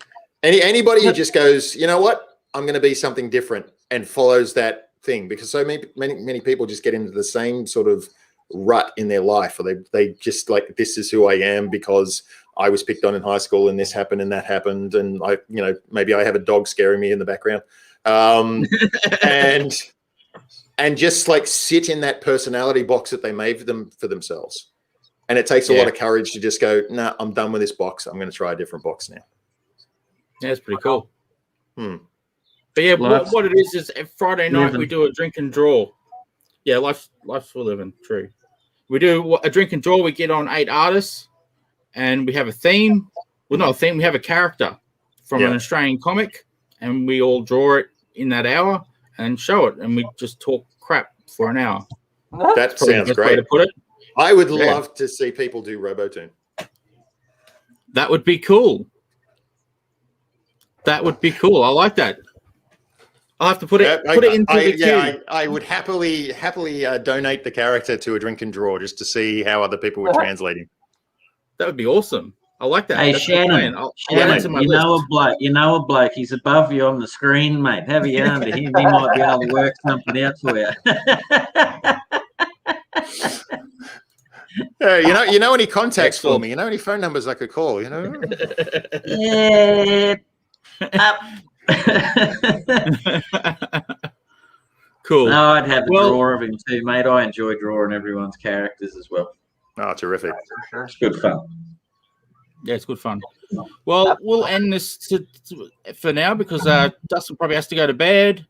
anybody who just goes, you know what, I'm going to be something different and follows that thing, because so many people just get into the same sort of rut in their life, or they just like, this is who I am because I was picked on in high school and this happened and that happened, and I, you know, maybe I have a dog scaring me in the background, and just like sit in that personality box that they made for themselves. And it takes a lot of courage to just go, nah, I'm done with this box. I'm going to try a different box now. Yeah, it's pretty cool. But yeah, what it is Friday night we do a drink and draw. Yeah, life's for living. True. We do a drink and draw. We get on 8 artists, and we have a theme. Well, not a theme. We have a character from an Australian comic, and we all draw it in that hour and show it, and we just talk crap for an hour. That sounds great. To put it. I would love to see people do RoboToon. That would be cool. That would be cool. I like that. I'll have to put it into the queue. I would happily donate the character to a drink and draw just to see how other people would translate him. That would be awesome. I like that. Hey, That's Shannon, you know a bloke. He's above you on the screen, mate. Have a yarn to him. He might be able to work something out for you. You know any contacts for me? You know any phone numbers I could call? You know. Cool. No, I'd have a draw of him too, mate. I enjoy drawing everyone's characters as well. Oh, terrific. It's good fun. Yeah, it's good fun. Well, we'll end this for now because Dustin probably has to go to bed.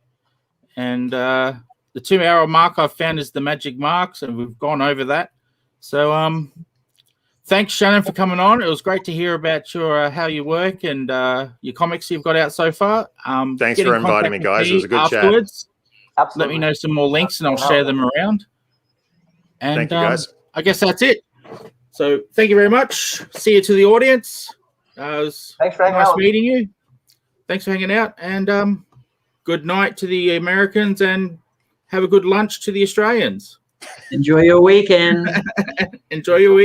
And the 2-hour mark I've found is the magic marks, and we've gone over that. So thanks, Shannon, for coming on. It was great to hear about your how you work and your comics you've got out so far. Thanks for inviting me, guys. It was a good afterwards. chat. Absolutely. Let me know some more links, and I'll share them around. And thank you, guys. I guess that's it. So thank you very much. See you to the audience. It was Thanks for hanging nice out. meeting you. Thanks for hanging out, and good night to the Americans, and have a good lunch to the Australians. Enjoy your weekend. Enjoy your week.